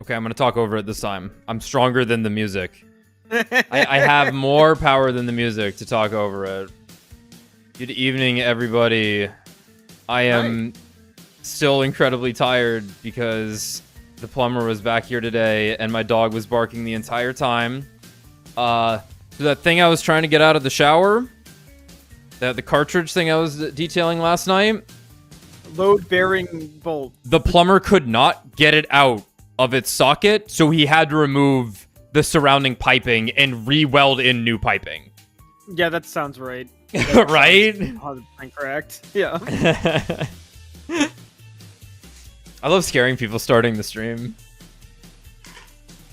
Okay, I'm gonna talk over it this time. I'm stronger than the music. I have more power than the music to talk over it. Good evening, everybody. I am still incredibly tired because the plumber was back here today and my dog was barking the entire time. So that thing I was trying to get out of the shower, the cartridge thing I was detailing last night, load-bearing bolt. the plumber could not get it out of its socket, so he had to remove the surrounding piping and re-weld in new piping. Yeah, that sounds right. Right? 100% correct. Yeah. I love scaring people starting the stream.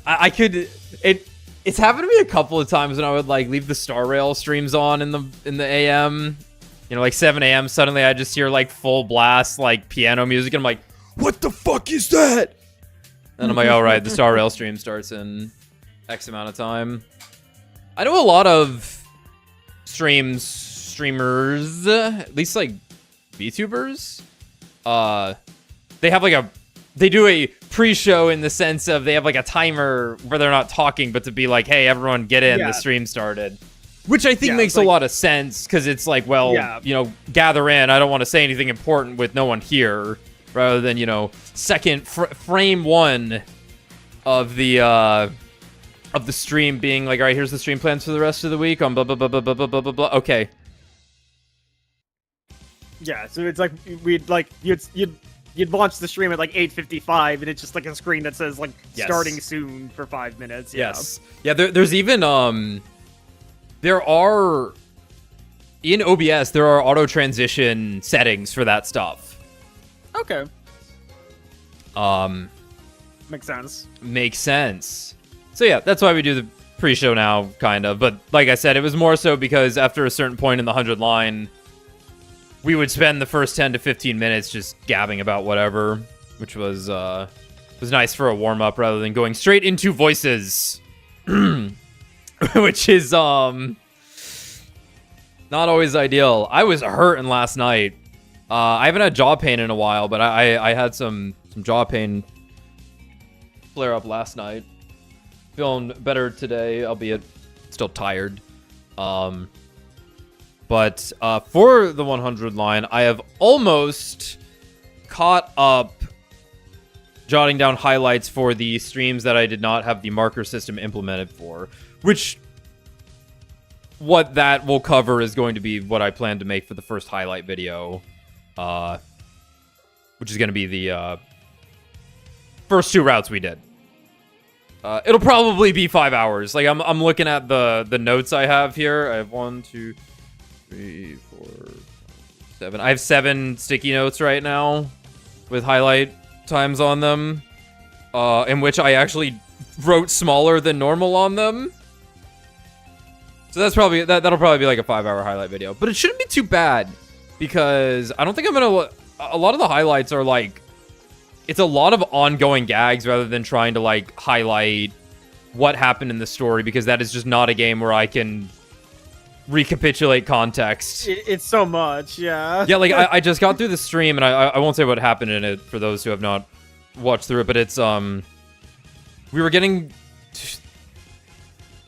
It's happened to me a couple of times when I would like leave the Star Rail streams on in the AM. You know, like 7 a.m. Suddenly I just hear like full blast like piano music and I'm like, what the fuck is that? And I'm like, all right, the Star Rail stream starts in X amount of time. I know a lot of streamers, at least like VTubers. They do a pre-show in the sense of they have like a timer where they're not talking, but to be like, hey, everyone get in, the stream started. Which I think makes a lot of sense, because it's like, well, you know, gather in. I don't want to say anything important with no one here, rather than, you know, frame one of the stream being like, all right, here's the stream plans for the rest of the week on blah, blah, blah, blah, blah, blah, blah, blah, blah. Okay. Yeah, so it's like, you'd launch the stream at like 8:55, and it's just like a screen that says like starting soon for 5 minutes. Yeah. Yes. Yeah, there's even, there are, in OBS, there are auto transition settings for that stuff. Okay. Makes sense. Makes sense. So yeah, that's why we do the pre-show now, kind of. But like I said, it was more so because after a certain point in the 100 line, we would spend the first 10 to 15 minutes just gabbing about whatever, which was nice for a warm-up rather than going straight into voices. Which is not always ideal. I was hurting last night. I haven't had jaw pain in a while, but I had some jaw pain flare up last night. Feeling better today, albeit still tired. But for the 100 line, I have almost caught up jotting down highlights for the streams that I did not have the marker system implemented for. Which, what that will cover is going to be what I plan to make for the first highlight video. Which is going to be the first 2 routes we did. It'll probably be 5 hours. Like, I'm looking at the notes I have here. I have 1, 2, 3, 4, 7. I have 7 sticky notes right now with highlight times on them, in which I actually wrote smaller than normal on them. So that's probably that'll probably be like a 5-hour highlight video, but it shouldn't be too bad because I don't think I'm gonna. A lot of the highlights are like, it's a lot of ongoing gags rather than trying to like highlight what happened in the story, because that is just not a game where I can recapitulate context. It's so much, yeah. Yeah, like I just got through the stream, and I won't say what happened in it for those who have not watched through it, but it's we were getting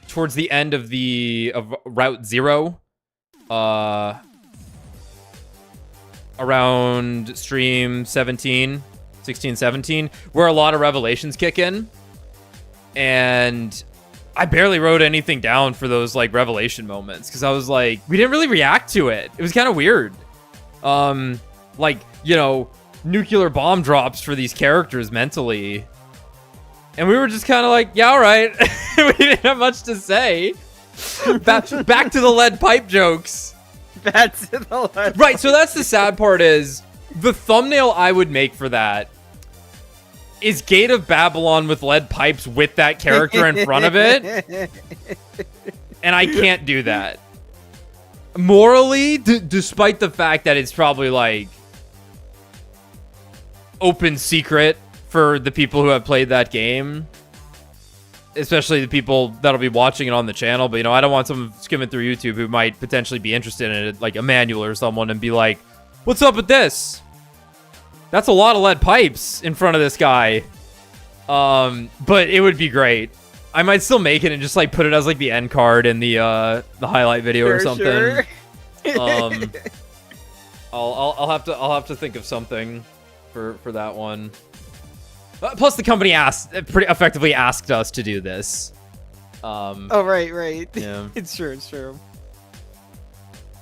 towards the end of Route 0, around stream 16, 17, where a lot of revelations kick in, and I barely wrote anything down for those like revelation moments because I was like, we didn't really react to it. It was kind of weird. Like, you know, nuclear bomb drops for these characters mentally. And we were just kind of like, yeah, all right. We didn't have much to say. Back to the lead pipe jokes. Back to the lead Right, so that's the sad part is the thumbnail I would make for that is Gate of Babylon with lead pipes with that character in front of it. And I can't do that. Morally, despite the fact that it's probably like open secret for the people who have played that game, especially the people that'll be watching it on the channel. But, you know, I don't want someone skimming through YouTube who might potentially be interested in it, like Emmanuel or someone, and be like, what's up with this? That's a lot of lead pipes in front of this guy. But it would be great. I might still make it and just like put it as like the end card in the highlight video or something. Sure. I'll have to think of something for that one. Plus, the company pretty effectively asked us to do this. Oh right. Yeah. It's true.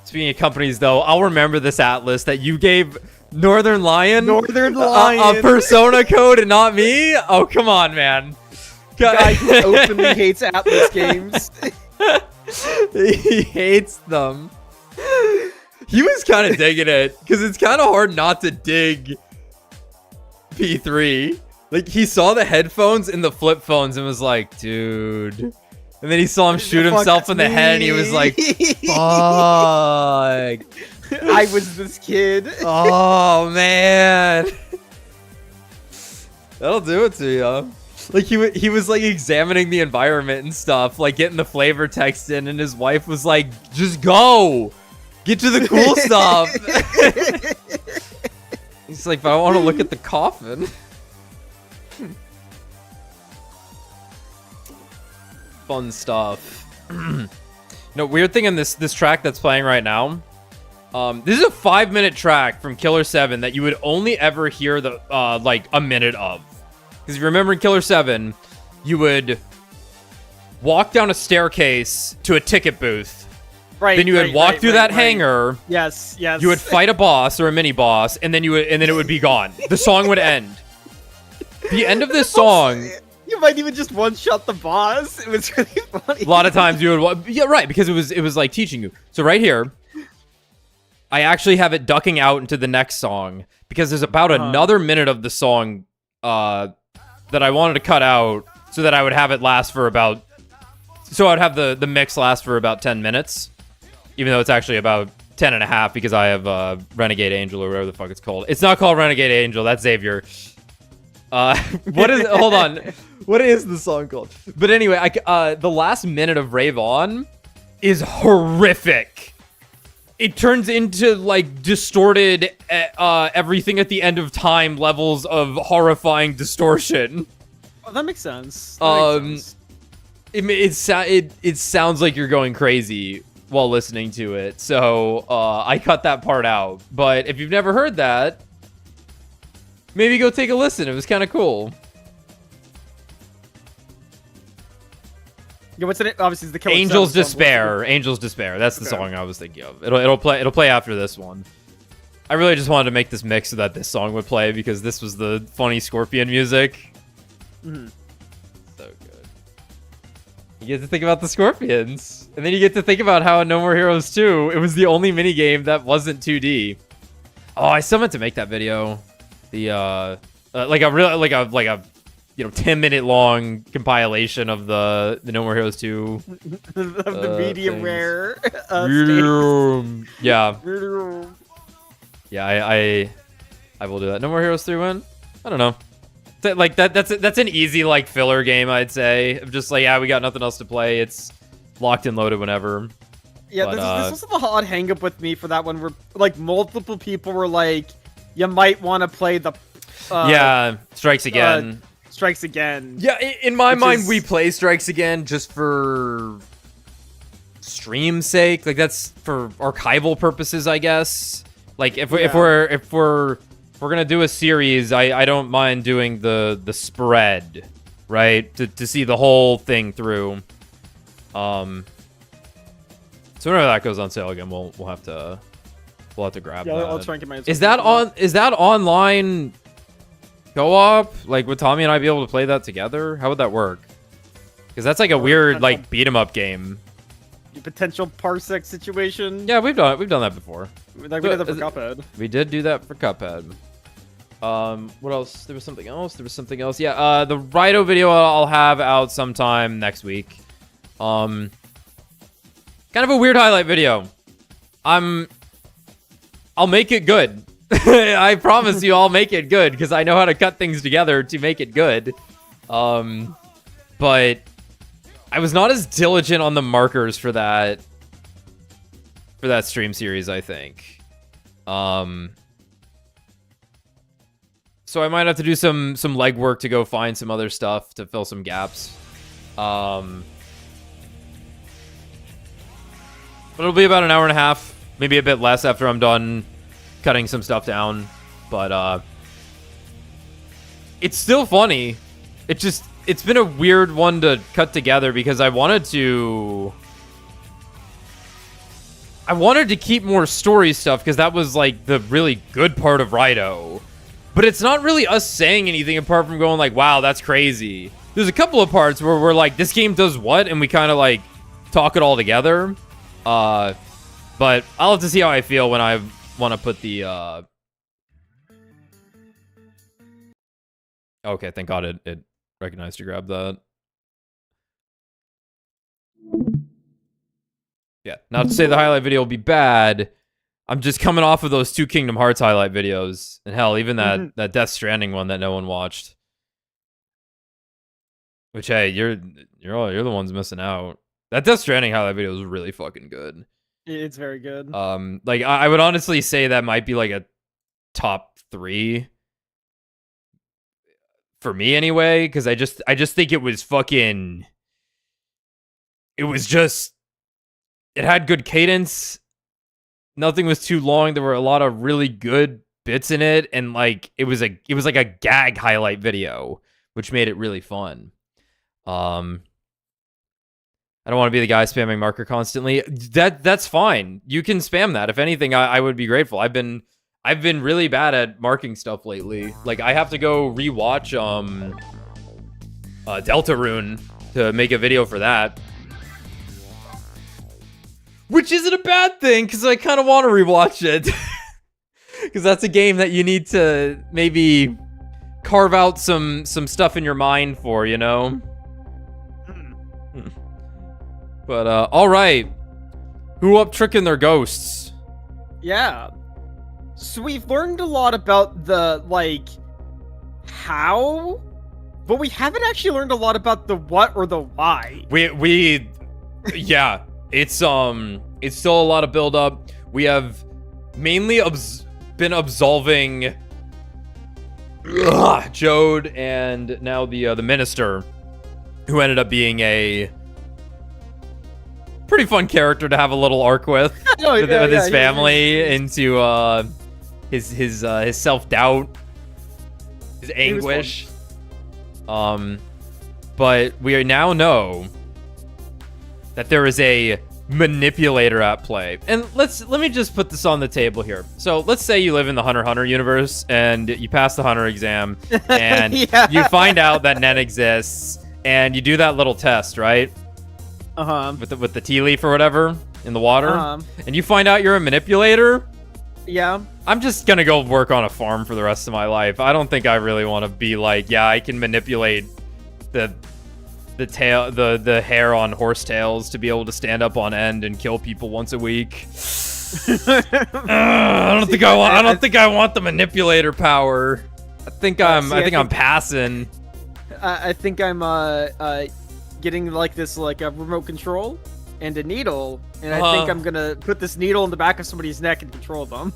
Speaking of companies, though, I'll remember this Atlas that you gave Northern Lion a Persona code and not me. Oh, come on, man. Guy who openly hates Atlas games. He hates them. He was kind of digging it because it's kind of hard not to dig P3. Like, he saw the headphones and the flip phones and was like, dude. And then he saw him shoot himself in the head and he was like, fuck. I was this kid. Oh, man. That'll do it to you. Like, he was like examining the environment and stuff, like getting the flavor text in, and his wife was like, just go. Get to the cool stuff. He's like, but I want to look at the coffin. Fun stuff. No, weird thing in this track that's playing right now. This is a 5-minute track from Killer 7 that you would only ever hear the like a minute of. Because if you remember in Killer 7, you would walk down a staircase to a ticket booth. Right. Then you would walk through that hangar. Yes. You would fight a boss or a mini boss, and then it would be gone. The song would end. The end of this song. You might even just one-shot the boss. It was really funny. A lot of times you would, yeah, right, because it was like teaching you. So right here, I actually have it ducking out into the next song because there's about another minute of the song that I wanted to cut out so that I would have it last for about. So I'd have the mix last for about 10 minutes, even though it's actually about 10 and a half because I have Renegade Angel or whatever the fuck it's called. It's not called Renegade Angel. That's Xavier. What is? Hold on. What is the song called? But anyway, the last minute of Rave On is horrific. It turns into like distorted everything at the end of time levels of horrifying distortion. Oh, that makes sense. It sounds like you're going crazy while listening to it. So I cut that part out. But if you've never heard that, maybe go take a listen. It was kind of cool. Yeah, what's it? Obviously, it's the Killer Angel's 7 Despair. Angel's Despair. That's the song I was thinking of. It'll play after this one. I really just wanted to make this mix so that this song would play because this was the funny Scorpion music. Mm-hmm. So good. You get to think about the Scorpions, and then you get to think about how in No More Heroes 2, it was the only minigame that wasn't 2D. Oh, I still meant to make that video. The like a 10-minute long compilation of the No More Heroes 2 of the medium things. rare yeah I will do that. No More Heroes 3 win? I don't know. Like that's an easy like filler game, I'd say. I'm just like, yeah, we got nothing else to play. It's locked and loaded whenever. Yeah, but, this was the odd hang up with me for that one where like multiple people were like, you might want to play the Strikes Again. Strikes Again. Yeah, in my mind, we play Strikes Again just for stream's sake. Like that's for archival purposes, I guess. Like if we're gonna do a series, I don't mind doing the spread, right? To see the whole thing through. So whenever that goes on sale again, we'll have to grab that. I'll try and get my. Is that online co-op? Like, would Tommy and I be able to play that together? How would that work? Because that's like a weird like beat 'em up game. Potential parsec situation. Yeah, we've done that before. Like we did that for Cuphead. We did do that for Cuphead. What else? There was something else. Yeah, the Raito video I'll have out sometime next week. Kind of a weird highlight video. I'll make it good. I promise you I'll make it good because I know how to cut things together to make it good. But I was not as diligent on the markers for that stream series, I think. So I might have to do some legwork to go find some other stuff to fill some gaps. But it'll be about an hour and a half, maybe a bit less after I'm done cutting some stuff down. But it's still funny. It's been a weird one to cut together because I wanted to keep more story stuff because that was like the really good part of Raito. But it's not really us saying anything apart from going like, wow, that's crazy. There's a couple of parts where we're like, this game does what? And we kind of like talk it all together. But I'll have to see how I feel when I want to put the... Okay, thank God it recognized to grab that. Yeah, not to say the highlight video will be bad. I'm just coming off of those 2 Kingdom Hearts highlight videos. And hell, even that Death Stranding one that no one watched. Which, hey, you're the ones missing out. That Death Stranding highlight video is really fucking good. It's very good. Like I would honestly say that might be like a top 3 for me anyway, because I just think it was fucking. It was just. It had good cadence. Nothing was too long. There were a lot of really good bits in it, and like it was like a gag highlight video, which made it really fun. I don't want to be the guy spamming marker constantly. That's fine. You can spam that. If anything, I would be grateful. I've been really bad at marking stuff lately. Like I have to go rewatch Deltarune to make a video for that. Which isn't a bad thing, because I kind of want to rewatch it. Because that's a game that you need to maybe carve out some stuff in your mind for, you know? But, alright. Who up tricking their ghosts? Yeah. So we've learned a lot about the, like, how, but we haven't actually learned a lot about the what or the why. Yeah. It's still a lot of build up. We have mainly been absolving Jode and now the minister, who ended up being a pretty fun character to have a little arc with his family into his self-doubt, his anguish. But we now know that there is a manipulator at play. And let me just put this on the table here. So let's say you live in the Hunter x Hunter universe and you pass the Hunter exam and you find out that Nen exists and you do that little test, right? With the tea leaf or whatever in the water. And you find out you're a manipulator. Yeah. I'm just gonna go work on a farm for the rest of my life. I don't think I really want to be like, yeah, I can manipulate the hair on horse tails to be able to stand up on end and kill people once a week. I don't think I want the manipulator power. I think I'm passing. I think I'm getting like this like a remote control and a needle, and I think I'm gonna put this needle in the back of somebody's neck and control them.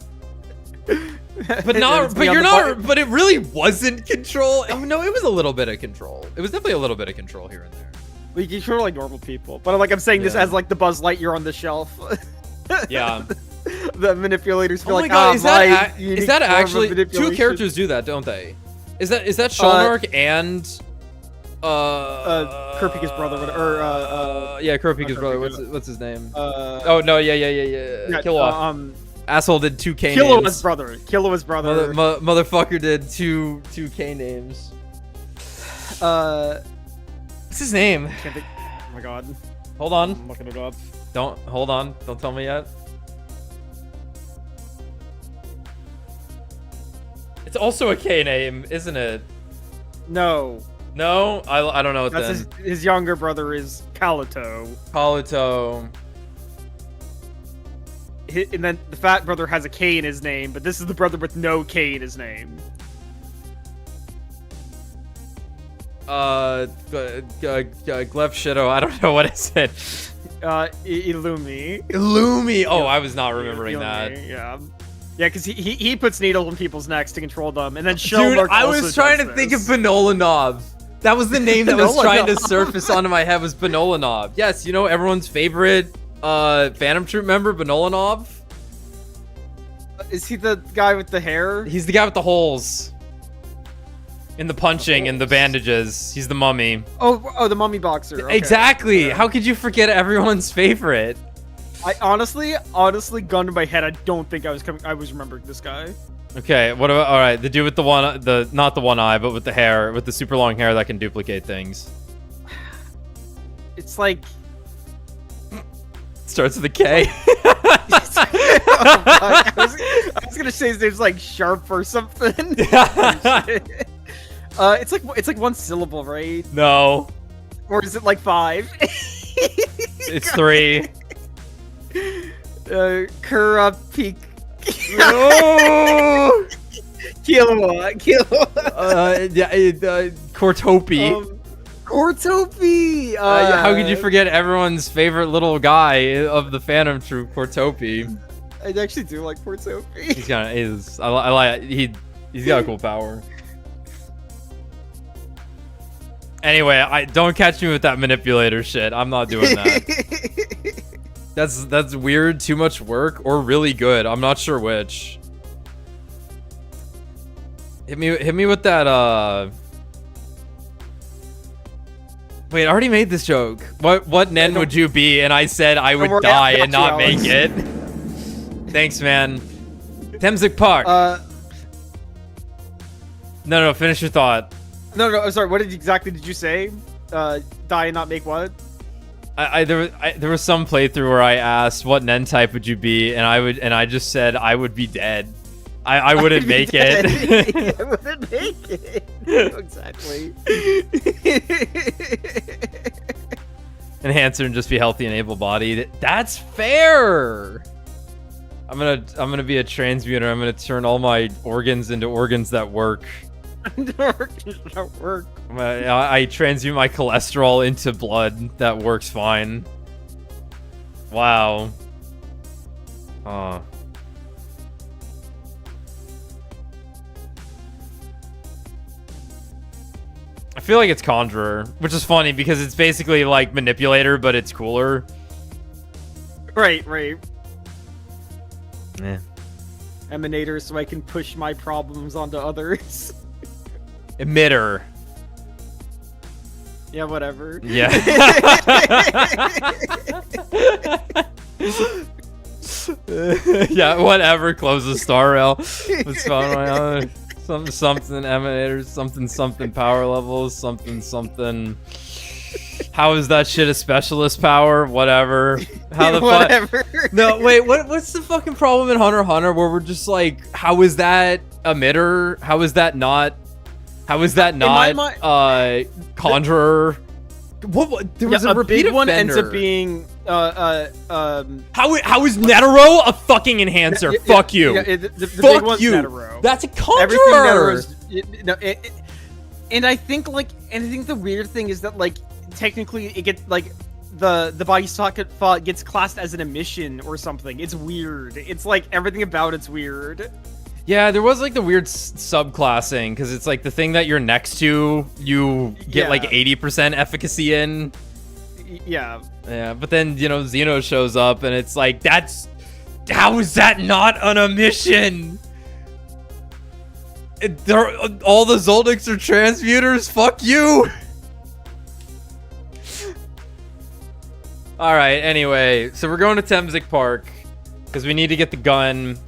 But it really wasn't control. Oh no, it was a little bit of control. It was definitely a little bit of control here and there. We control like normal people, but like I'm saying this as like the Buzz Lightyear on the shelf. Yeah. The manipulators feel oh my like, God, is that actually 2 characters do that, don't they? Is that Shalnark and Kurapika's brother, yeah, Kurapika's brother. What's his name? Oh no, yeah. Killua. Asshole did 2 K names. Killua's brother. Motherfucker did two K names. What's his name? Oh my God. Hold on. I'm looking it up. Hold on. Don't tell me yet. It's also a K name, isn't it? No. No? I don't know what That's then. his younger brother is Kaluto. And then the fat brother has a K in his name, but this is the brother with no K in his name. Glef Shido, I don't know what it said. Illumi. Illumi! Oh, I was not remembering that. Yeah. Yeah, because he puts needles in people's necks to control them, and then Dude, Shellmark I also was trying to does think of this. Banola Knob. That was the name that was Banola trying to Knob. surface onto my head was Banola Knob. Yes, you know everyone's favorite Phantom Troop member, Banola Knob? Is he the guy with the hair? He's the guy with the holes. In the punching and the bandages. He's the mummy. Oh, the mummy boxer. Okay. Exactly. Okay. How could you forget everyone's favorite? I honestly, gun to my head, I don't think I was remembering this guy. Okay, what about, all right, the dude with not the one eye, but with the hair, with the super long hair that can duplicate things. It's like... Starts with a K. Oh, fuck. I was gonna say his name's like Sharp or something. It's like one syllable, right? No, Or is it like 5? it's 3. Kura Peak. Oh! Kilowatt. Cortopi. Cortopi. How could you forget everyone's favorite little guy of the Phantom Troop, Cortopi? I actually do like Cortopi. He's got a cool power. Anyway, don't catch me with that manipulator shit. I'm not doing that. That's weird, too much work, or really good. I'm not sure which. Hit me with that Wait, I already made this joke. What Nen would you be? And I said I would die and not make it. Thanks, man. Temzik Park. No, finish your thought. No, sorry. What exactly did you say? Die and not make what? There was some playthrough where I asked what Nen type would you be, and I just said I would be dead. I wouldn't make it. I wouldn't make it. Exactly. Enhancer and just be healthy and able-bodied. That's fair. I'm gonna be a transmuter. I'm gonna turn all my organs into organs that work. That work. I transmute my cholesterol into blood. That works fine. Wow. I feel like it's Conjurer, which is funny because it's basically like Manipulator, but it's cooler. Right. Yeah. Emanator, so I can push my problems onto others. Emitter. Yeah, whatever. Yeah. Yeah, whatever. Close the star rail. Let's find my other something emanators, something power levels, something. How is that shit a specialist power? Whatever. How the Whatever. fuck? No, wait. What's the fucking problem in Hunter x Hunter where we're just like, how is that emitter? How is that not? How is that not? Conjurer. What? There was a repeat big one offender. ends up being How is Netero a fucking enhancer? Fuck you. the Fuck big one's you. Netero. That's a Everything conjurer. Netero's, and I think the weird thing is that like technically it gets like the body socket thought gets classed as an emission or something. It's weird. It's like everything about it's weird. Yeah, there was like the weird subclassing because it's like the thing that you're next to, you get like 80% efficacy in. Yeah. Yeah, but then Xeno shows up and it's like how is that not an emission? All the Zoldycks are transmuters. Fuck you. All right. Anyway, so we're going to Temzik Park because we need to get the gun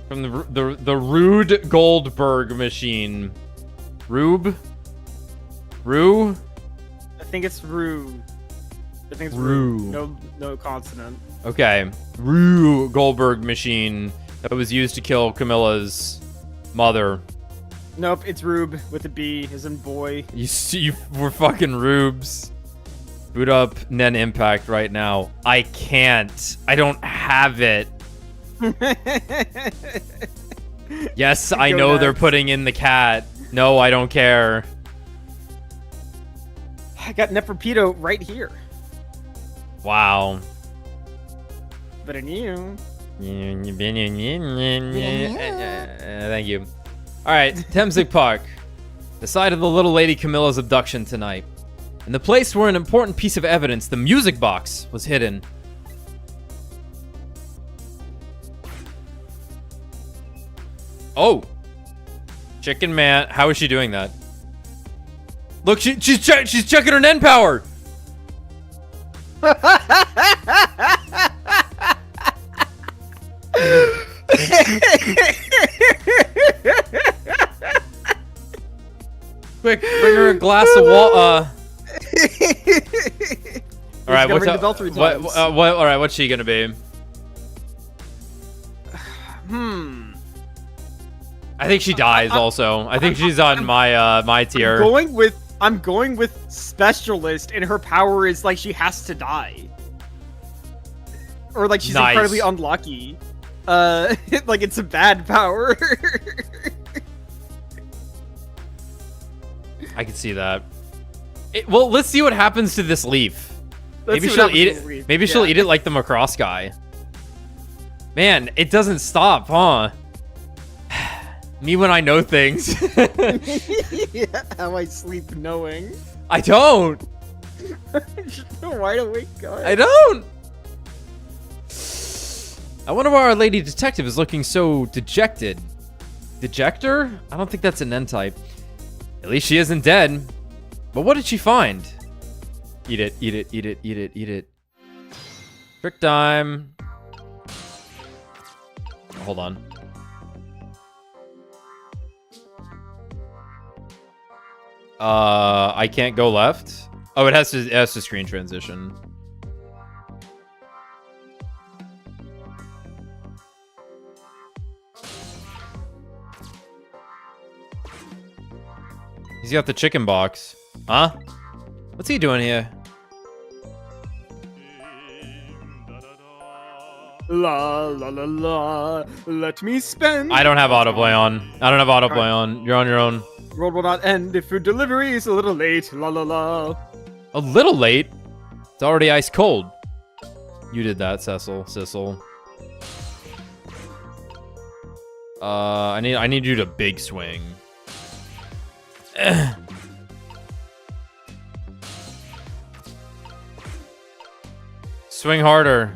from the Rude Goldberg machine. Rue? I think it's Rue. I think it's Rue. No consonant. Okay. Rue Goldberg machine that was used to kill Camilla's mother. Nope, it's Rube with a B as in boy. You were fucking rubes. Boot up Nen Impact right now. I can't. I don't have it. Yes, I Go know nuts. they're putting in the cat. No, I don't care. I got Neferpitou right here. Wow. But in you. Thank you. All right, Temzik Park, the site of the little lady Camilla's abduction tonight, and the place where an important piece of evidence, the music box, was hidden. Oh, Chicken Man, how is she doing that? Look, she's checking her Nen power. Quick, bring her a glass of water. All right, Ring the bell 3 times. all right, what's she gonna be? I think she dies. Also, I think she's on my tier. I'm going with specialist, and her power is like she has to die, or like she's Nice. incredibly unlucky. Like it's a bad power. I can see that. Well, let's see what happens to this leaf. Maybe she'll eat it. Maybe she'll eat it like the Macross guy. Man, it doesn't stop, huh? Me when I know things. Yeah, how I sleep knowing. I don't. Wide awake guy. I don't. I wonder why our lady detective is looking so dejected. Dejector? I don't think that's an N type. At least she isn't dead. But what did she find? Eat it, eat it, eat it, eat it, eat it. Trick time. Hold on. I can't go left. Oh, it has to screen transition. He's got the chicken box. Huh? What's he doing here? La la la la. Let me spend. I don't have autoplay on. I don't have autoplay on. You're on your own. World will not end if food delivery is a little late. La la la. A little late? It's already ice cold. You did that, Sissel. I need you to big swing. Swing harder.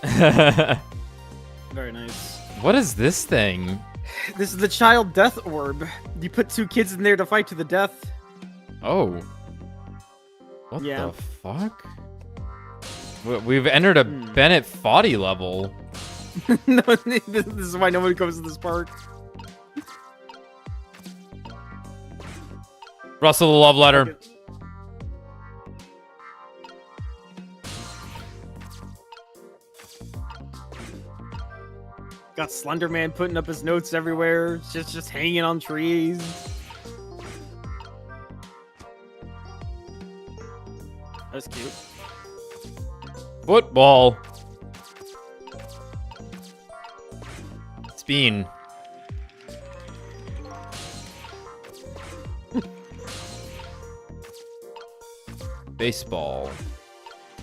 Very nice. What is this thing? This is the child death orb. You put 2 kids in there to fight to the death. Oh. What Yeah. the fuck? We've entered a Bennett Foddy level. No, this is why no one goes to this park. Russell the love letter. Got Slender Man putting up his notes everywhere, just hanging on trees. That's cute. Football. Bean. Baseball.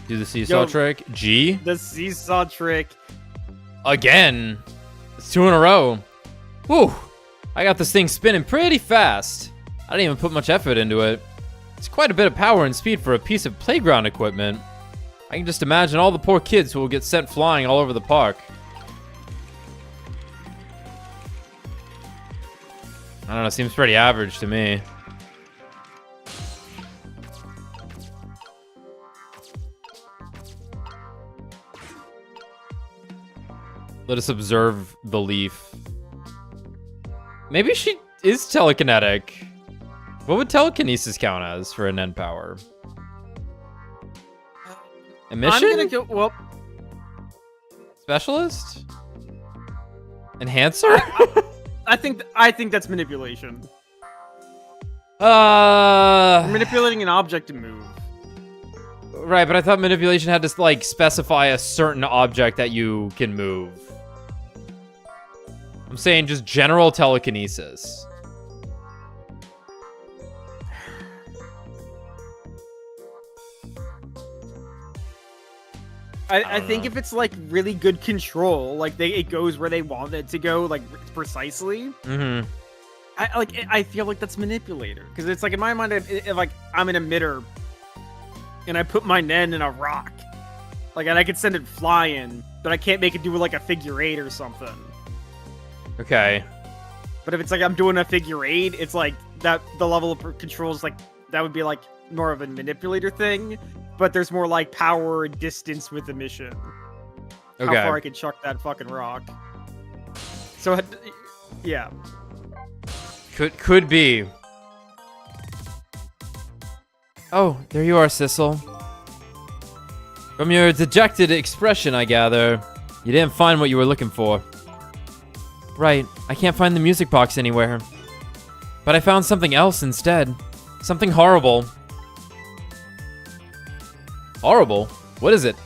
Do the seesaw trick. G. The seesaw trick. Again. It's 2 in a row. Whew. I got this thing spinning pretty fast. I didn't even put much effort into it. It's quite a bit of power and speed for a piece of playground equipment. I can just imagine all the poor kids who will get sent flying all over the park. I don't know, seems pretty average to me. Let us observe the leaf. Maybe she is telekinetic. What would telekinesis count as for an N power? Emission? I'm gonna go. Well, specialist? Enhancer? I think that's manipulation. Manipulating an object to move. Right, but I thought manipulation had to like specify a certain object that you can move. I'm saying just general telekinesis. I think if it's like really good control, like it goes where they want it to go, like precisely. Mm-hmm. I feel like that's manipulator, because it's like in my mind, if like I'm an emitter, and I put my Nen in a rock, like, and I could send it flying, but I can't make it do like a figure eight or something. Okay. But if it's like I'm doing a figure eight, it's like that the level of control is like that would be like more of a manipulator thing, but there's more like power and distance with the mission. Okay. How far I can chuck that fucking rock. So, yeah. Could be. Oh, there you are, Sissel. From your dejected expression, I gather, you didn't find what you were looking for. Right, I can't find the music box anywhere. But I found something else instead. Something horrible. Horrible? What is it?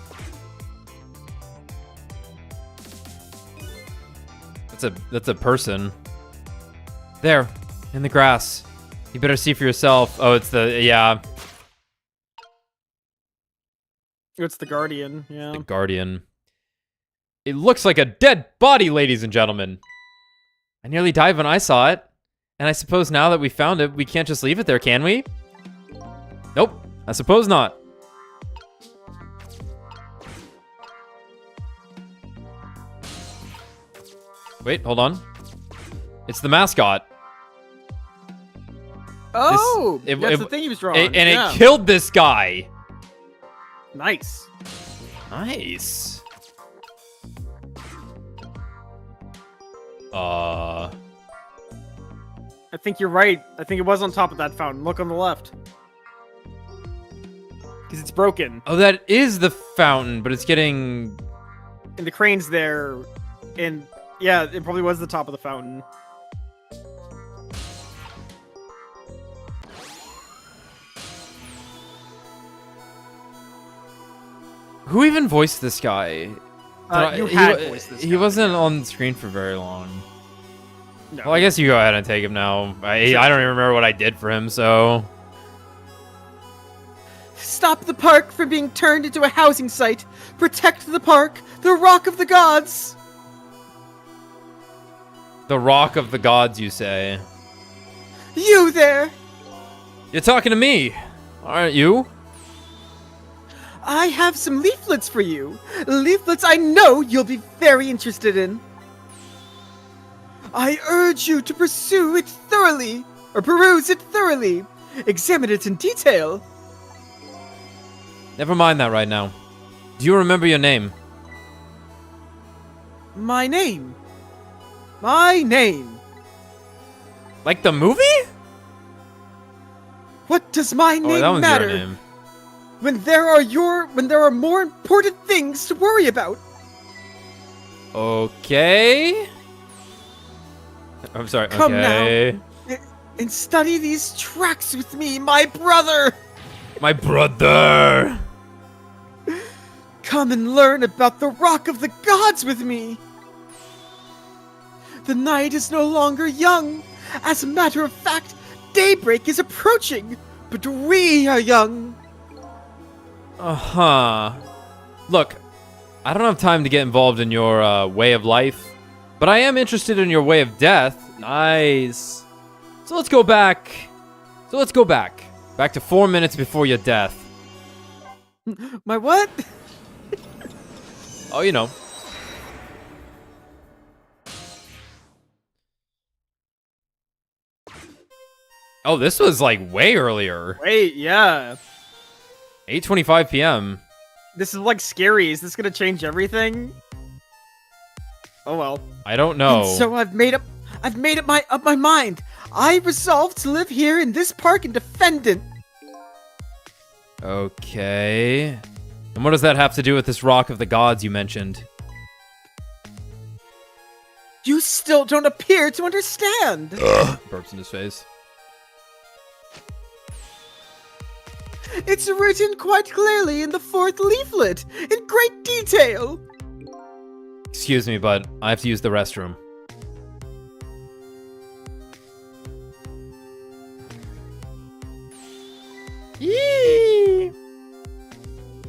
That's a person. There, in the grass. You better see for yourself. Oh, it's yeah. It's the Guardian, yeah. The Guardian. It looks like a dead body, ladies and gentlemen. I nearly died when I saw it. And I suppose now that we found it, we can't just leave it there, can we? Nope, I suppose not. Wait, hold on. It's the mascot. Oh, This- that's the thing he was drawing. And yeah. it killed this guy. Nice. Nice. I think you're right. I think it was on top of that fountain. Look on the left. Because it's broken. Oh, that is the fountain, but it's getting... And the crane's there. And yeah, it probably was the top of the fountain. Who even voiced this guy? You had voiced this He guy, wasn't yeah. on screen for very long. No. Well, I guess you go ahead and take him now. I don't even remember what I did for him, so... Stop the park from being turned into a housing site. Protect the park, the Rock of the Gods. The Rock of the Gods, you say? You there. You're talking to me, aren't you? I have some leaflets for you. Leaflets I know you'll be very interested in. I urge you to pursue it thoroughly, or peruse it thoroughly. Examine it in detail. Never mind that right now. Do you remember your name? My name. My name. Like the movie? What does my Oh, name that one's matter your name. when there are more important things to worry about? Okay. I'm sorry. Come okay. now. And study these tracks with me, my brother. My brother. Come and learn about the Rock of the Gods with me. The night is no longer young. As a matter of fact, daybreak is approaching, but we are young. Uh-huh. Look, I don't have time to get involved in your way of life, but I am interested in your way of death. Nice. So let's go back. Back to 4 minutes before your death. My what? Oh, you know. Oh, this was like way earlier. Wait, yeah. 8:25 p.m. This is like scary. Is this gonna change everything? Oh well. I don't know. And so I've made up my mind. I resolved to live here in this park and defend it. Okay. And what does that have to do with this Rock of the Gods you mentioned? You still don't appear to understand. Burps in his face. It's written quite clearly in the 4th leaflet, in great detail. Excuse me, but I have to use the restroom. Yee!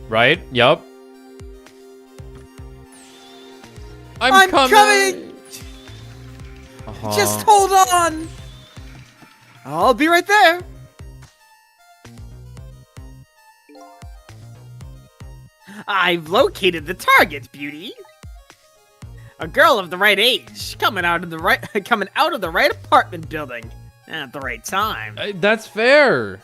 Right? Yup. I'm coming! Just hold on! I'll be right there! I've located the target, beauty! A girl of the right age, coming out of the right apartment building at the right time. That's fair.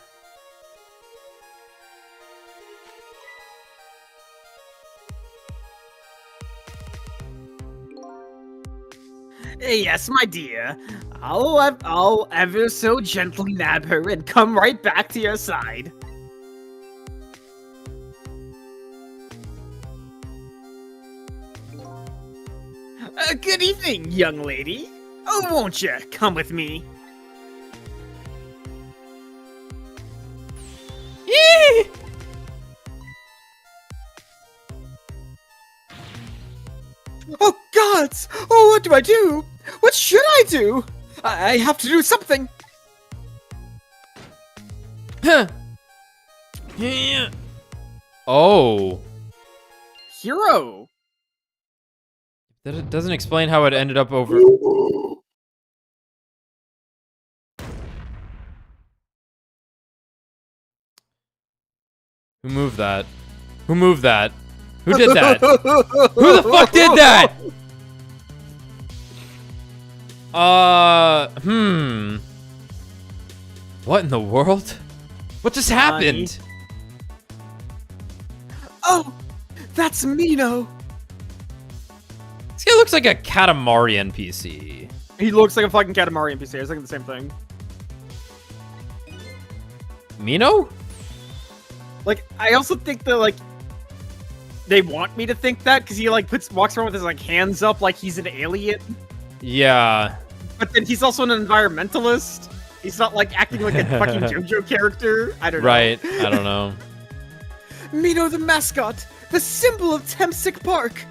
Yes, my dear. I'll ever so gently nab her and come right back to your side. Good evening, young lady. Oh, won't you come with me? Yee! Oh, gods! Oh, what do I do? What should I do? I have to do something. Huh. Yeah. Oh. Hero. That doesn't explain how it ended up over. Who moved that? Who moved that? Who did that? Who the fuck did that? What in the world? What just happened? Oh, that's Mino. This guy looks like a Katamari NPC. He looks like a fucking Katamari NPC. I was thinking the same thing. Mino? Like, I also think that, like, they want me to think that because he, like, walks around with his, like, hands up like he's an alien. Yeah. But then he's also an environmentalist. He's not, like, acting like a fucking JoJo character. I don't know. Right. I don't know. Mino the mascot. The symbol of Temsic Park.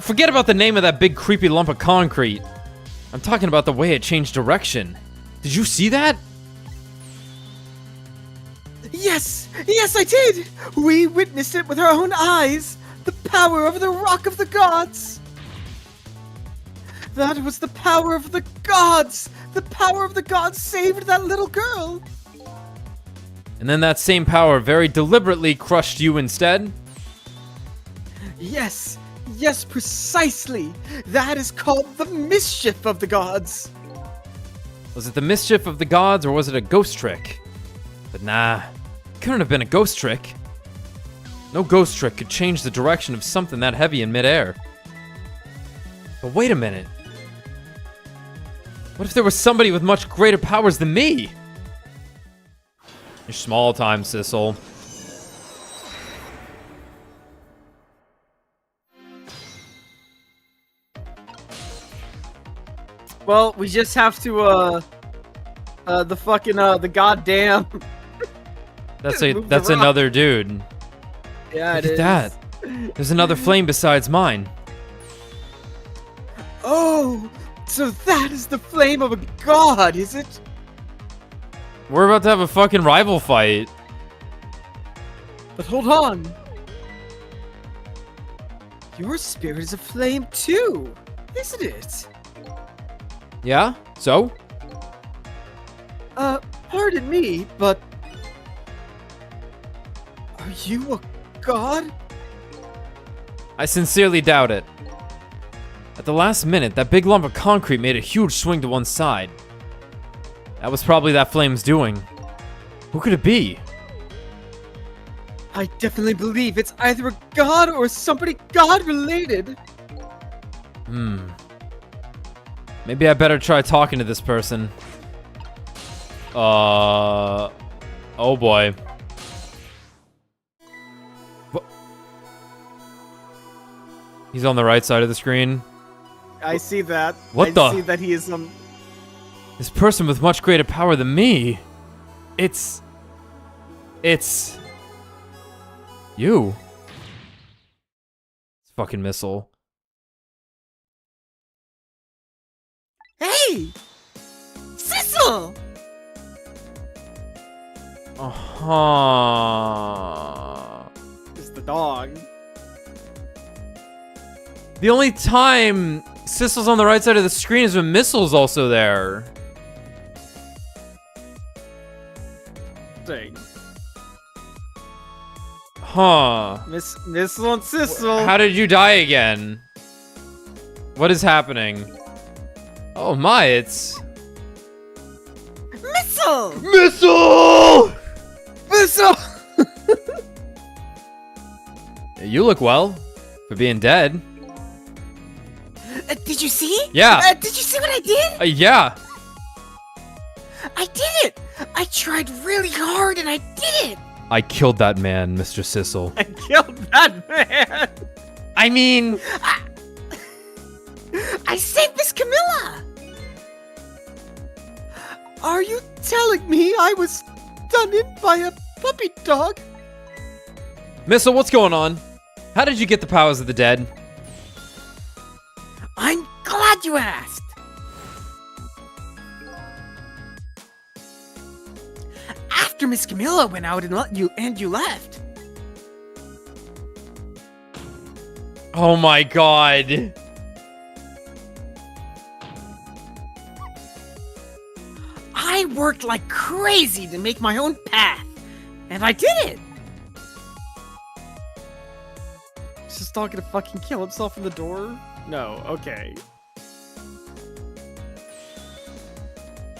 Forget about the name of that big creepy lump of concrete. I'm talking about the way it changed direction. Did you see that? Yes! Yes, I did! We witnessed it with our own eyes! The power of the Rock of the Gods! That was the power of the gods! The power of the gods saved that little girl! And then that same power very deliberately crushed you instead? Yes! Yes, precisely! That is called the mischief of the gods! Was it the mischief of the gods or was it a ghost trick? But nah, it couldn't have been a ghost trick. No ghost trick could change the direction of something that heavy in midair. But wait a minute. What if there was somebody with much greater powers than me? You're small time, Sissel. Well, we just have to, the goddamn... That's another dude. Yeah, Look at that. There's another flame besides mine. Oh, so that is the flame of a god, is it? We're about to have a fucking rival fight. But hold on. Your spirit is a flame too, isn't it? Yeah? So? Pardon me, but... Are you a god? I sincerely doubt it. At the last minute, that big lump of concrete made a huge swing to one side. That was probably that flame's doing. Who could it be? I definitely believe it's either a god or somebody god-related. Maybe I better try talking to this person. Oh boy. What? He's on the right side of the screen. I see that. What the? I see that he is This person with much greater power than me. It's you. It's fucking missile. Hey! Sissel! Uh-huh. It's the dog. The only time Sissel's on the right side of the screen is when Missile's also there. Dang. Huh. Missile and Sissel. How did you die again? What is happening? Oh my, it's... Missile! Missile! Missile! You look well for being dead. Did you see? Yeah. Did you see what I did? Yeah. I did it! I tried really hard and I did it! I killed that man, Mr. Sissel. I killed that man! I mean... I saved Miss Camilla! Are you telling me I was done in by a puppy dog? Missile, what's going on? How did you get the powers of the dead? I'm glad you asked! After Miss Camilla went out and you left. Oh my god. I worked like crazy to make my own path, and I did it! He's just talking to fucking kill himself in the door? No, okay.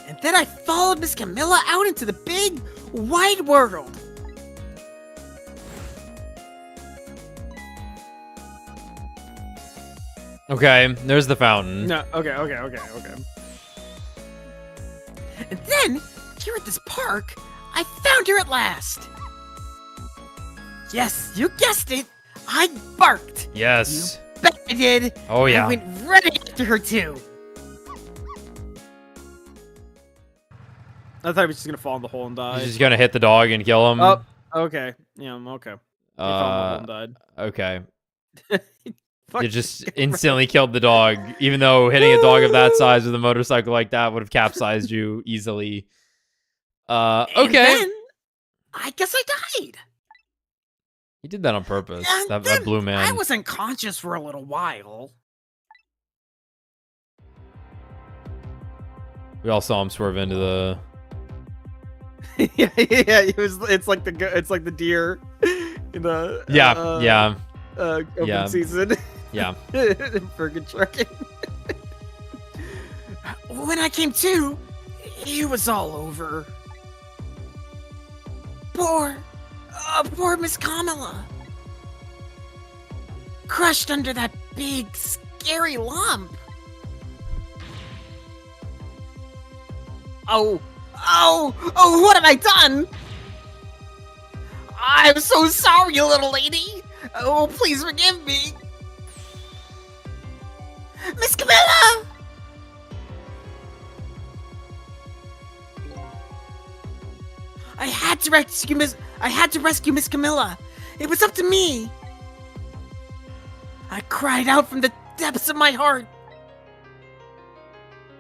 And then I followed Miss Camilla out into the big, wide world. Okay, there's the fountain. No, okay. And then, here at this park, I found her at last. Yes, you guessed it. I barked. Yes. You bet I did. Oh yeah. I went right after her too. I thought he was just gonna fall in the hole and die. He's just gonna hit the dog and kill him. Oh, okay. Yeah, okay. He fell in the hole and Okay. died. You just instantly killed the dog, even though hitting a dog of that size with a motorcycle like that would have capsized you easily. And Okay. then, I guess I died. He did that on purpose. And That then blue man. I was unconscious for a little while. We all saw him swerve into the... yeah, it was. It's like the deer in the open Yeah. season. Yeah. in Purgatory. When I came to, it was all over. Poor Miss Kamala. Crushed under that big, scary lump. Oh, what have I done? I'm so sorry, little lady. Oh, please forgive me. Miss Camilla! I had to rescue Miss Camilla. It was up to me. I cried out from the depths of my heart.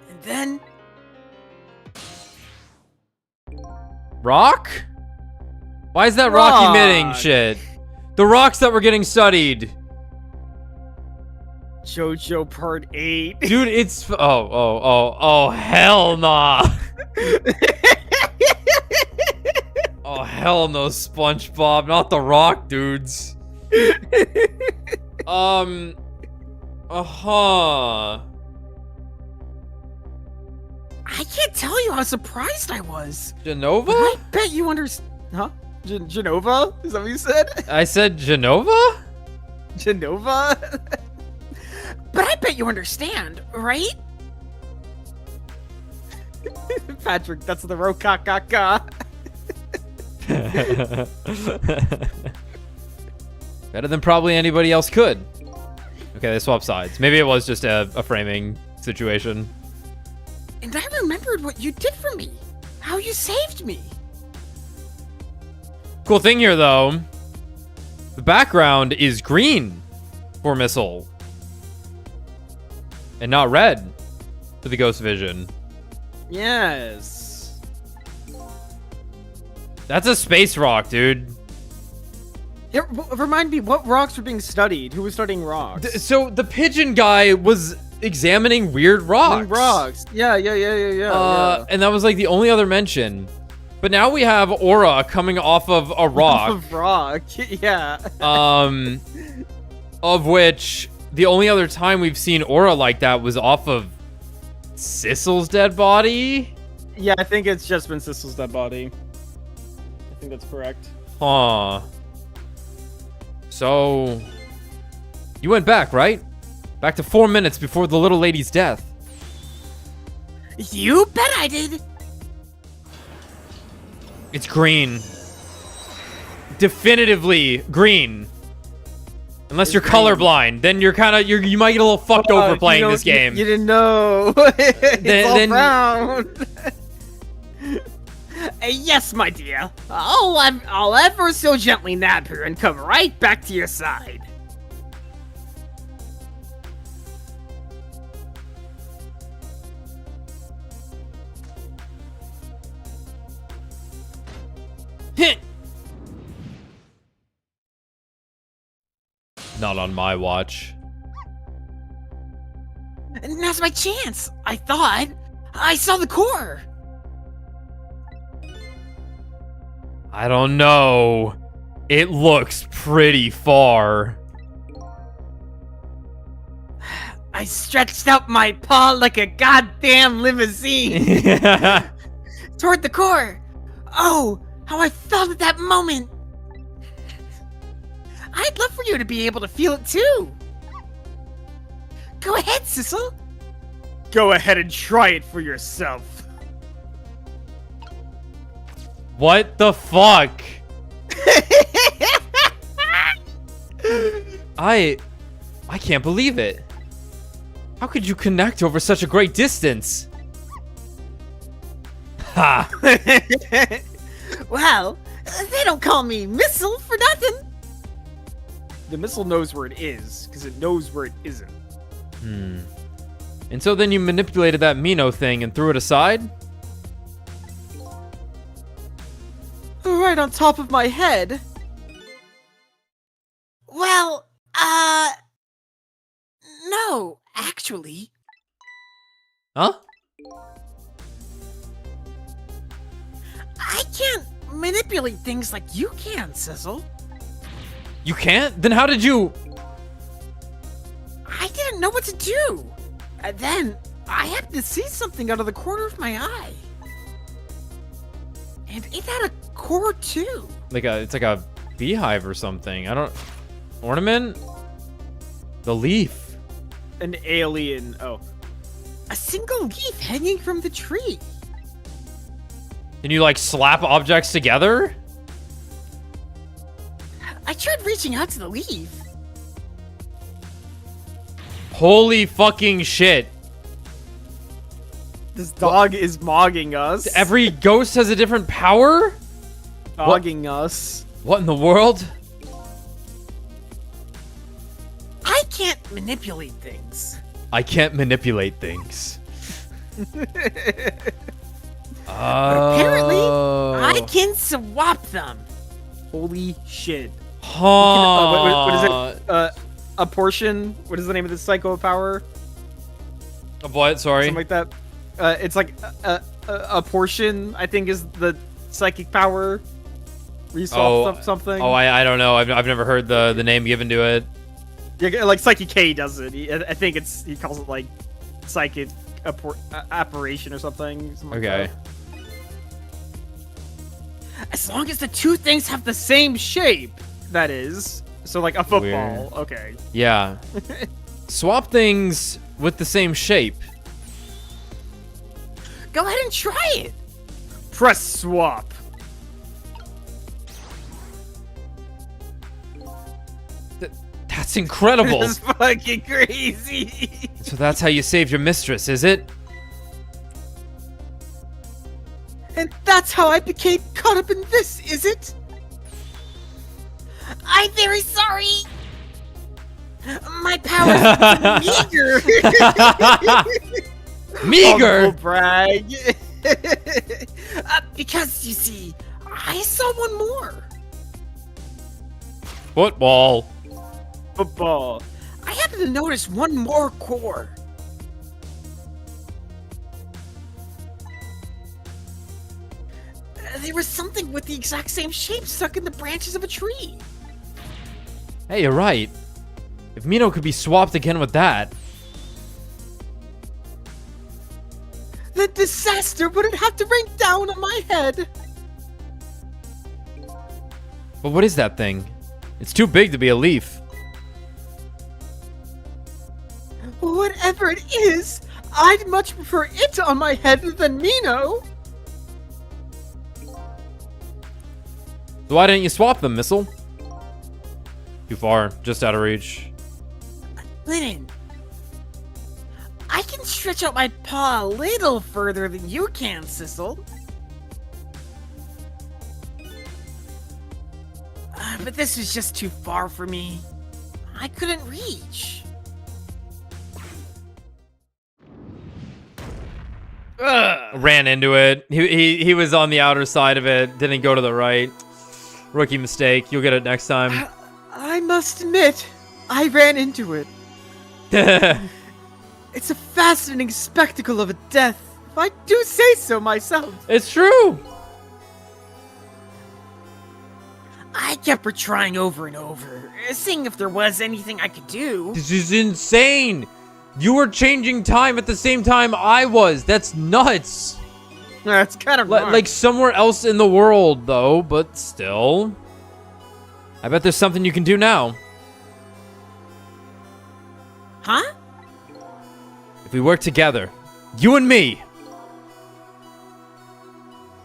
And then... Rock? Why is that rock emitting shit? The rocks that were getting studied. JoJo Part 8. Dude, it's... Oh, hell nah. Oh, hell no, SpongeBob. Not the rock, dudes. I can't tell you how surprised I was. Genova? I bet you understand. Huh? Genova? Is that what you said? I said Genova? Genova? But I bet you understand, right? Patrick, that's the rokakaka. Better than probably anybody else could. Okay, they swapped sides. Maybe it was just a framing situation. And I remembered what you did for me. How you saved me. Cool thing here, though. The background is green for Missile. And not red for the Ghost Vision. Yes. That's a space rock, dude. Remind me, what rocks were being studied? Who was studying rocks? So the pigeon guy was examining weird rocks. Rocks. Yeah. Yeah. And that was like the only other mention. But now we have aura coming off of a rock. Off of rock. Yeah. Of which the only other time we've seen aura like that was off of Sissel's dead body. Yeah, I think it's just been Sissel's dead body. I think that's correct. Huh. So, you went back, right? Back to 4 minutes before the little lady's death. You bet I did. It's green. Definitively green. Unless you're colorblind, then you're kind of you might get a little fucked over playing this game. You didn't know. It's all brown. Yes, my dear. I'll ever so gently nab her and come right back to your side. Not on my watch. Now's my chance. I thought I saw the core. I don't know. It looks pretty far. I stretched out my paw like a goddamn limousine toward the core. Oh, how I felt at that moment. I'd love for you to be able to feel it too. Go ahead, Sissel. Go ahead and try it for yourself. What the fuck? I can't believe it. How could you connect over such a great distance? Ha! Well, they don't call me Missile for nothing. The missile knows where it is, because it knows where it isn't. And so then you manipulated that Mino thing and threw it aside? Right on top of my head. Well, no, actually. Huh? I can't manipulate things like you can, Sizzle. You can't? Then how did you... I didn't know what to do. And then I happened to see something out of the corner of my eye. And it had a core too. It's like a beehive or something. I don't... Ornament? The leaf. An alien. Oh. A single leaf hanging from the tree. Can you, like, slap objects together? I tried reaching out to the leaf. Holy fucking shit. This dog is mogging us. Every ghost has a different power? Dogging us. What in the world? I can't manipulate things. I can't manipulate things. Apparently, I can swap them. Holy shit. Huh. What is it? A portion? What is the name of this psycho power? A what? Sorry. Something like that. It's like a portion, I think, is the psychic power. Resolve something. Oh, I don't know. I've never heard the name given to it. Yeah, like Psychic K does it. I think he calls it like psychic apparition or something. Okay. Like as long as the two things have the same shape, that is. So like a football. Weird. Okay. Yeah. Swap things with the same shape. Go ahead and try it. Press swap. That's incredible. That's fucking crazy. So that's how you saved your mistress, is it? And that's how I became caught up in this, is it? I'm very sorry. My powers meager. Meager? Humble brag. Because, you see, I saw one more. Football. Football. I happen to notice one more core. There was something with the exact same shape stuck in the branches of a tree. Hey, you're right. If Mino could be swapped again with that. The disaster wouldn't have to rain down on my head. But what is that thing? It's too big to be a leaf. Whatever it is, I'd much prefer it on my head than Mino. So why didn't you swap them, Missile? Too far, just out of reach. Linen, I can stretch out my paw a little further than you can, Sissel. But this was just too far for me. I couldn't reach. Ran into it. He was on the outer side of it. Didn't go to the right. Rookie mistake. You'll get it next time. I must admit, I ran into it. It's a fascinating spectacle of a death, if I do say so myself. It's true. I kept retrying over and over, seeing if there was anything I could do. This is insane. You were changing time at the same time I was. That's nuts. That's kind of Like somewhere else in the world, though, but still. I bet there's something you can do now. Huh? If we work together, you and me.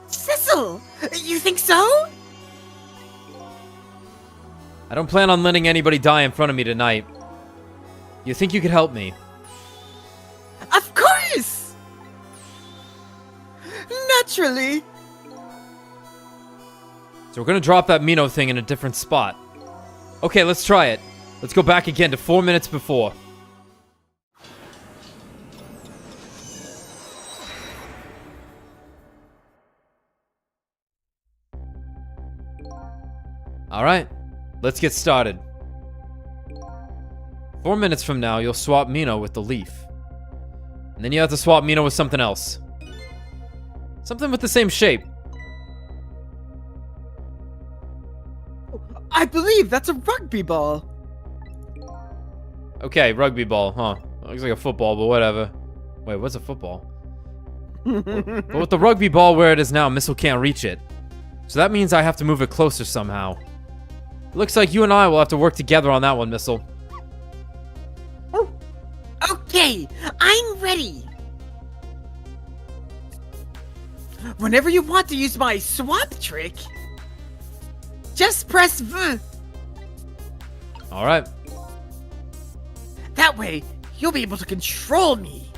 Sissel, you think so? I don't plan on letting anybody die in front of me tonight. You think you could help me? Of course! Naturally. So we're gonna drop that Mino thing in a different spot. Okay, let's try it. Let's go back again to 4 minutes before. Alright, let's get started. 4 minutes from now, you'll swap Mino with the leaf. And then you have to swap Mino with something else. Something with the same shape. I believe that's a rugby ball. Okay, rugby ball, huh? Looks like a football, but whatever. Wait, what's a football? But with the rugby ball where it is now, Missile can't reach it. So that means I have to move it closer somehow. Looks like you and I will have to work together on that one, Missile. Okay, I'm ready. Whenever you want to use my swap trick, just press V. Alright. That way, you'll be able to control me.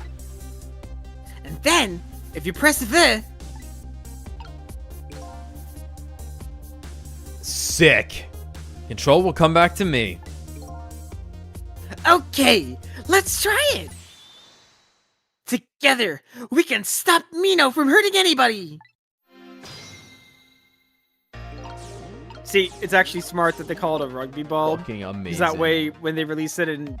And then, if you press V, Sick. Control will come back to me. okay, let's try it. Together, we can stop Mino from hurting anybody. See, it's actually smart that they call it a rugby ball. Fucking amazing. Because that way, when they release it in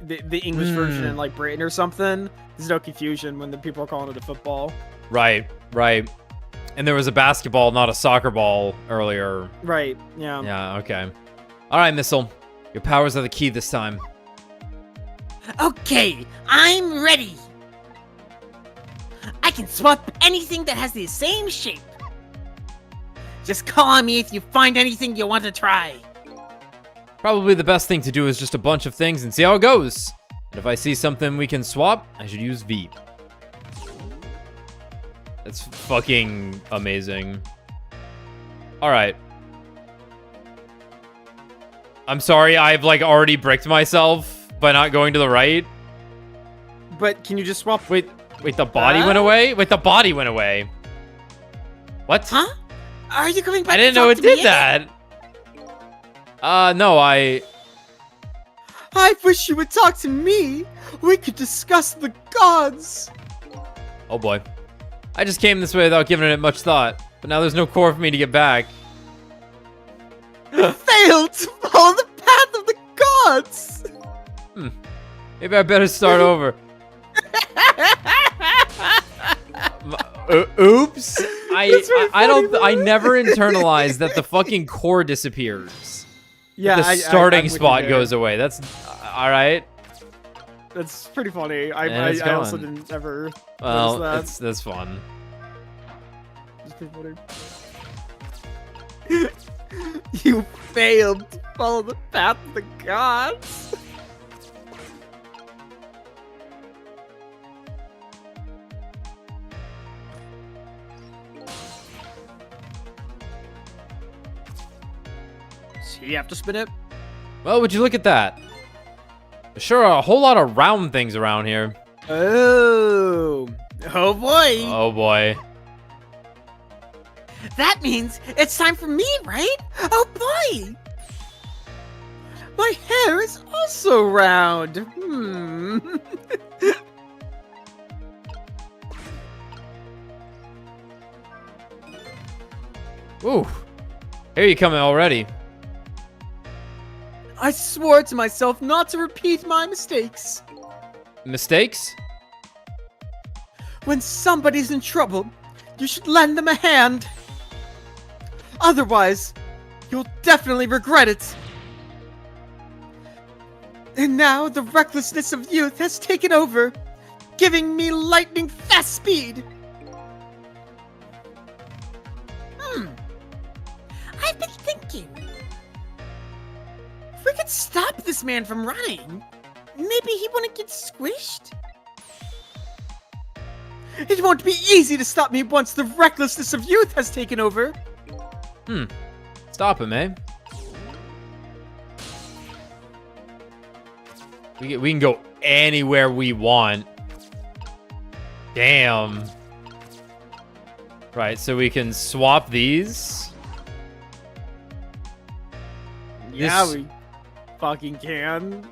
the English version in like Britain or something, there's no confusion when the people are calling it a football. Right, right. And there was a basketball, not a soccer ball earlier. Right, yeah. Yeah, okay. Alright, Missile. Your powers are the key this time. Okay, I'm ready. I can swap anything that has the same shape. Just call on me if you find anything you want to try. Probably the best thing to do is just a bunch of things and see how it goes. And if I see something we can swap, I should use V. That's fucking amazing. Alright. I'm sorry, I've like already bricked myself by not going to the right. But can you just swap? Wait, the body went away? Wait, the body went away. What? Huh? Are you coming back? I didn't know it did that. No, I wish you would talk to me. We could discuss the gods. Oh boy. I just came this way without giving it much thought. But now there's no core for me to get back. Failed to follow the path of the gods. Maybe I better start over. Oops. I never internalized that the fucking core disappears. Yeah, The starting spot goes away. That's all right. That's pretty funny. And it's I also gone. didn't ever Well, notice that. that's fun. It's pretty funny. You failed to follow the path of the gods. So you have to spin it? Well, would you look at that? Sure, a whole lot of round things around here. Oh boy. Oh boy. That means it's time for me, right? Oh boy! My hair is also round. Ooh. Here you coming already. I swore to myself not to repeat my mistakes. Mistakes? When somebody's in trouble, you should lend them a hand. Otherwise, you'll definitely regret it. And now the recklessness of youth has taken over, giving me lightning fast speed. I've been thinking. If we could stop this man from running, maybe he wouldn't get squished? It won't be easy to stop me once the recklessness of youth has taken over. Stop him, eh? We can go anywhere we want. Damn. Right, so we can swap these. Yeah, This- we fucking can.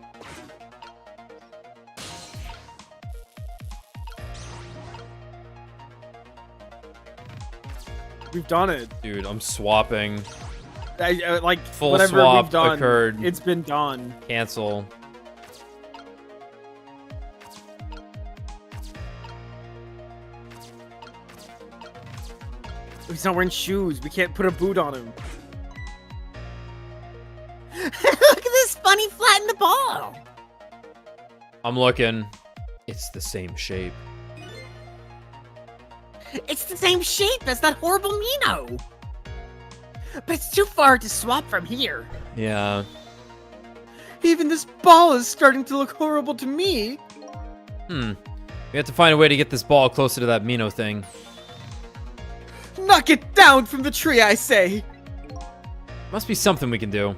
We've done it. Dude, I'm swapping. Like Full whatever swap we've done, occurred. it's been done. Cancel. He's not wearing shoes. We can't put a boot on him. Look at this funny flatten the ball. I'm looking. It's the same shape. It's the same shape as that horrible Mino. But it's too far to swap from here. Yeah. Even this ball is starting to look horrible to me. We have to find a way to get this ball closer to that Mino thing. Knock it down from the tree, I say. Must be something we can do.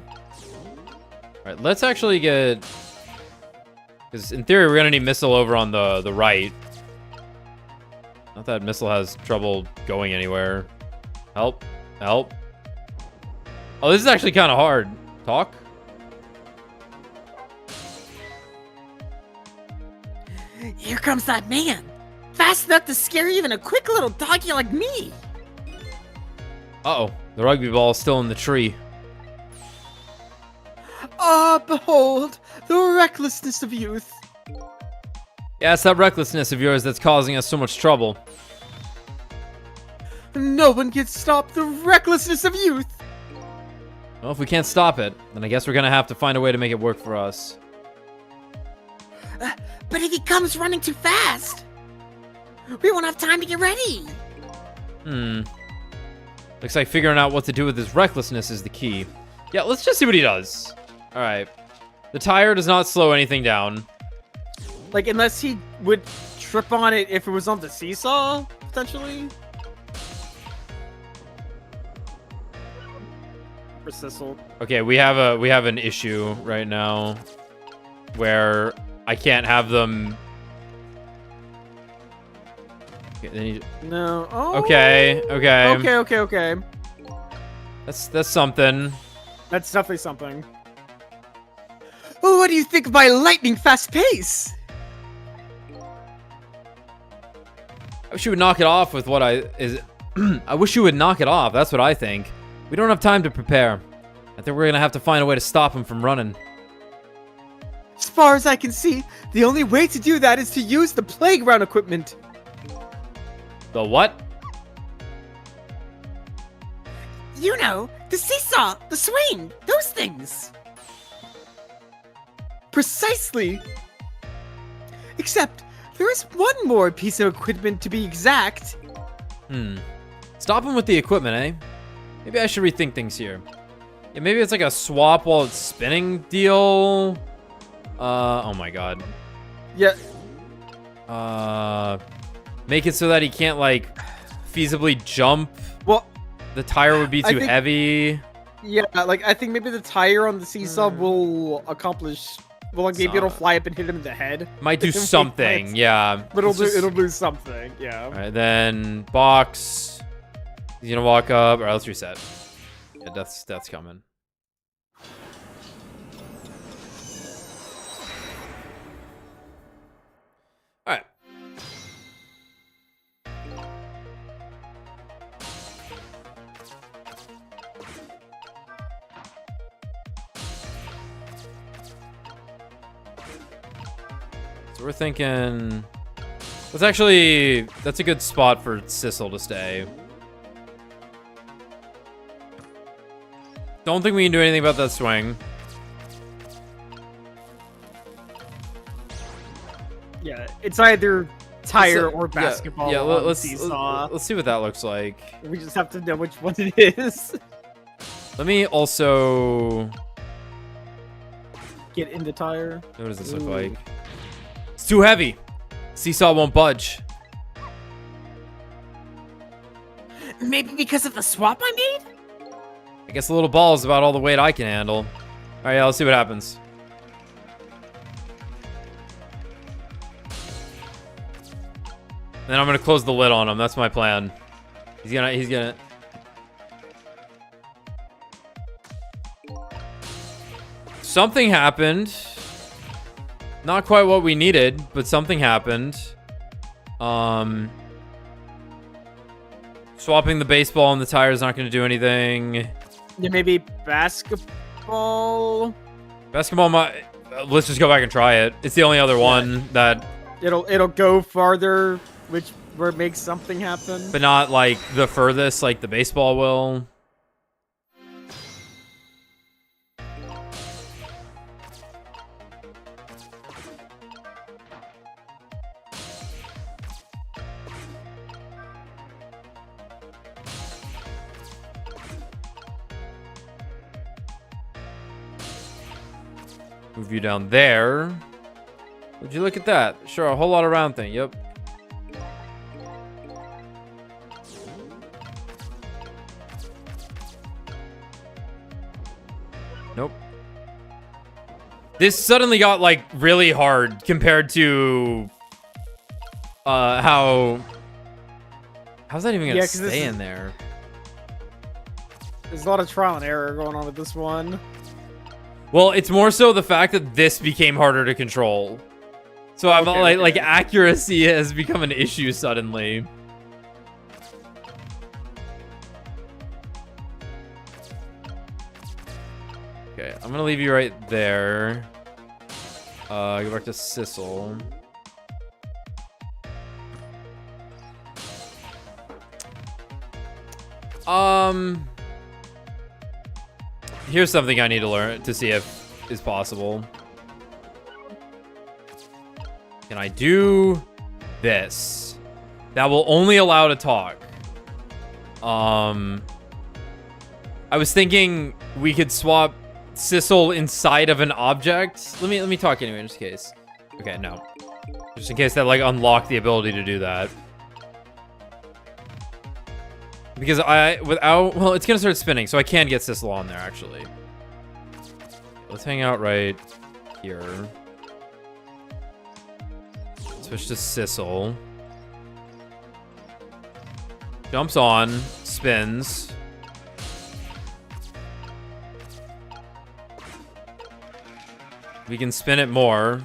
Alright, let's actually get... Because in theory, we're going to need missile over on the right. Not that missile has trouble going anywhere. Help. Help. Oh, this is actually kind of hard. Talk? Here comes that man. Fast enough to scare even a quick little doggy like me. Uh-oh. The rugby ball is still in the tree. Ah, behold, the recklessness of youth. Yeah, it's that recklessness of yours that's causing us so much trouble. No one can stop the recklessness of youth. Well, if we can't stop it, then I guess we're gonna have to find a way to make it work for us. But if he comes running too fast, we won't have time to get ready. Looks like figuring out what to do with his recklessness is the key. Yeah, let's just see what he does. Alright. The tire does not slow anything down. Like, unless he would trip on it if it was on the seesaw, potentially. For Sissel. Okay, we have an issue right now where I can't have them. Okay, they need... No. Oh. Okay. Okay. That's something. That's definitely something. Oh, what do you think of my lightning fast pace? I wish you would knock it off with what I wish you would knock it off. That's what I think. We don't have time to prepare. I think we're gonna have to find a way to stop him from running. As far as I can see, the only way to do that is to use the playground equipment. The what? You know, the seesaw, the swing, those things. Precisely. Except, there is one more piece of equipment to be exact. Stop him with the equipment, eh? Maybe I should rethink things here. Yeah, maybe it's like a swap while it's spinning deal. Oh my god. Yeah. Make it so that he can't, like, feasibly jump. Well, The tire would be too heavy. yeah, like, I think maybe the tire on the seesaw will accomplish... Well, like, maybe it'll fly up and hit him in the head. Might do something, yeah. But it'll do something, yeah. Alright, then box. He's gonna walk up. Alright, let's reset. Yeah, that's coming. Alright. So we're thinking... that's a good spot for Sissel to stay. Don't think we can do anything about that swing. Yeah, it's either tire or basketball. Yeah, on let's seesaw. let's see what that looks like. We just have to know which one it is. Let me also... Get in the tire. what does this look like? It's too heavy. Seesaw won't budge. Maybe because of the swap I made? I guess a little ball is about all the weight I can handle. All right, yeah, let's see what happens. Then I'm gonna close the lid on him. That's my plan. He's gonna. Something happened. Not quite what we needed, but something happened. Swapping the baseball and the tire is not gonna do anything. Yeah, maybe basketball. Basketball might... let's just go back and try it. It's the only other one that... It'll go farther, where it makes something happen. but not, like, the furthest, like the baseball will. Move you down there. Would you look at that? Sure, a whole lot of round thing. Yep. Nope. This suddenly got, like, really hard compared to how's that even gonna stay in there? There's a lot of trial and error going on with this one. Well, it's more so the fact that this became harder to control. So I'm like accuracy has become an issue suddenly. Okay, I'm gonna leave you right there. Go back to Sissel. Here's something I need to learn to see if is possible. Can I do this? That will only allow to talk. I was thinking we could swap Sissel inside of an object. Let me talk anyway, just in case. Okay, no. Just in case that, like, unlocked the ability to do that. Because well, it's gonna start spinning, so I can get Sissel on there, actually. Let's hang out right here. Switch to Sissel. Jumps on, spins. We can spin it more.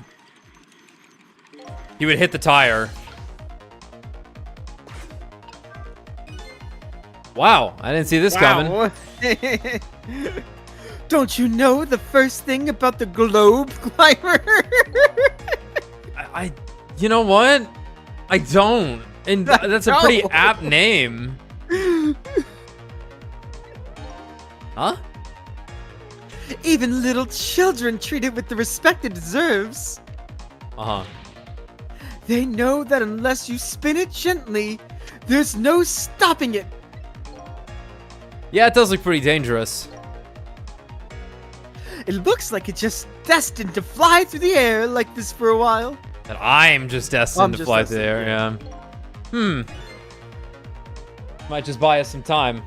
He would hit the tire. Wow, I didn't see this coming. The Don't you know the first thing about the globe climber? You know what? I don't. And that's a pretty apt name. Huh? Even little children treat it with the respect it deserves. Uh-huh. They know that unless you spin it gently, there's no stopping it. Yeah, it does look pretty dangerous. It looks like it's just destined to fly through the air like this for a while. That I'm just destined to fly through the air, yeah. Might just buy us some time.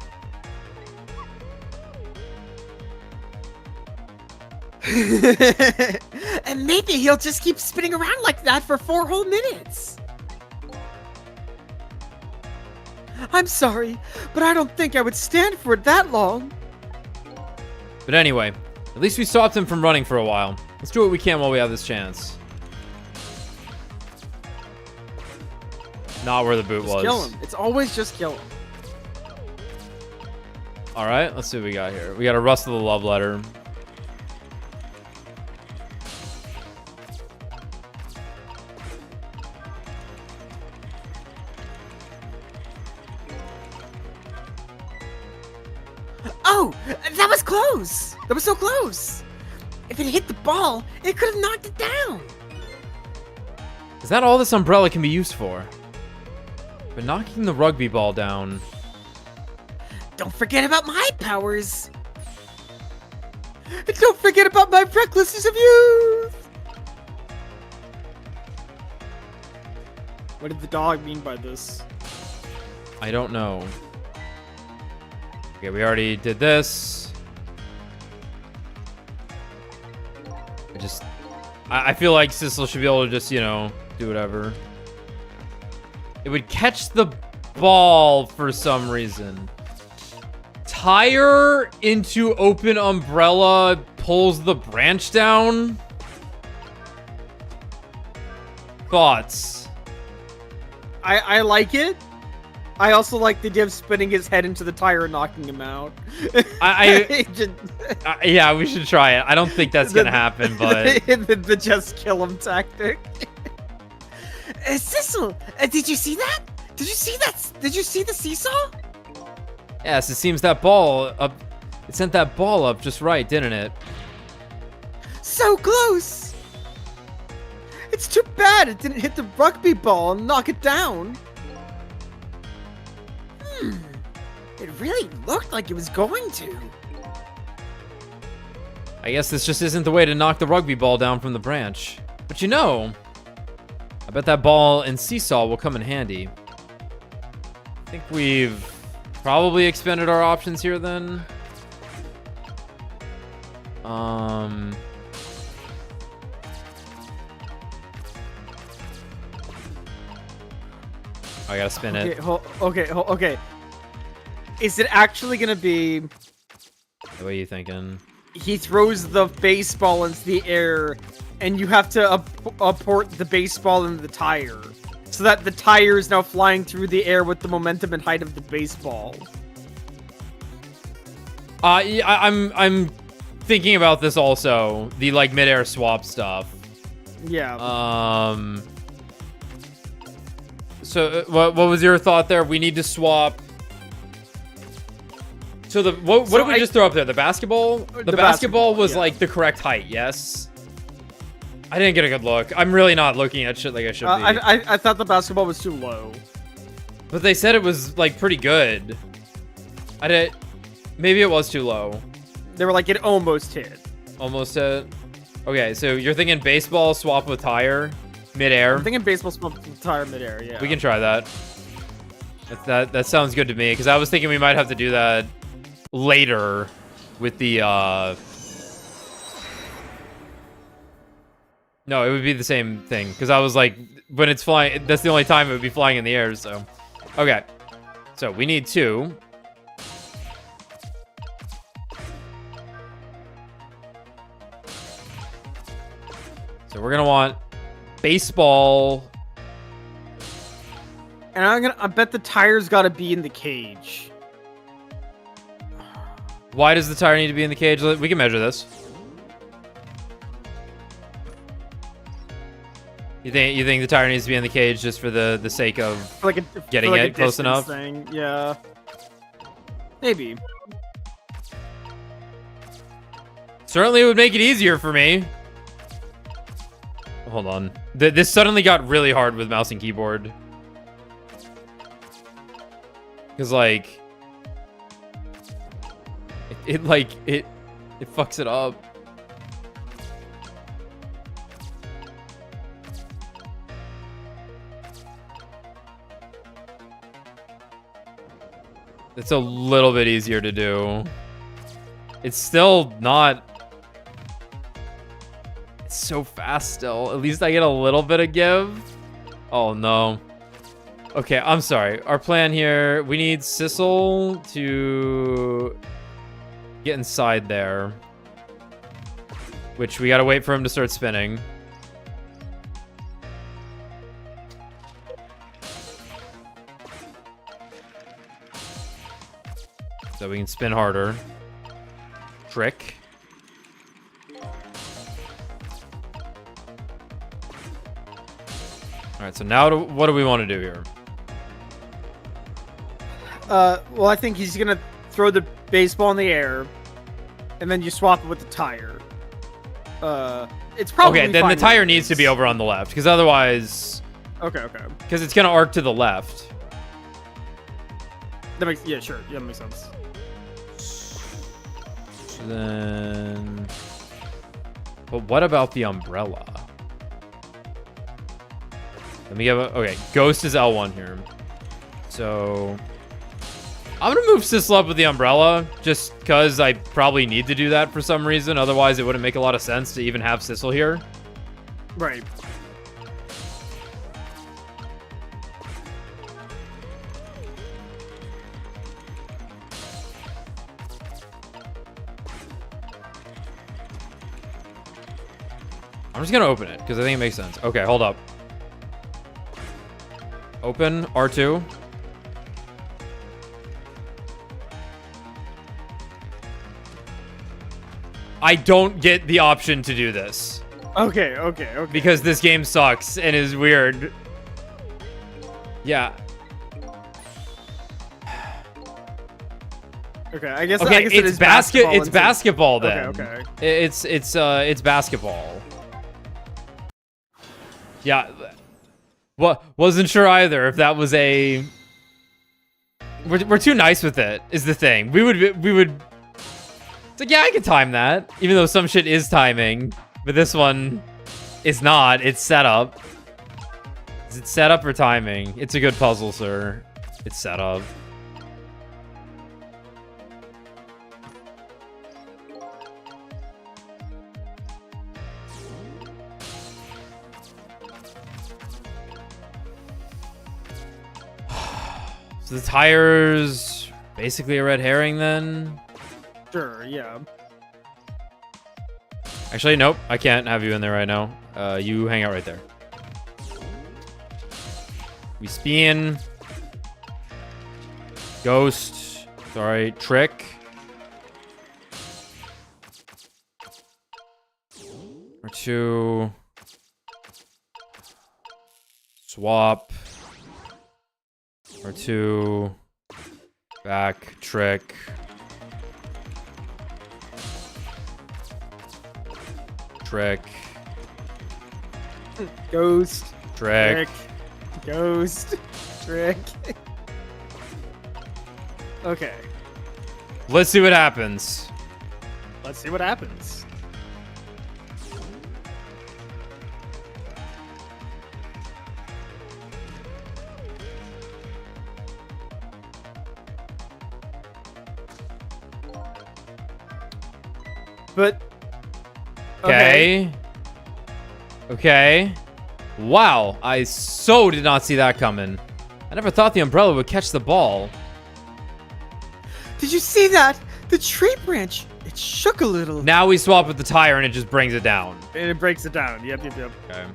And maybe he'll just keep spinning around like that for 4 whole minutes. I'm sorry, but I don't think I would stand for it that long. But anyway, at least we stopped him from running for a while. Let's do what we can while we have this chance. Not where the boot was. Kill him. It's always just kill him. Alright, let's see what we got here. We got a Rust of the Love Letter. Oh, that was close. That was so close. If it hit the ball, it could have knocked it down. Is that all this umbrella can be used for? But knocking the rugby ball down... Don't forget about my powers. And don't forget about my recklessness of youth. What did the dog mean by this? I don't know. Okay, we already did this. I feel like Sissel should be able to just, you know, do whatever. It would catch the ball for some reason. Tire into open umbrella pulls the branch down. Thoughts? I like it. I also like the idea of spinning his head into the tire and knocking him out. Yeah, we should try it. I don't think that's gonna happen, but the just kill him tactic. Sissel, did you see that? Did you see that? Did you see the seesaw? yes, it seems that ball up. It sent that ball up just right, didn't it? So close. It's too bad it didn't hit the rugby ball and knock it down. It really looked like it was going to. I guess this just isn't the way to knock the rugby ball down from the branch. But you know, I bet that ball and seesaw will come in handy. I think we've probably expended our options here then. I gotta spin it. Okay. Is it actually gonna be... What are you thinking? He throws the baseball into the air, and you have to apport the baseball into the tire, so that the tire is now flying through the air with the momentum and height of the baseball. Yeah, I'm thinking about this also. The like midair swap stuff. Yeah. So what was your thought there? We need to swap. So what did we just throw up there? The basketball? The basketball was like the correct height, yes? I didn't get a good look. I'm really not looking at shit like I should be. I thought the basketball was too low. But they said it was like pretty good. Maybe it was too low. They were like, it almost hit. Almost hit. Okay, so you're thinking baseball swap with tire midair? I'm thinking baseball swap with tire midair, yeah. We can try that. That sounds good to me, because I was thinking we might have to do that later with the no, it would be the same thing, because I was like, when it's flying, that's the only time it would be flying in the air. So okay, so we need 2. So we're gonna want baseball, and I bet the tire's got to be in the cage. Why does the tire need to be in the cage? We can measure this. You think the tire needs to be in the cage just for the sake of like getting like it close enough? Thing. Yeah. Maybe. Certainly, it would make it easier for me. Hold on. This suddenly got really hard with mouse and keyboard. Because, like... It fucks it up. It's a little bit easier to do. It's still not... It's so fast still. At least I get a little bit of give. Oh, no. Okay, I'm sorry. Our plan here... We need Sissel to get inside there. Which we gotta wait for him to start spinning. So we can spin harder. Trick. Alright, so now what do we want to do here? Well, I think he's gonna throw the baseball in the air, and then you swap it with the tire. It's probably okay. Then fine the tire with needs to this. be over on the left, because otherwise, Okay. because it's gonna arc to the left. That makes sure. Yeah, that makes sense. So then, but what about the umbrella? Let me give a okay. Ghost is L1 here, so. I'm gonna move Sissel up with the umbrella, just because I probably need to do that for some reason. Otherwise, it wouldn't make a lot of sense to even have Sissel here. Right. I'm just gonna open it, because I think it makes sense. Okay, hold up. Open, R2. I don't get the option to do this. Okay. Because this game sucks and is weird. Yeah. Okay, I guess. Okay, I guess it is basketball. It's basketball then. Okay. It's basketball. Yeah. What wasn't sure either if that was a. We're too nice with it. Is the thing we would. It's like, yeah, I can time that, even though some shit is timing, but this one is not. It's setup. Is it setup or timing? It's a good puzzle, sir. It's setup. So the tire's basically a red herring then? Sure. Yeah. Actually, nope. I can't have you in there right now. You hang out right there. We spin. Ghost. Sorry. Trick. R2. Swap. R2. Back. Trick. Trick. Ghost. Trick. Ghost. Trick. Okay. Let's see what happens. Let's see what happens. But Okay. Okay. Wow, I so did not see that coming. I never thought the umbrella would catch the ball. Did you see that? The tree branch. It shook a little. Now we swap with the tire and it just brings it down. And it breaks it down. Yep. Okay.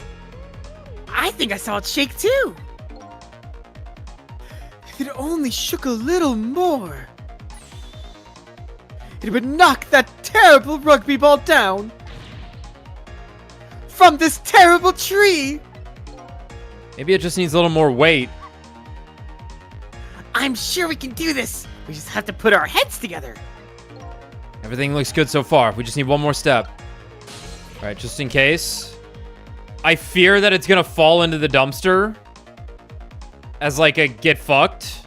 I think I saw it shake too. If it only shook a little more. it would knock that terrible rugby ball down from this terrible tree. Maybe it just needs a little more weight. I'm sure we can do this. We just have to put our heads together. Everything looks good so far. We just need one more step. All right, just in case. I fear that it's gonna fall into the dumpster as like a get fucked.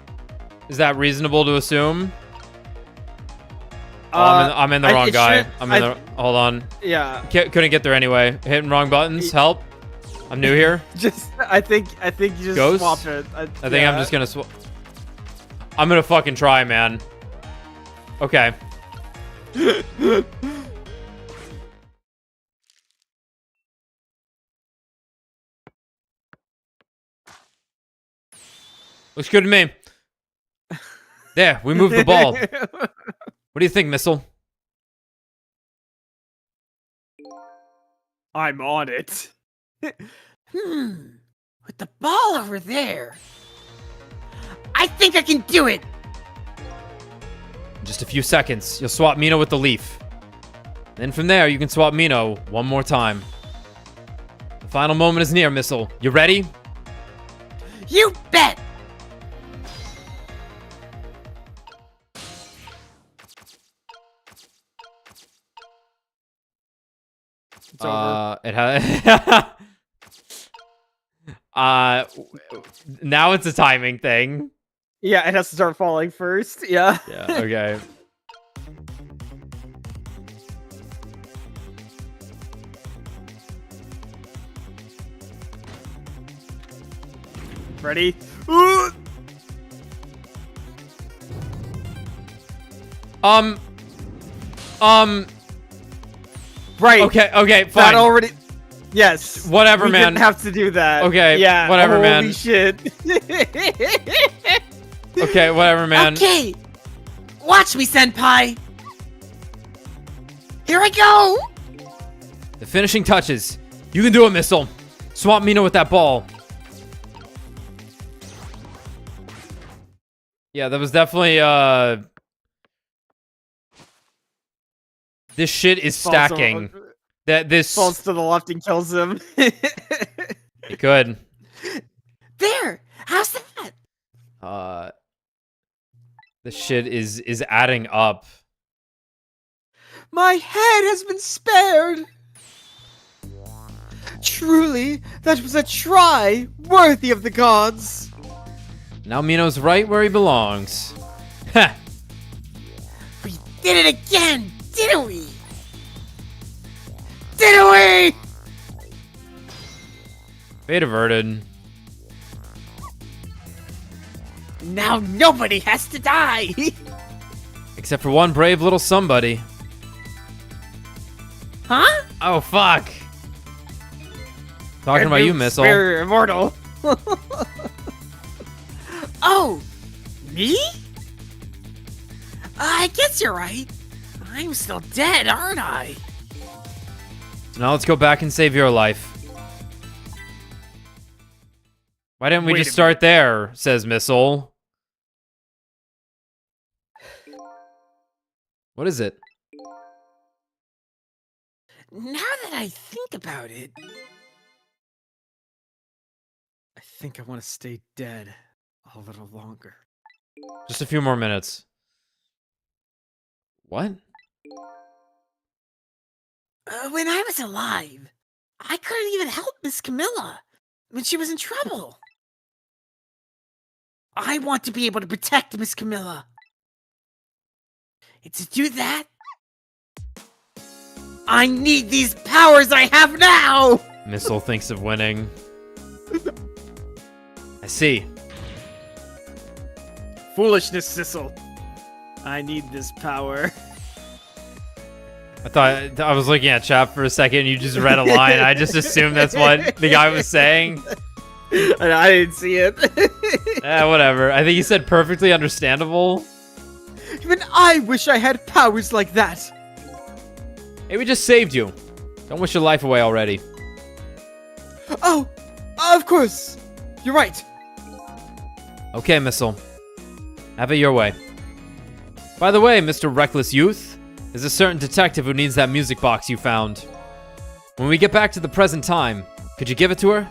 Is that reasonable to assume? Oh, I'm in the wrong guy. Hold on. Yeah. Couldn't get there anyway. Hitting wrong buttons. Help. I'm new here. I think you just Ghost? swap it. I think I'm just gonna swap. I'm gonna fucking try, man. Okay. Looks good to me. There, we moved the ball. What do you think, Missile? I'm on it. With the ball over there. I think I can do it. In just a few seconds, you'll swap Mino with the leaf. Then from there, you can swap Mino one more time. The final moment is near, Missile. You ready? You bet. It's over. It has. Now it's a timing thing. Yeah, it has to start falling first. Yeah. Yeah. Okay. Ready? Ooh! Right. Okay, fine. That already. Yes. Whatever, we man. Didn't have to do that. Okay, Yeah. whatever, man. Holy shit. Okay, whatever, man. Okay. Watch me, senpai. Here I go. The finishing touches. You can do it, Missile. Swap Mino with that ball. Yeah, that was definitely, this shit is stacking. This falls to the left and kills him. It could. There. How's that? This shit is adding up. My head has been spared. Truly, that was a try worthy of the gods. Now Mino's right where he belongs. Ha! We did it again, didn't we? Didn't we? Fate averted. Now nobody has to die. Except for one brave little somebody. Huh? Oh, fuck. Talking about you, Missile. We're immortal. Oh, me? I guess you're right. I'm still dead, aren't I? So now let's go back and save your life. Why didn't we Wait just a start there, says Missile. What is it? Now that I think about it, I think I want to stay dead a little longer. Just a few more minutes. What? When I was alive, I couldn't even help Miss Camilla when she was in trouble. I want to be able to protect Miss Camilla. And to do that, I need these powers I have now! Missile thinks of winning. I see. Foolishness, Sissel. I need this power. I was looking at chat for a second. You just read a line. I just assumed that's what the guy was saying. And I didn't see it. Whatever. I think he said perfectly understandable. Even I wish I had powers like that. Hey, we just saved you. Don't wish your life away already. Oh, of course. You're right. Okay, Missile. Have it your way. By the way, Mr. Reckless Youth, There's a certain detective who needs that music box you found. When we get back to the present time, could you give it to her?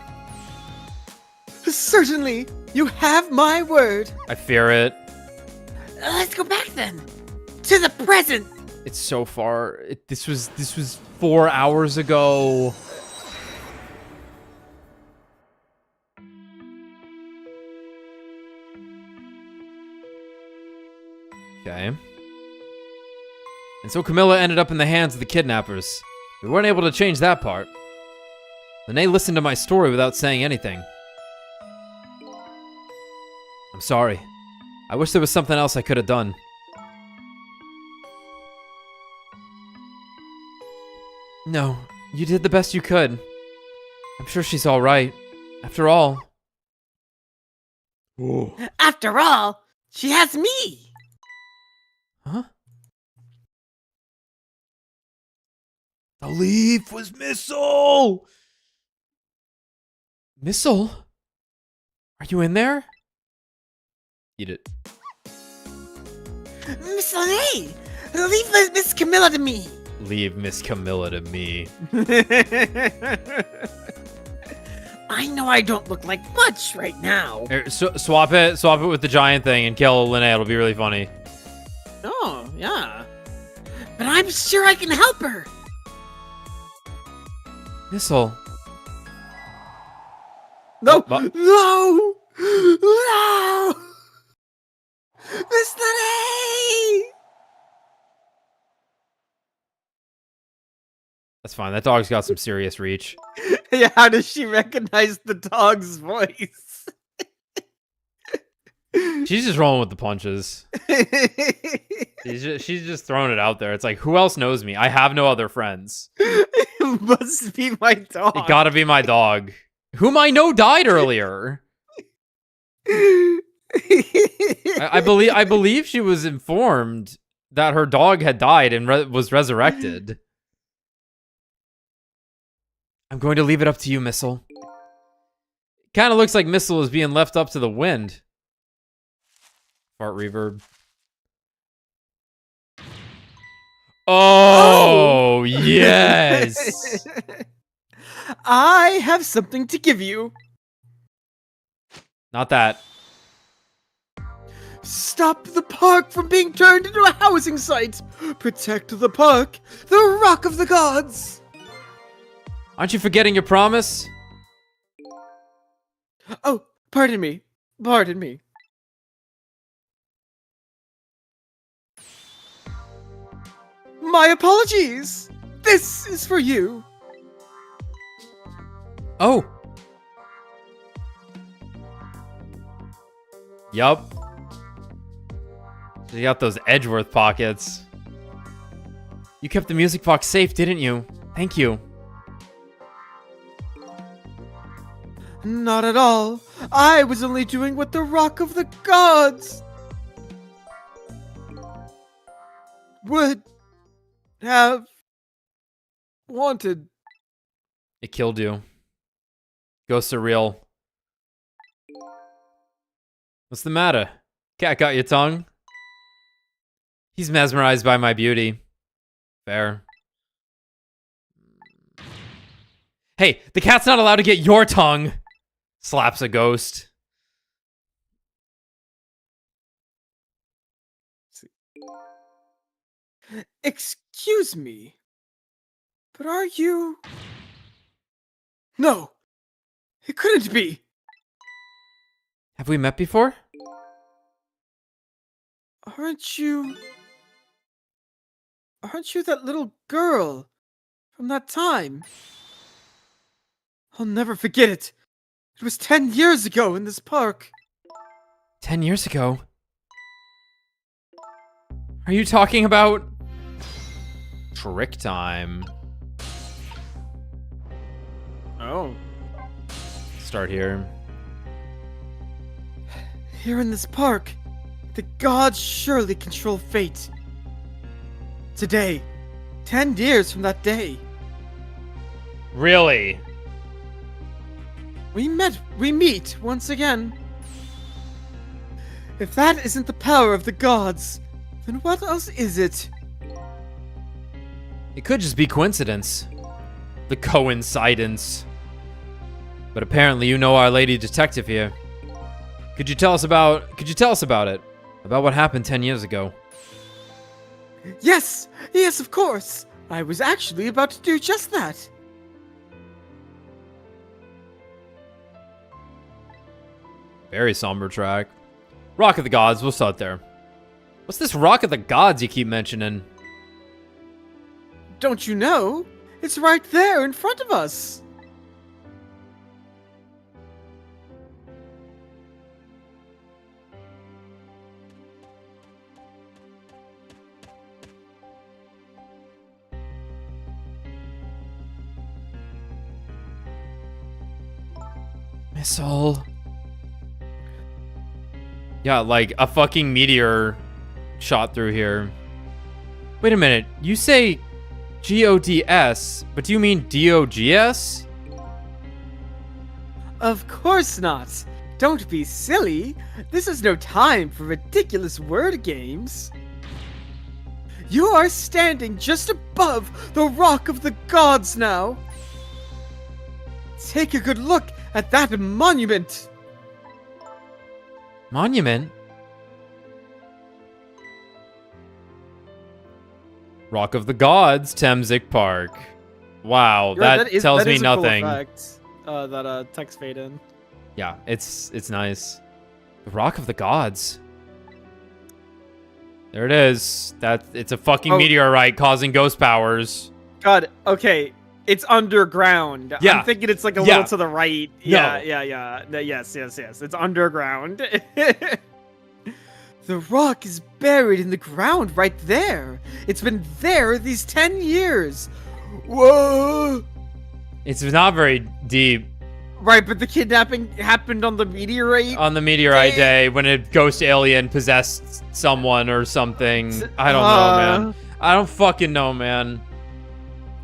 Certainly. You have my word. I fear it. Let's go back then. To the present. It's so far. This was 4 hours ago. Okay. And so Camilla ended up in the hands of the kidnappers. We weren't able to change that part. Lene listened to my story without saying anything. I'm sorry. I wish there was something else I could have done. No, you did the best you could. I'm sure she's all right. After all. Whoa. After all, she has me. Huh? The leaf was Missile! Missile? Are you in there? Eat it. Miss Lene, leave Miss Camilla to me. Leave Miss Camilla to me. I know I don't look like much right now. Here, swap it with the giant thing and kill Lene. It'll be really funny. Oh, yeah. But I'm sure I can help her. Missile. No, What? no, no. Miss Lene! That's fine. That dog's got some serious reach. Yeah, how does she recognize the dog's voice? She's just rolling with the punches. She's just throwing it out there. It's like, who else knows me? I have no other friends. It must be my dog. It gotta be my dog. Whom I know died earlier. I believe she was informed that her dog had died and was resurrected. I'm going to leave it up to you, Missile. Kind of looks like Missile is being left up to the wind. Fart reverb. Oh, yes. I have something to give you. Not that. Stop the park from being turned into a housing site. Protect the park, the Rock of the Gods. Aren't you forgetting your promise? Oh, pardon me. Pardon me. My apologies. This is for you. Oh. Yup. You got those Edgeworth pockets. You kept the music box safe, didn't you? Thank you. Not at all. I was only doing what the Rock of the Gods would have wanted. It killed you. Ghosts are real. What's the matter? Cat got your tongue? He's mesmerized by my beauty. Fair. Hey, the cat's not allowed to get your tongue! Slaps a ghost. Excuse me, but are you... No, it couldn't be. Have we met before? Aren't you that little girl from that time? I'll never forget it. It was 10 years ago in this park. 10 years ago? Are you talking about... Trick time? Oh. Start here. Here in this park, the gods surely control fate. Today, 10 years from that day, Really? we meet once again. If that isn't the power of the gods, then what else is it? It could just be coincidence. The coincidence. But apparently you know our lady detective here. Could you tell us about it? About what happened 10 years ago? Yes, yes, of course. I was actually about to do just that. Very somber track. Rock of the Gods, we'll start there. What's this Rock of the Gods you keep mentioning? Don't you know? It's right there in front of us. Missile. Yeah, like a fucking meteor shot through here. Wait a minute. You say GODS, but do you mean DOGS? Of course not. Don't be silly. This is no time for ridiculous word games. You are standing just above the Rock of the Gods now. Take a good look at that monument. Monument? Rock of the Gods, Temzik Park. Wow, that tells me nothing. Cool effect, that text fade in. Yeah, it's nice. The Rock of the Gods. There it is. It's a fucking meteorite causing ghost powers. God, okay. It's underground. Yeah. I'm thinking it's like a little to the right. Yeah. Yes. It's underground. The rock is buried in the ground right there. It's been there these 10 years. Whoa. It's not very deep. Right, but the kidnapping happened on the meteorite. On the meteorite day when a ghost alien possessed someone or something. I don't know, man. I don't fucking know, man.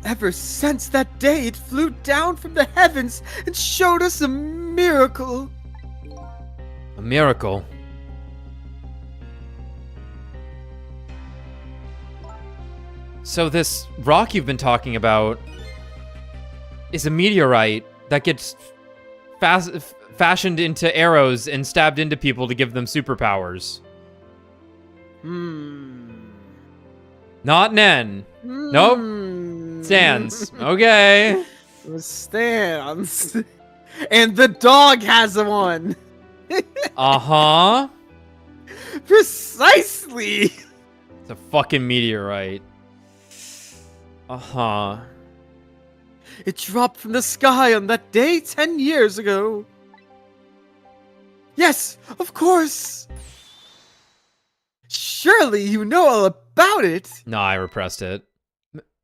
Ever since that day, it flew down from the heavens and showed us a miracle. A miracle? So this rock you've been talking about is a meteorite that gets fashioned into arrows and stabbed into people to give them superpowers. Not Nen. Nope. Stands. Okay. Stands. And the dog has one. Uh-huh. Precisely. It's a fucking meteorite. Uh-huh. It dropped from the sky on that day 10 years ago. Yes, of course. Surely you know all about it. No, I repressed it.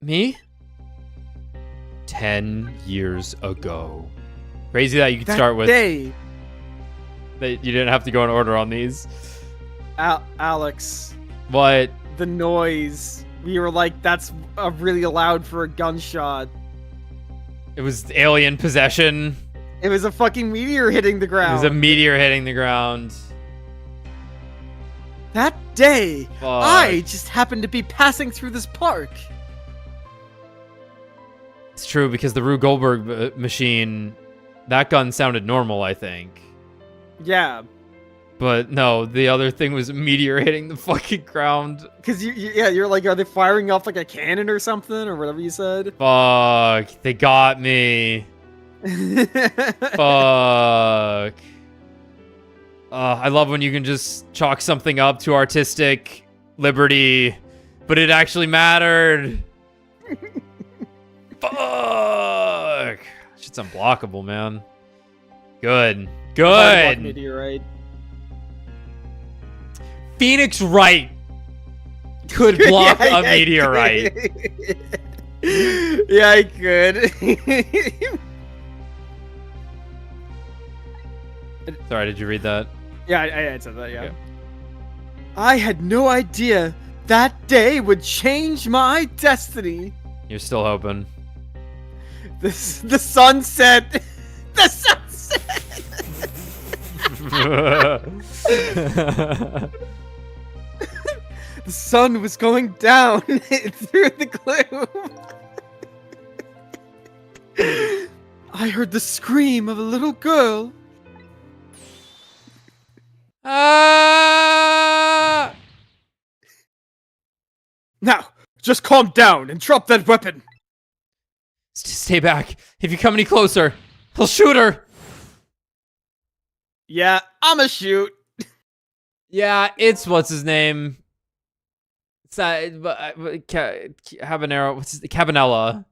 Me? 10 years ago. Crazy that you could start with. Day. That you didn't have to go in order on these. Alex. What? The noise. We were like, that's really loud for a gunshot. It was alien possession. It was a fucking meteor hitting the ground. It was a meteor hitting the ground. That day, Fuck. I just happened to be passing through this park. It's true, because the Rube Goldberg machine, that gun sounded normal, I think. Yeah. But no, the other thing was a meteor hitting the fucking ground. Because you're like, are they firing off like a cannon or something, or whatever you said? Fuck, they got me. Fuck. I love when you can just chalk something up to artistic liberty, but it actually mattered. Fuck. Shit's unblockable, man. Good. Good. Meteorite. Phoenix Wright could block a meteorite. Yeah, I could. Sorry, did you read that? Yeah, I said that, yeah. Okay. I had no idea that day would change my destiny. You're still hoping. The sunset. The sunset. The sun was going down through the gloom. I heard the scream of a little girl. Ah! Now, just calm down and drop that weapon. Stay back. If you come any closer, he'll shoot her. Yeah, I'ma shoot. Yeah, it's what's his name? It's that Habanero. What's his Cabanella?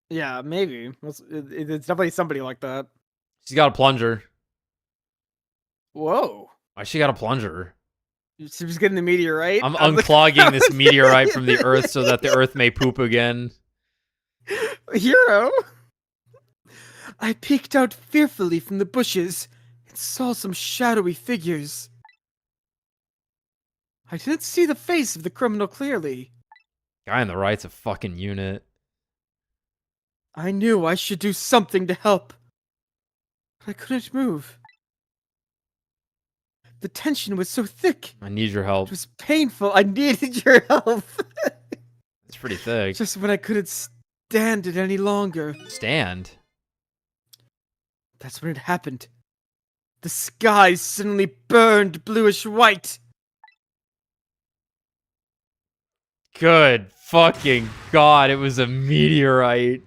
Yeah, maybe. It's definitely somebody like that. She's got a plunger. Whoa. Why she got a plunger? She was getting the meteorite. I'm I was like- unclogging this meteorite from the Earth so that the Earth may poop again. Hero. I peeked out fearfully from the bushes and saw some shadowy figures. I didn't see the face of the criminal clearly. Guy on the right's a fucking unit. I knew I should do something to help, but I couldn't move. The tension was so thick. I need your help. It was painful. I needed your help. It's pretty thick. Just when I couldn't stand it any longer. Stand. That's when it happened. The sky suddenly burned bluish white. Good fucking god, it was a meteorite.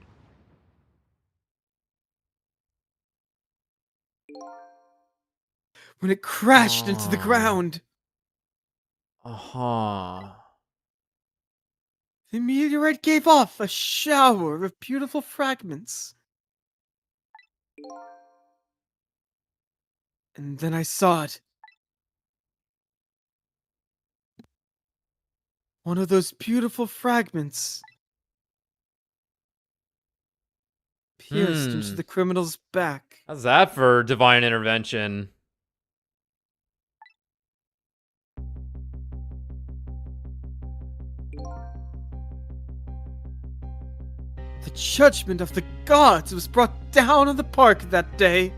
When it crashed into the Oh. ground. Uh-huh. The meteorite gave off a shower of beautiful fragments. And then I saw it. One of those beautiful fragments pierced into the criminal's back. How's that for divine intervention? The judgment of the gods was brought down on the park that day.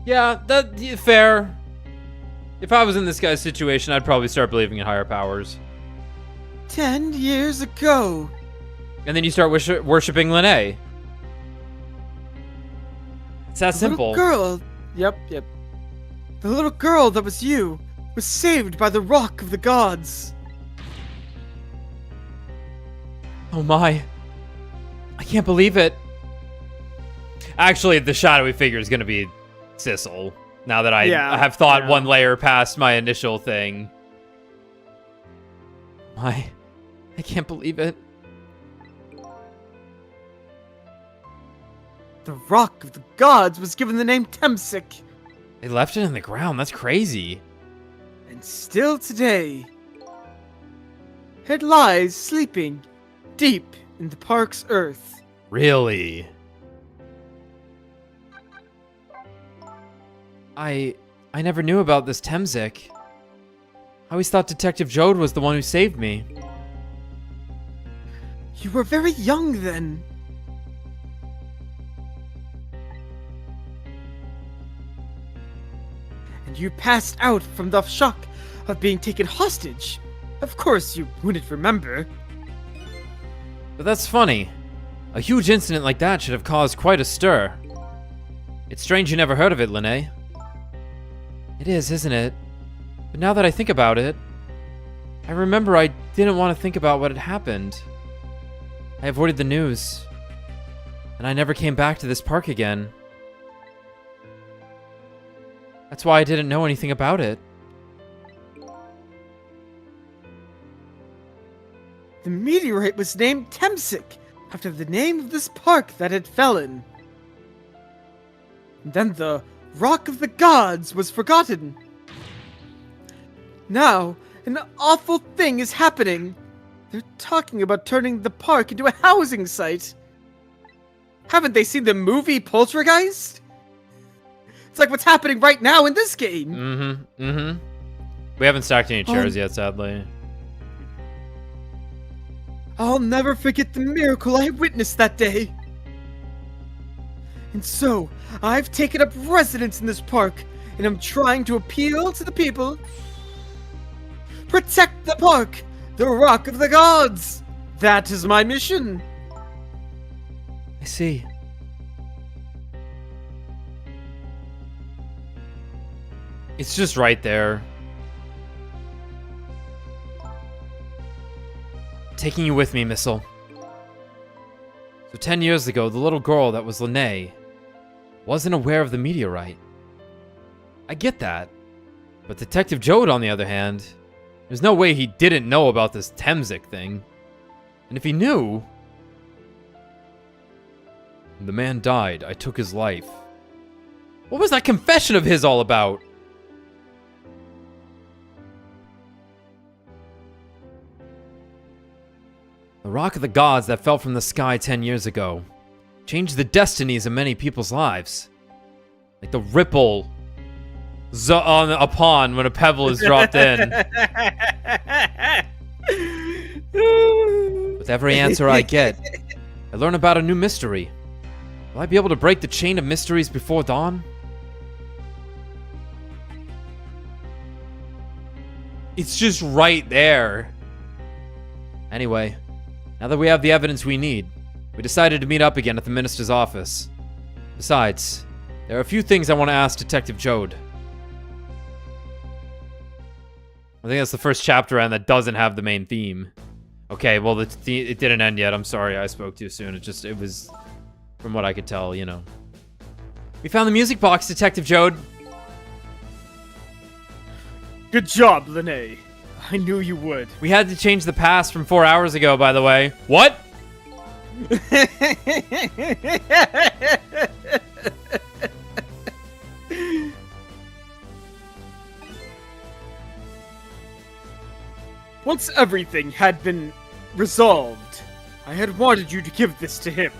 Yeah, fair. If I was in this guy's situation, I'd probably start believing in higher powers. 10 years ago. And then you start worshipping Linnae. It's that The simple. little girl. Yep. The little girl that was you was saved by the rock of the gods. Oh my. I can't believe it. Actually, the shadowy figure is going to be Sissel. Now that I have thought one layer past my initial thing. I can't believe it. The rock of the gods was given the name Temsik. They left it in the ground. That's crazy. And still today, it lies sleeping deep in the park's earth. Really? I never knew about this Temsik. I always thought Detective Jode was the one who saved me. You were very young then. And you passed out from the shock of being taken hostage. Of course you wouldn't remember. But that's funny. A huge incident like that should have caused quite a stir. It's strange you never heard of it, Linnae. It is, isn't it? But now that I think about it, I remember I didn't want to think about what had happened. I avoided the news. And I never came back to this park again. That's why I didn't know anything about it. The meteorite was named Temsik, after the name of this park that it fell in. And then the Rock of the Gods was forgotten. Now, an awful thing is happening. They're talking about turning the park into a housing site. Haven't they seen the movie Poltergeist? It's like what's happening right now in this game. We haven't stacked any chairs yet, sadly. I'll never forget the miracle I witnessed that day. And so, I've taken up residence in this park, and I'm trying to appeal to the people. Protect the park! The Rock of the Gods! That is my mission! I see. It's just right there. Taking you with me, Missile. So 10 years ago, the little girl that was Lene wasn't aware of the meteorite. I get that. But Detective Jode, on the other hand, there's no way he didn't know about this Temzik thing. And if he knew... The man died. I took his life. What was that confession of his all about? The Rock of the Gods that fell from the sky 10 years ago changed the destinies of many people's lives. Like the ripple on a pond when a pebble is dropped in. With every answer I get, I learn about a new mystery. Will I be able to break the chain of mysteries before dawn? It's just right there. Anyway, now that we have the evidence we need, we decided to meet up again at the minister's office. Besides, there are a few things I want to ask Detective Jode. I think that's the first chapter and that doesn't have the main theme. Okay, well, it didn't end yet. I'm sorry, I spoke too soon. It was, from what I could tell, you know. We found the music box, Detective Jode. Good job, Lene. I knew you would. We had to change the past from 4 hours ago, by the way. What? Once everything had been resolved, I had wanted you to give this to him.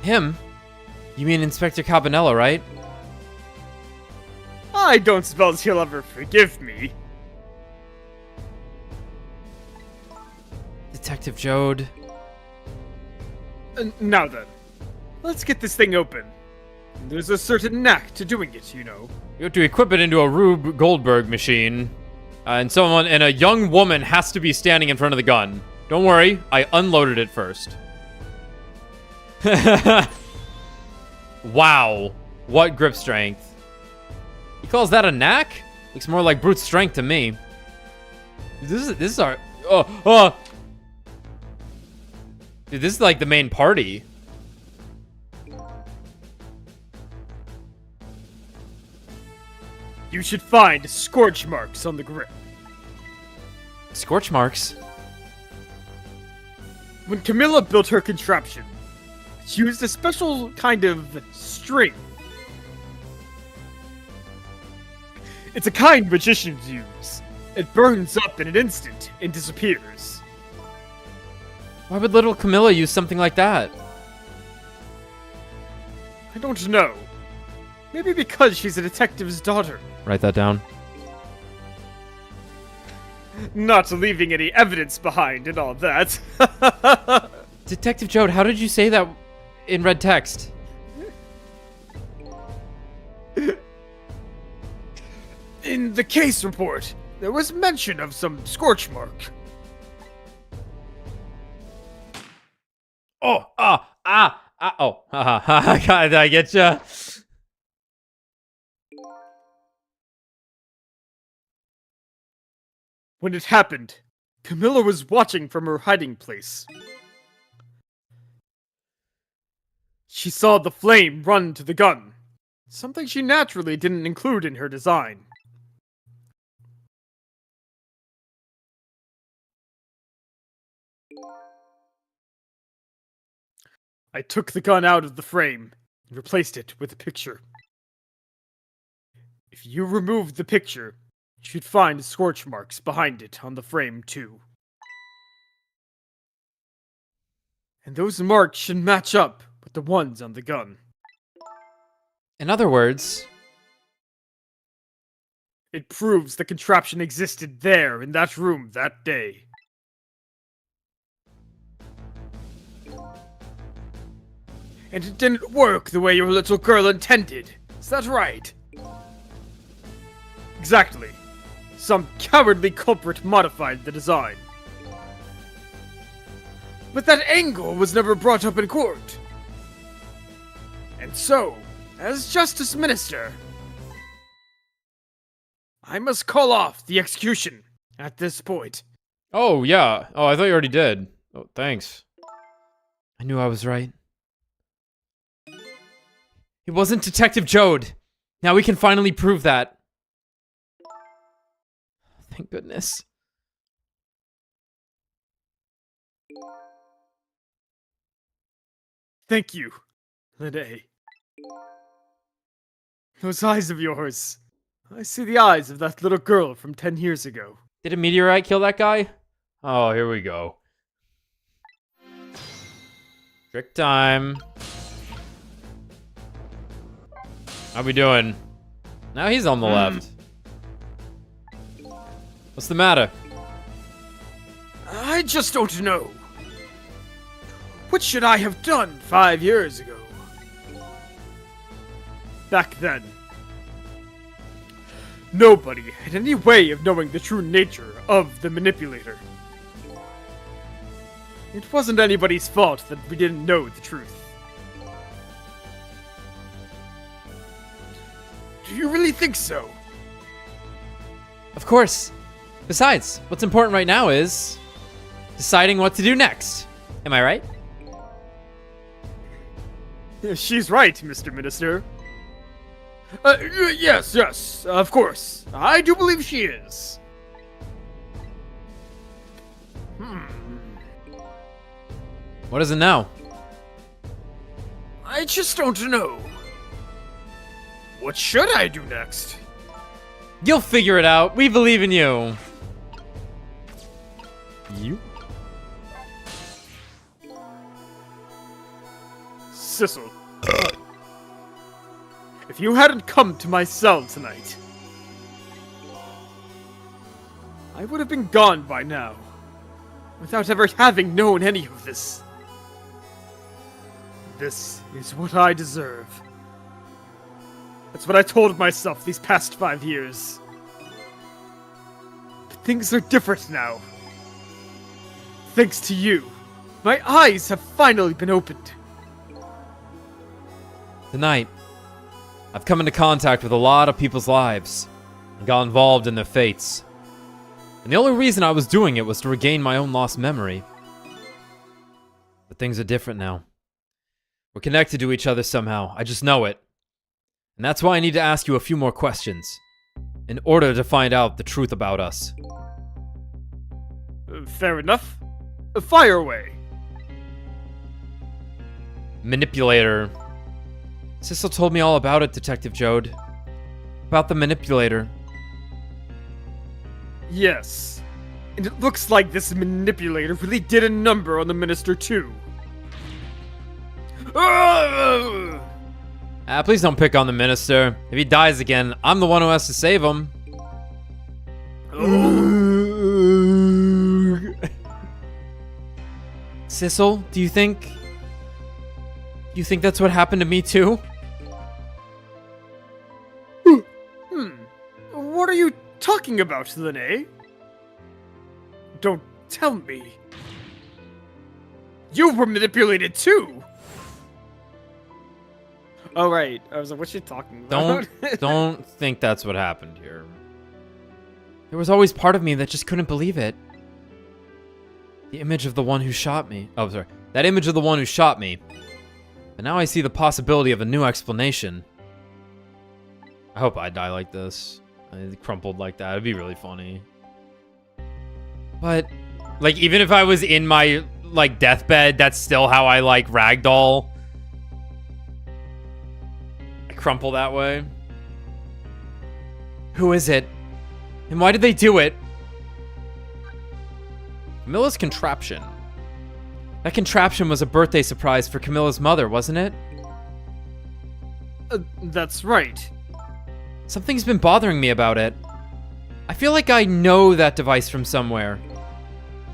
Him? You mean Inspector Cabanella, right? I don't suppose he'll ever forgive me. Detective Jode. Now then, let's get this thing open. There's a certain knack to doing it, you know. You have to equip it into a Rube Goldberg machine. And a young woman has to be standing in front of the gun. Don't worry, I unloaded it first. Wow. What grip strength. He calls that a knack? Looks more like brute strength to me. This is our... Oh. Dude, this is like the main party. You should find scorch marks on the grip. Scorch marks? When Camilla built her contraption, she used a special kind of string. It's a kind magicians use. It burns up in an instant and disappears. Why would little Camilla use something like that? I don't know. Maybe because she's a detective's daughter. Write that down. Not leaving any evidence behind and all that. Detective Jode, how did you say that in red text? In the case report, there was mention of some scorch mark. Oh, oh, God, did I get ya? When it happened, Camilla was watching from her hiding place. She saw the flame run to the gun, something she naturally didn't include in her design. I took the gun out of the frame and replaced it with a picture. If you remove the picture, you should find scorch marks behind it on the frame too. And those marks should match up with the ones on the gun. In other words... It proves the contraption existed there in that room that day. And it didn't work the way your little girl intended. Is that right? Exactly. Some cowardly culprit modified the design. But that angle was never brought up in court. And so, as Justice Minister, I must call off the execution at this point. Oh, yeah. Oh, I thought you already did. Oh, thanks. I knew I was right. It wasn't Detective Jode. Now we can finally prove that. Thank goodness. Thank you, Lene. Those eyes of yours. I see the eyes of that little girl from 10 years ago. Did a meteorite kill that guy? Oh, here we go. Trick time. How we doing? Now he's on the left. What's the matter? I just don't know. What should I have done 5 years ago? Back then, nobody had any way of knowing the true nature of the manipulator. It wasn't anybody's fault that we didn't know the truth. Do you really think so? Of course. Besides, what's important right now is deciding what to do next. Am I right? She's right, Mr. Minister. Yes, of course. I do believe she is. What is it now? I just don't know. What should I do next? You'll figure it out. We believe in you. You? Sissel. If you hadn't come to my cell tonight, I would have been gone by now, without ever having known any of this. This is what I deserve. That's what I told myself these past 5 years. But things are different now. Thanks to you, my eyes have finally been opened. Tonight, I've come into contact with a lot of people's lives and got involved in their fates. And the only reason I was doing it was to regain my own lost memory. But things are different now. We're connected to each other somehow. I just know it. And that's why I need to ask you a few more questions in order to find out the truth about us. Fair enough. Fire away. Manipulator. Sissel told me all about it, Detective Jode. About the manipulator. Yes. And it looks like this manipulator really did a number on the minister too. Please don't pick on the minister. If he dies again, I'm the one who has to save him. Sissel, do you think that's what happened to me too? What are you talking about, Lene? Don't tell me. You were manipulated too! Oh, right. I was like, what's she talking about? Don't think that's what happened here. There was always part of me that just couldn't believe it. The image of the one who shot me. Oh, sorry. That image of the one who shot me. But now I see the possibility of a new explanation. I hope I die like this. Crumpled like that. It'd be really funny. But, like, even if I was in my, like, deathbed, that's still how I, like, ragdoll. I crumple that way. Who is it? And why did they do it? Camilla's contraption. That contraption was a birthday surprise for Camilla's mother, wasn't it? That's right. Something's been bothering me about it. I feel like I know that device from somewhere.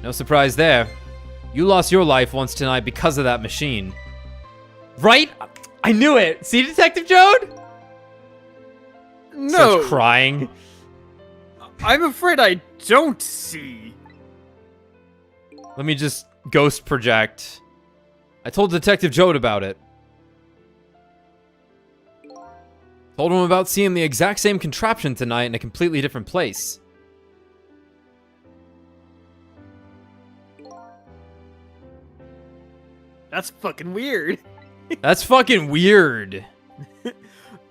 No surprise there. You lost your life once tonight because of that machine. Right? I knew it! See, Detective Jode? No! Starts crying. I'm afraid I don't see. Let me just ghost project. I told Detective Jode about it. Told him about seeing the exact same contraption tonight in a completely different place. That's fucking weird. That's fucking weird.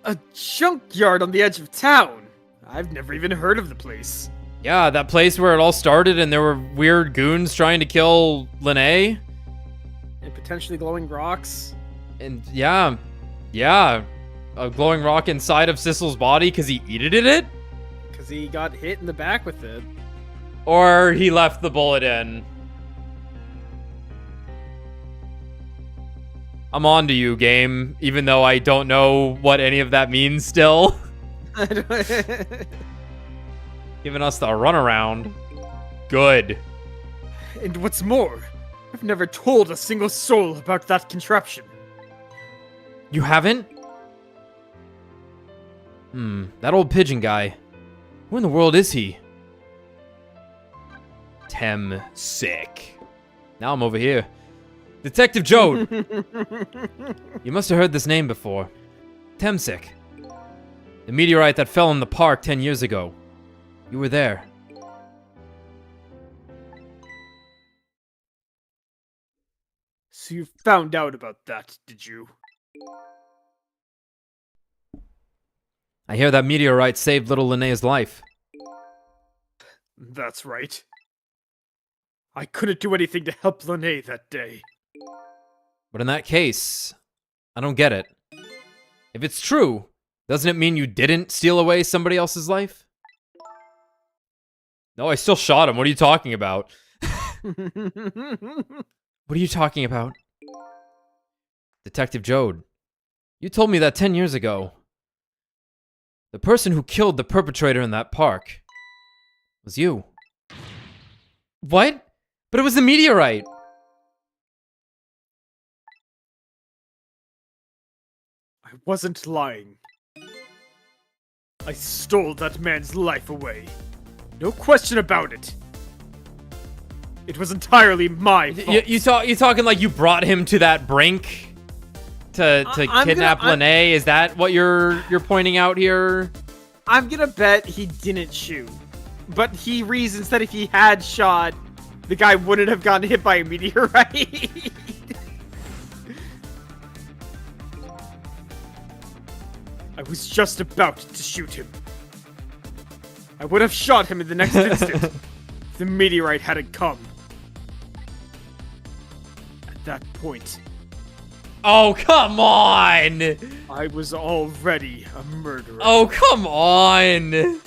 A junkyard on the edge of town. I've never even heard of the place. Yeah, that place where it all started and there were weird goons trying to kill Lene. And potentially glowing rocks. And yeah, a glowing rock inside of Sissel's body because he edited it? Because he got hit in the back with it. Or he left the bullet in. I'm on to you, game, even though I don't know what any of that means still. Giving us the runaround. Good. And what's more, I've never told a single soul about that contraption. You haven't? That old pigeon guy. Who in the world is he? Tem sick. Now I'm over here. Detective Jode! You must have heard this name before. Temsic. The meteorite that fell in the park 10 years ago. You were there. So you found out about that, did you? I hear that meteorite saved little Linnea's life. That's right. I couldn't do anything to help Linnea that day. But in that case, I don't get it. If it's true, doesn't it mean you didn't steal away somebody else's life? No, I still shot him. What are you talking about? What are you talking about? Detective Jode, you told me that 10 years ago. The person who killed the perpetrator in that park was you. What? But it was the meteorite. I wasn't lying. I stole that man's life away. No question about it. It was entirely my fault. You talking like you brought him to that brink to kidnap Linnea? Is that what you're pointing out here? I'm gonna bet he didn't shoot. But he reasons that if he had shot, the guy wouldn't have gotten hit by a meteorite. I was just about to shoot him. I would have shot him in the next instant if the meteorite hadn't come. At that point, Oh, come on! I was already a murderer. Oh, come on!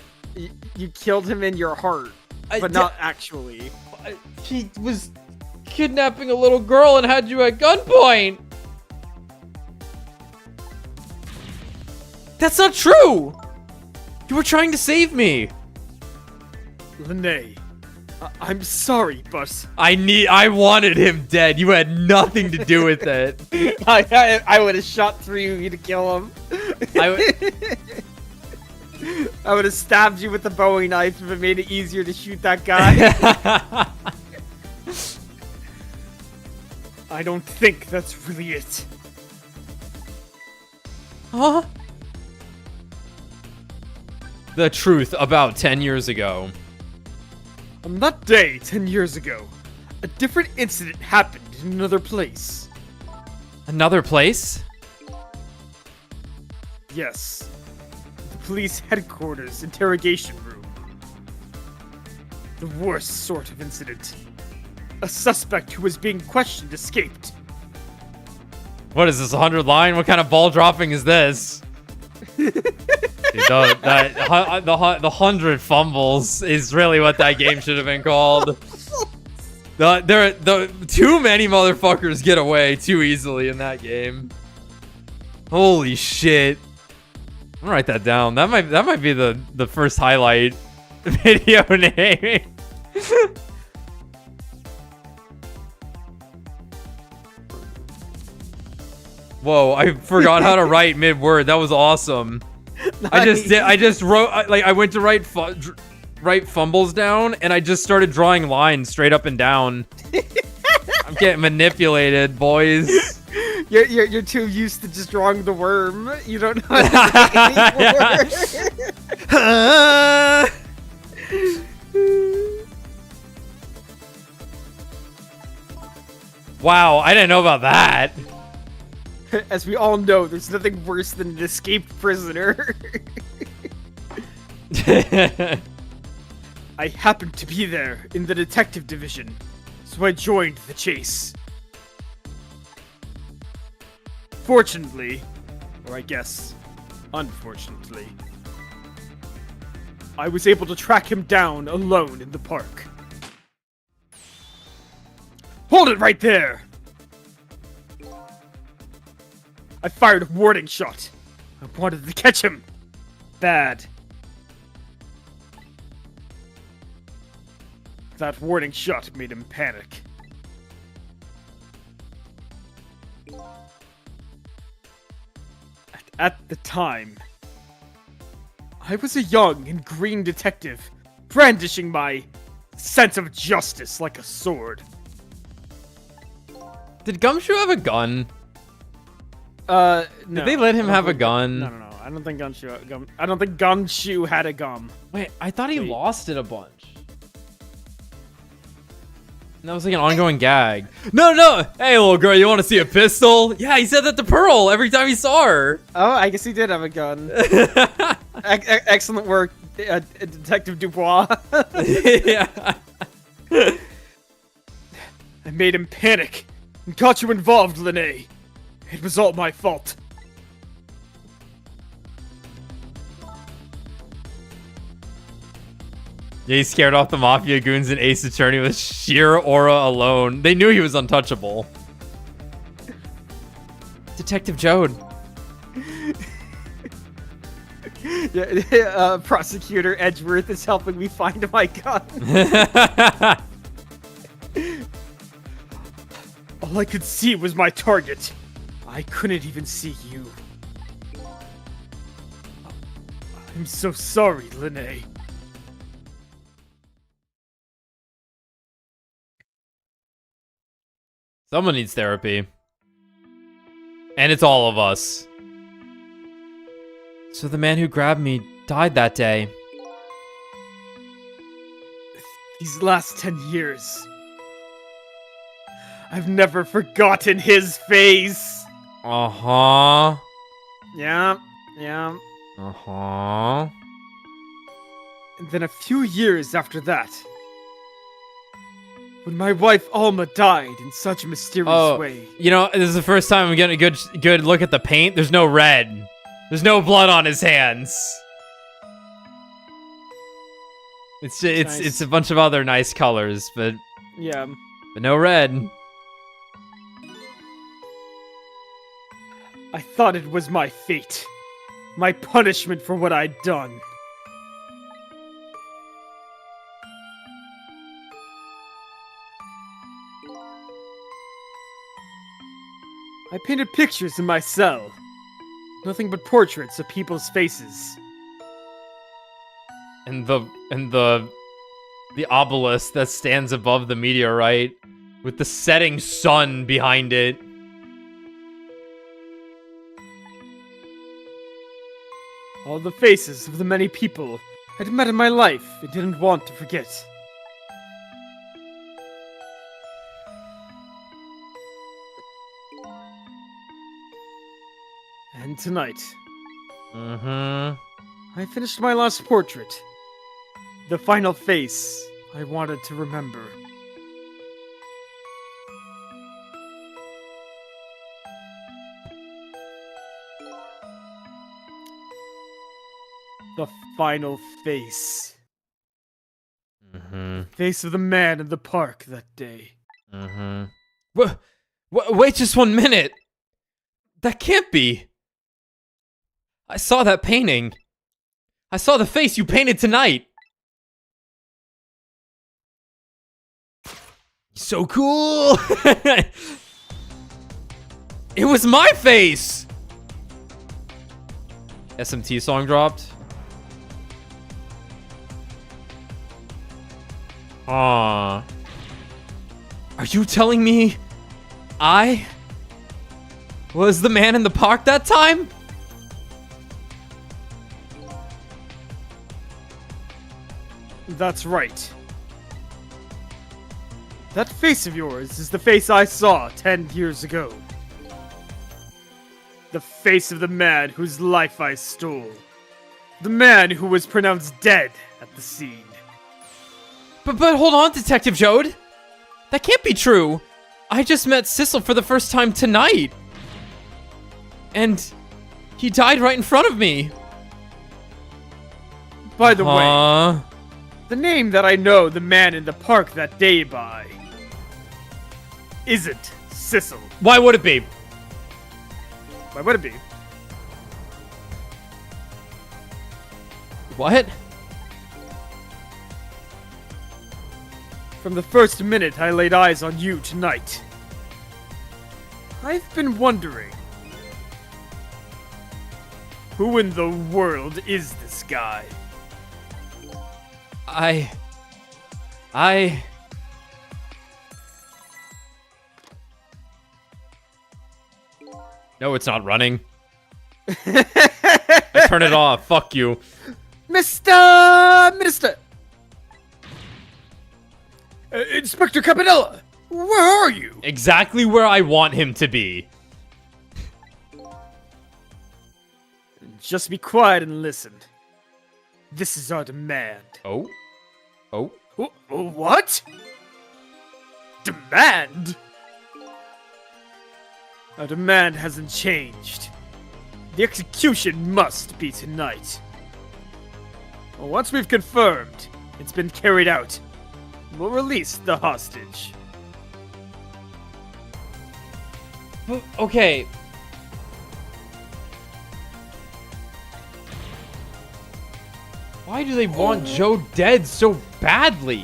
You killed him in your heart, but not actually. He was kidnapping a little girl and had you at gunpoint! That's not true! You were trying to save me! Linnea, I'm sorry, but I wanted him dead. You had nothing to do with it. I would have shot through you to kill him. I would have stabbed you with the Bowie knife if it made it easier to shoot that guy. I don't think that's really it. Huh? The truth about 10 years ago. On that day, 10 years ago, a different incident happened in another place. Another place? Yes. The police headquarters interrogation room. The worst sort of incident. A suspect who was being questioned escaped. What is this, 100 line? What kind of ball dropping is this? Dude, the 100 fumbles is really what that game should have been called. Too many motherfuckers get away too easily in that game. Holy shit! I'm gonna write that down. That might be the first highlight video name. Whoa! I forgot how to write mid word. That was awesome. Nice. I just wrote, like, I went to write right fumbles down, and I just started drawing lines straight up and down. I'm getting manipulated, boys. You're too used to just drawing the worm. You don't know how to Wow, I didn't know about that. As we all know, there's nothing worse than an escaped prisoner. I happened to be there in the detective division, so I joined the chase. Fortunately, or I guess, unfortunately, I was able to track him down alone in the park. Hold it right there! I fired a warning shot. I wanted to catch him. Bad. That warning shot made him panic. At the time, I was a young and green detective, brandishing my sense of justice like a sword. Did Gumshoe have a gun? No. Did they let him have a gun? No. I don't think Gumshoe had a gum. Wait, I thought he lost it a bunch. And that was like an ongoing gag. No! Hey, little girl, you want to see a pistol? Yeah, he said that to Pearl every time he saw her. Oh, I guess he did have a gun. Excellent work, Detective Dubois. Yeah. I made him panic and got you involved, Linnae. It was all my fault. Yeah, he scared off the Mafia goons and Ace Attorney with sheer aura alone. They knew he was untouchable. Detective Jode. Yeah, Prosecutor Edgeworth is helping me find my gun. All I could see was my target. I couldn't even see you. I'm so sorry, Linnae. Someone needs therapy. And it's all of us. So the man who grabbed me died that day. These last 10 years, I've never forgotten his face. Uh-huh. Yeah. Uh-huh. And then a few years after that, when my wife Alma died in such a mysterious way. You know, this is the first time I'm getting a good look at the paint. There's no red. There's no blood on his hands. It's just, it's a bunch of other nice colors, but Yeah. but no red. I thought it was my fate. My punishment for what I'd done. I painted pictures in my cell. Nothing but portraits of people's faces. And the obelisk that stands above the meteorite with the setting sun behind it. All the faces of the many people I'd met in my life I didn't want to forget. And tonight, I finished my last portrait. The final face I wanted to remember. The final face. Face of the man in the park that day. Wait just 1 minute. That can't be. I saw that painting. I saw the face you painted tonight. So cool. It was my face. SMT song dropped. Are you telling me I was the man in the park that time? That's right. That face of yours is the face I saw 10 years ago. The face of the man whose life I stole. The man who was pronounced dead at the scene. But hold on, Detective Jode. That can't be true. I just met Sissel for the first time tonight. And he died right in front of me. By the way, the name that I know the man in the park that day by isn't Sissel. Why would it be? Why would it be? What? From the first minute I laid eyes on you tonight, I've been wondering, who in the world is this guy? No, it's not running. I turn it off. Fuck you. Mr. Minister! Inspector Cabanella! Where are you? Exactly where I want him to be. Just be quiet and listen. This is our demand. Oh? What? Demand? Our demand hasn't changed. The execution must be tonight. Once we've confirmed it's been carried out, we'll release the hostage. Okay. Why do they want Joe dead so badly?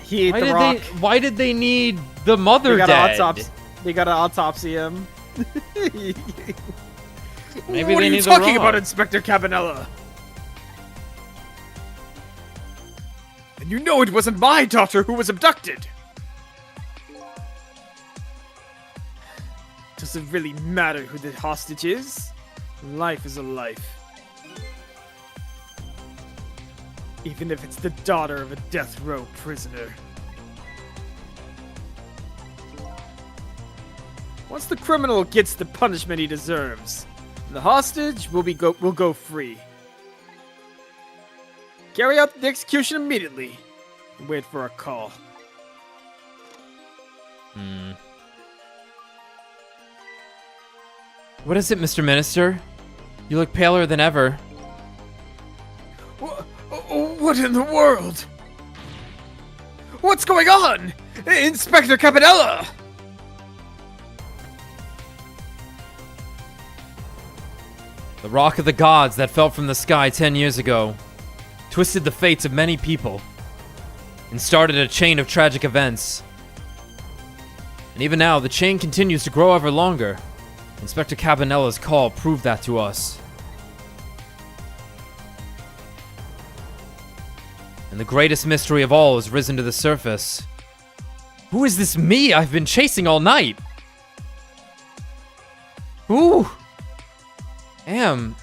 He ate the rock. Why did they need the mother dead? They gotta autopsy him. Maybe what they are need you the talking rock. about, Inspector Cabanella? And you know it wasn't my daughter who was abducted. Does it really matter who the hostage is? Life is a life. Even if it's the daughter of a death row prisoner. Once the criminal gets the punishment he deserves, the hostage will go free. Carry out the execution immediately. And wait for a call. What is it, Mr. Minister? You look paler than ever. What in the world? What's going on? Inspector Cabanella! The rock of the gods that fell from the sky 10 years ago twisted the fates of many people and started a chain of tragic events. And even now, the chain continues to grow ever longer. Inspector Cabanella's call proved that to us. And the greatest mystery of all has risen to the surface. Who is this me I've been chasing all night? Who am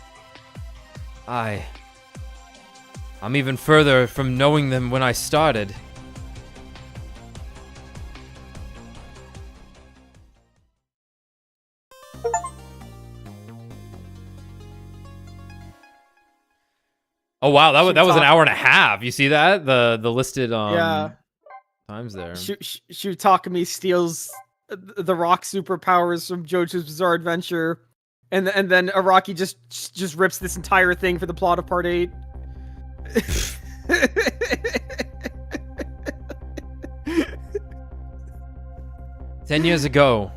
I? I'm even further from knowing them when I started. Oh wow, that was an hour and a half. You see that? The listed times there. Shutakami steals the rock superpowers from JoJo's Bizarre Adventure, and then Araki just rips this entire thing for the plot of Part 8. 10 years ago,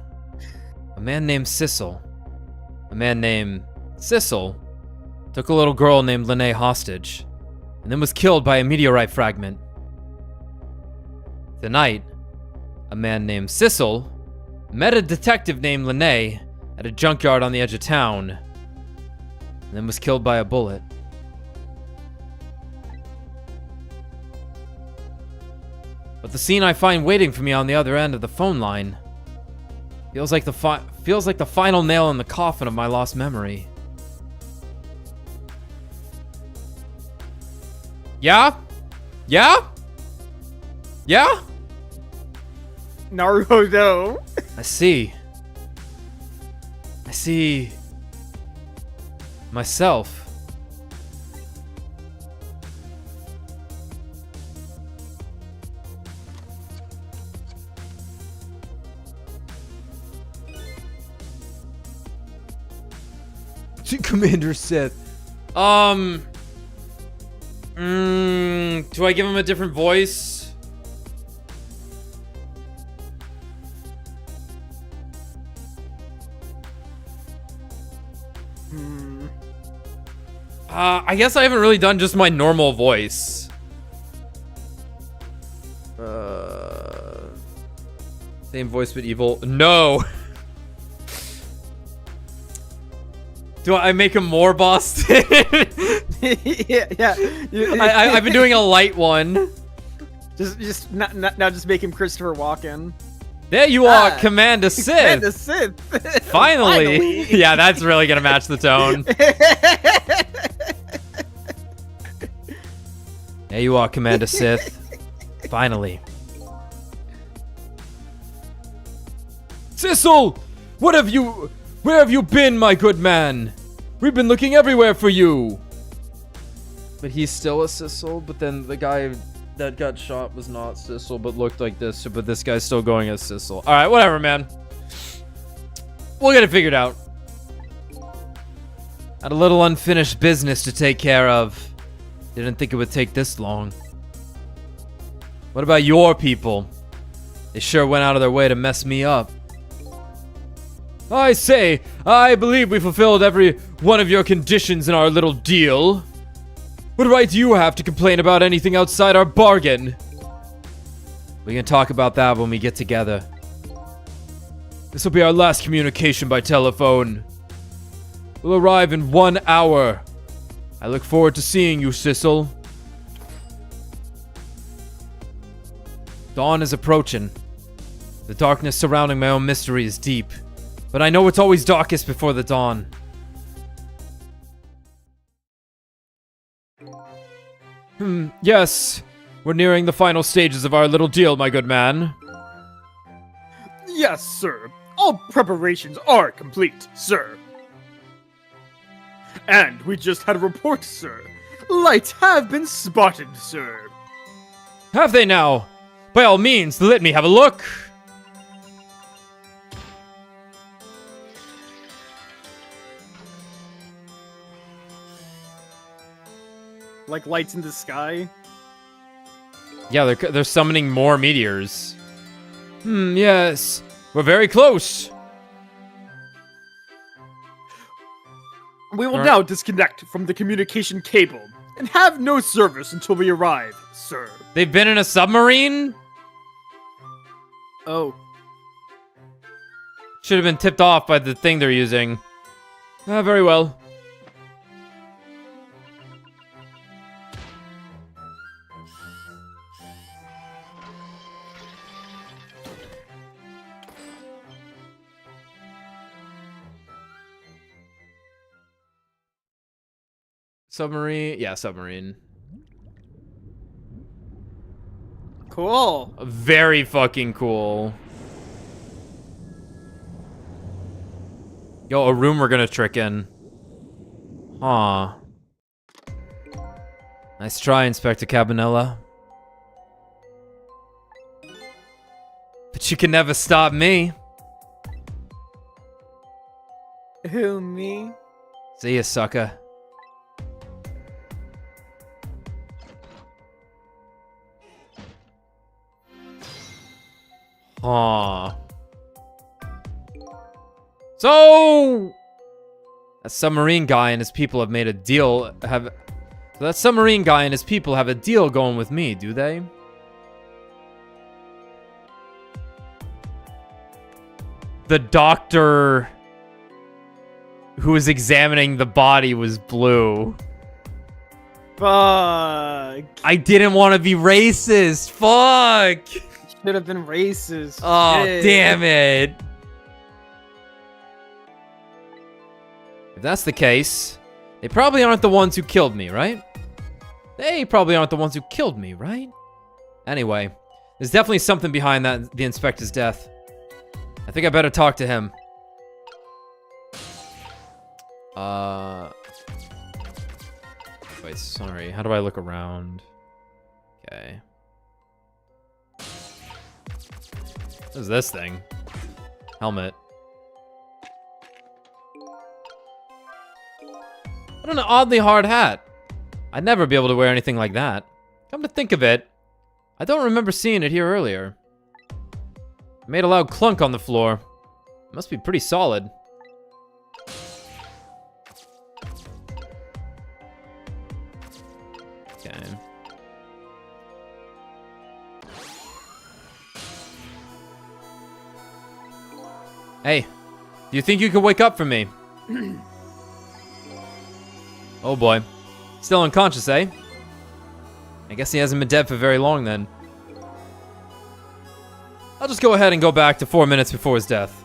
a man named Sissel took a little girl named Lene hostage, and then was killed by a meteorite fragment. Tonight, a man named Sissel met a detective named Lene at a junkyard on the edge of town, and then was killed by a bullet. But the scene I find waiting for me on the other end of the phone line feels like the final nail in the coffin of my lost memory. Yeah? Yeah? Yeah? Naruto. I see myself. Commander Sith. Do I give him a different voice? I guess I haven't really done just my normal voice. Same voice but evil. No. Do I make him more Boston? yeah. I've been doing a light one. Just just make him Christopher Walken. There you are, Commander Sith. Commander Sith. Finally. Yeah, that's really gonna match the tone. There you are, Commander Sith. Finally. Sissel! Where have you been, my good man? We've been looking everywhere for you. But he's still a Sissel, but then the guy that got shot was not Sissel, but looked like this, but this guy's still going as Sissel. Alright, whatever, man. We'll get it figured out. Had a little unfinished business to take care of. Didn't think it would take this long. What about your people? They sure went out of their way to mess me up. I say, I believe we fulfilled every one of your conditions in our little deal. What right do you have to complain about anything outside our bargain? We can talk about that when we get together. This will be our last communication by telephone. We'll arrive in 1 hour. I look forward to seeing you, Sissel. Dawn is approaching. The darkness surrounding my own mystery is deep, but I know it's always darkest before the dawn. Yes. We're nearing the final stages of our little deal, my good man. Yes, sir. All preparations are complete, sir. And we just had a report, sir. Lights have been spotted, sir. Have they now? By all means, let me have a look. Like lights in the sky? Yeah, they're summoning more meteors. Yes. We're very close. We will now disconnect from the communication cable and have no service until we arrive, sir. They've been in a submarine? Oh. Should have been tipped off by the thing they're using. Very well. Submarine? Yeah, submarine. Cool. Very fucking cool. Yo, a room we're gonna trick in. Huh. Nice try, Inspector Cabanella. But you can never stop me. Who, me? See ya, sucker. Huh. So that submarine guy and his people have made a deal. That submarine guy and his people have a deal going with me, do they? The doctor who was examining the body was blue. Fuck. I didn't want to be racist. Fuck. Should have been racist. Oh, Shit. damn it. If that's the case, they probably aren't the ones who killed me, right? They probably aren't the ones who killed me, right? Anyway, there's definitely something behind the inspector's death. I think I better talk to him. Wait, sorry. How do I look around? Okay. What is this thing? Helmet. What an oddly hard hat. I'd never be able to wear anything like that. Come to think of it, I don't remember seeing it here earlier. It made a loud clunk on the floor. It must be pretty solid. Okay. Hey, do you think you could wake up for me? Oh boy. Still unconscious, eh? I guess he hasn't been dead for very long then. I'll just go ahead and go back to 4 minutes before his death.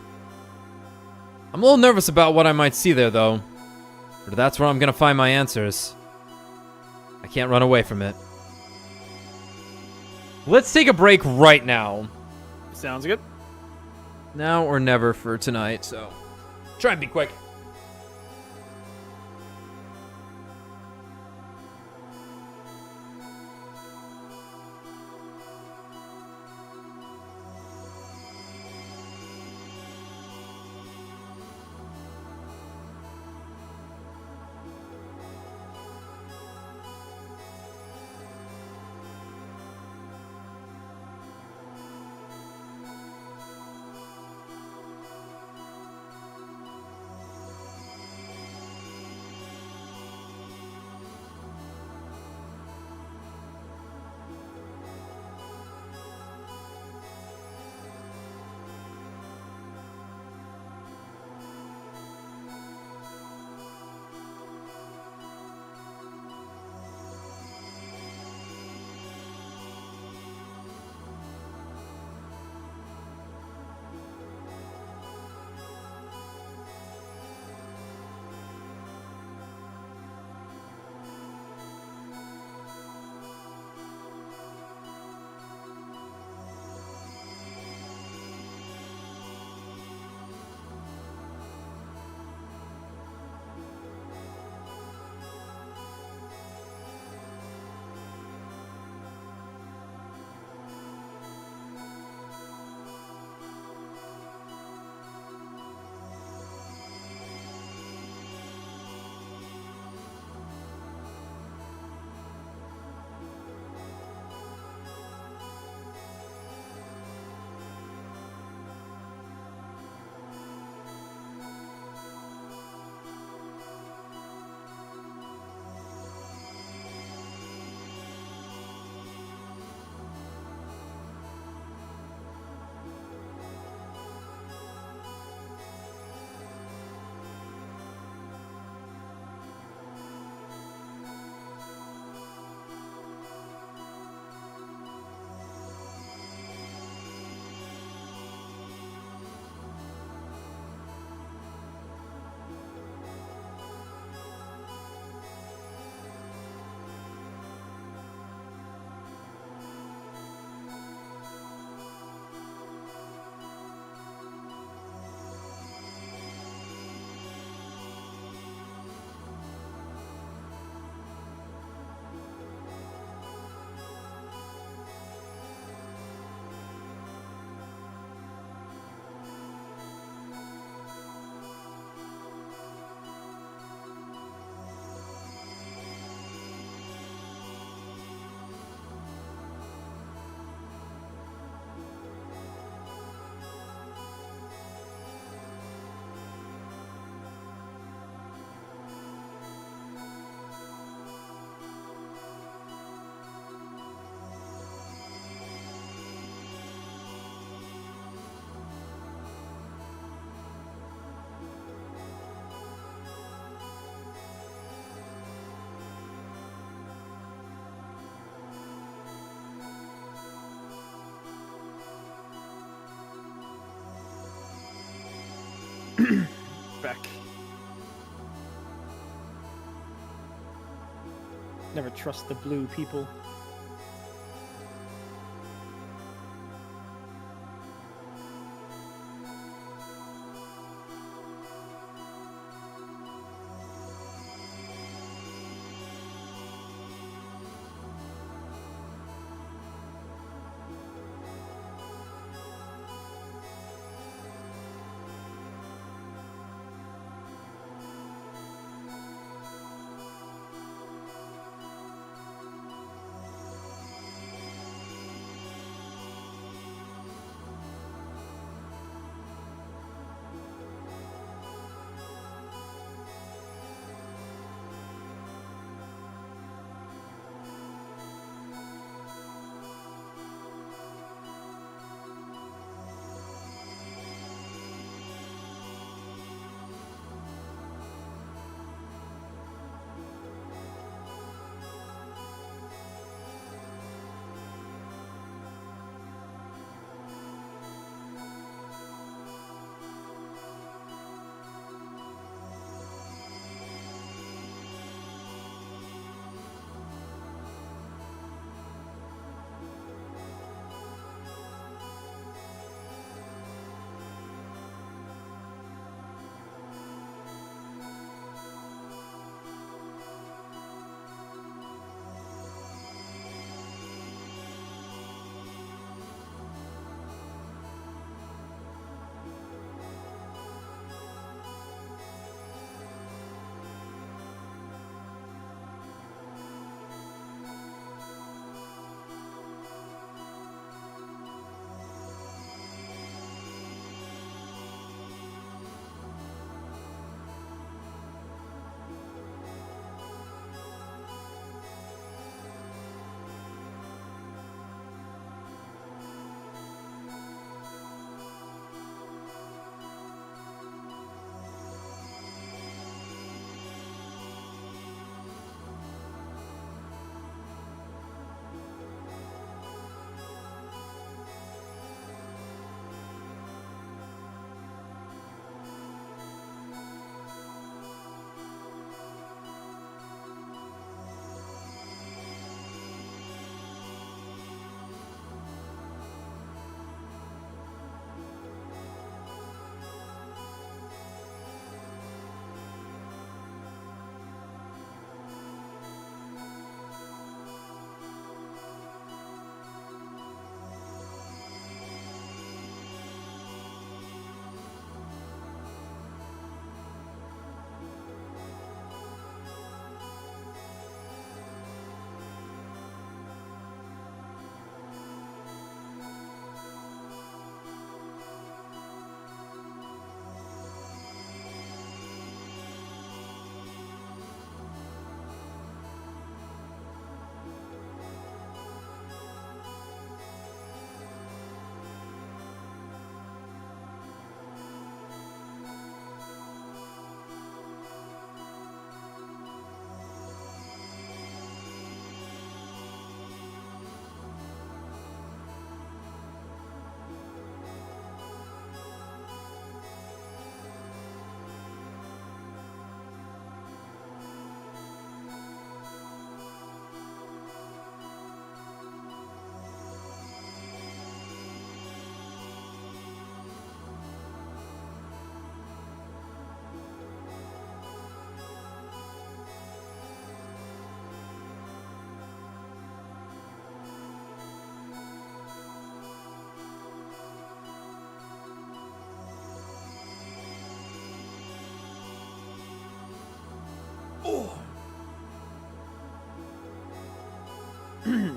I'm a little nervous about what I might see there, though. But that's where I'm gonna find my answers. I can't run away from it. Let's take a break right now. Sounds good. Now or never for tonight, so try and be quick. Beck. Never trust the blue people.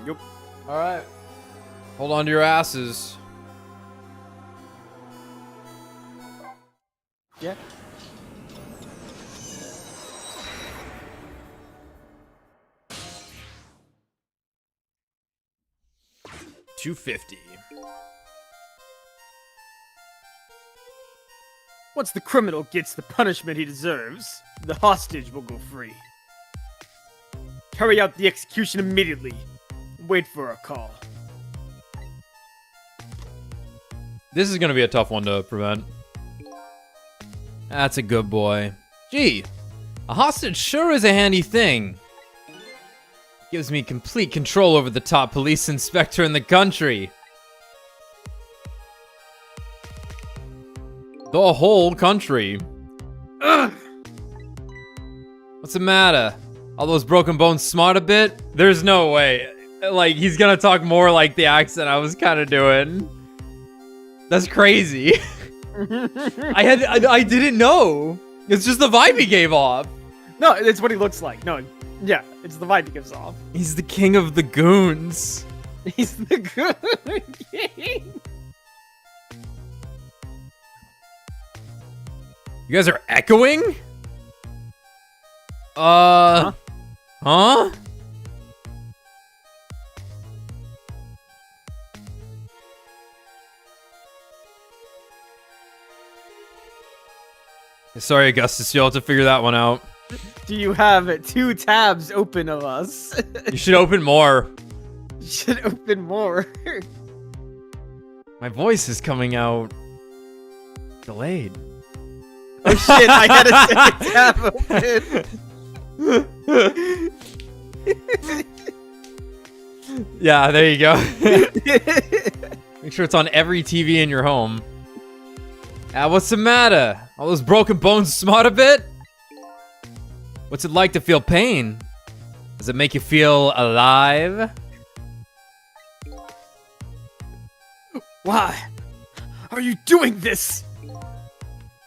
Yup. All right. Hold on to your asses. Yeah. $250. Once the criminal gets the punishment he deserves, the hostage will go free. Carry out the execution immediately. Wait for a call. This is gonna be a tough one to prevent. That's a good boy. Gee, a hostage sure is a handy thing. Gives me complete control over the top police inspector in the country. The whole country. Ugh. What's the matter? All those broken bones smart a bit? There's no way. Like, he's gonna talk more like the accent I was kind of doing. That's crazy. I didn't know. It's just the vibe he gave off. No, it's what he looks like. No, yeah, it's the vibe he gives off. He's the king of the goons. He's the good king. You guys are echoing? Huh? Sorry, Augustus, you'll have to figure that one out. Do you have 2 tabs open of us? You should open more. You should open more. My voice is coming out delayed. Oh shit, I had a second tab open. Yeah, there you go. Make sure it's on every TV in your home. What's the matter? All those broken bones smart a bit? What's it like to feel pain? Does it make you feel alive? Why are you doing this?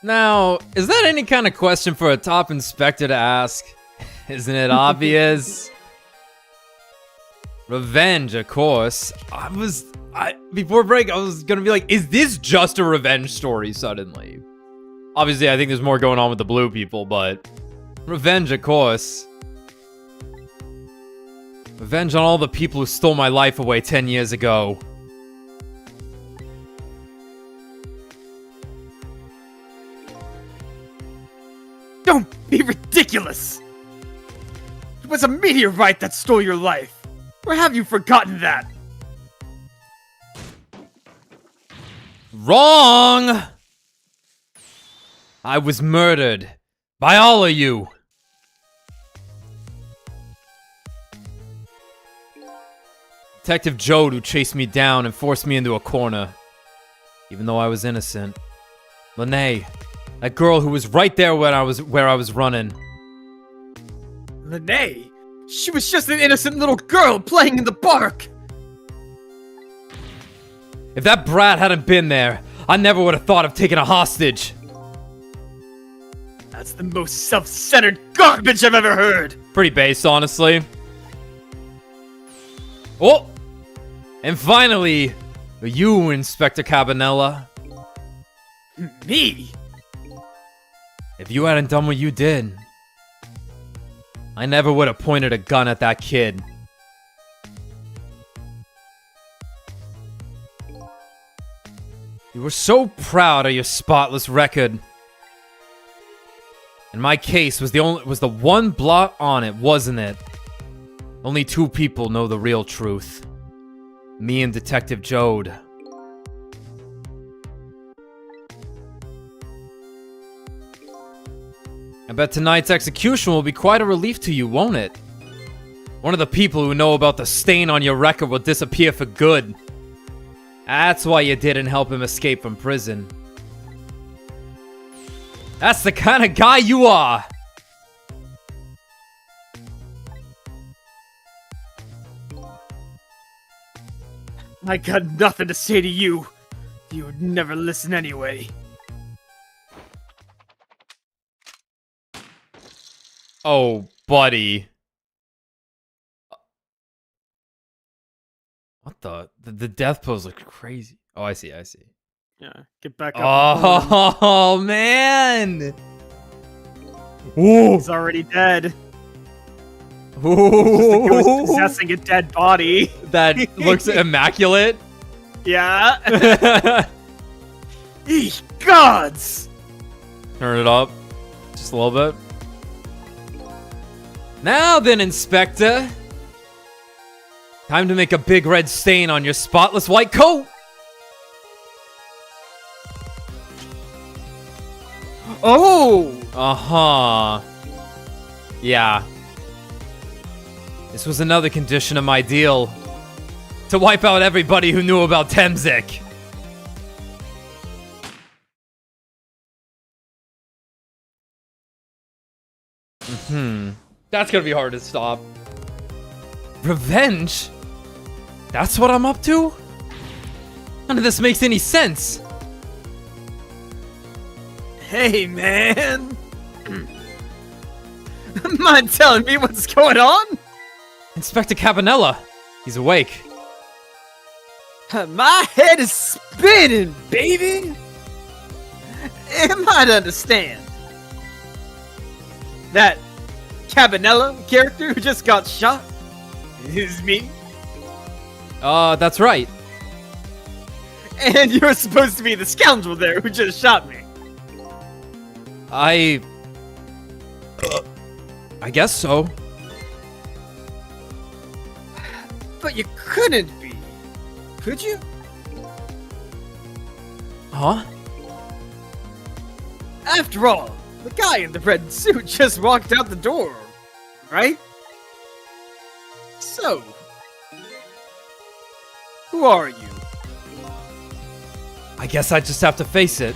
Now, is that any kind of question for a top inspector to ask? Isn't it obvious? Revenge, of course. Before break, I was gonna be like, is this just a revenge story suddenly? Obviously, I think there's more going on with the blue people, but revenge, of course. Revenge on all the people who stole my life away 10 years ago. Don't be ridiculous! It was a meteorite that stole your life! Or have you forgotten that? Wrong! I was murdered by all of you. Detective Jode who chased me down and forced me into a corner, even though I was innocent. Lene, that girl who was right there when I was running. Lene? She was just an innocent little girl playing in the park! If that brat hadn't been there, I never would have thought of taking a hostage. That's the most self-centered garbage I've ever heard! Pretty base, honestly. Oh! And finally, you, Inspector Cabanella. Me? If you hadn't done what you did, I never would have pointed a gun at that kid. You were so proud of your spotless record. And my case was the one blot on it, wasn't it? Only 2 people know the real truth. Me and Detective Jode. I bet tonight's execution will be quite a relief to you, won't it? One of the people who know about the stain on your record will disappear for good. That's why you didn't help him escape from prison. That's the kind of guy you are! I got nothing to say to you. You would never listen anyway. Oh, buddy. What the death pose looks crazy. Oh, I see. Yeah, get back up. Oh, man! Ooh. He's already dead. Ooh. Just a ghost possessing a dead body. That looks immaculate. Yeah. Eesh, gods! Turn it up. Just a little bit. Now then, Inspector. Time to make a big red stain on your spotless white coat. Oh! Uh-huh. Yeah. This was another condition of my deal. To wipe out everybody who knew about Temzik. That's gonna be hard to stop. Revenge? That's what I'm up to? None of this makes any sense. Hey, man! Mind telling me what's going on? Inspector Cabanella. He's awake. My head is spinning, baby! Am I to understand that Cabanella character who just got shot is me? That's right. And you're supposed to be the scoundrel there who just shot me. I guess so. But you couldn't be, could you? Huh? After all, the guy in the red suit just walked out the door, right? So, who are you? I guess I just have to face it.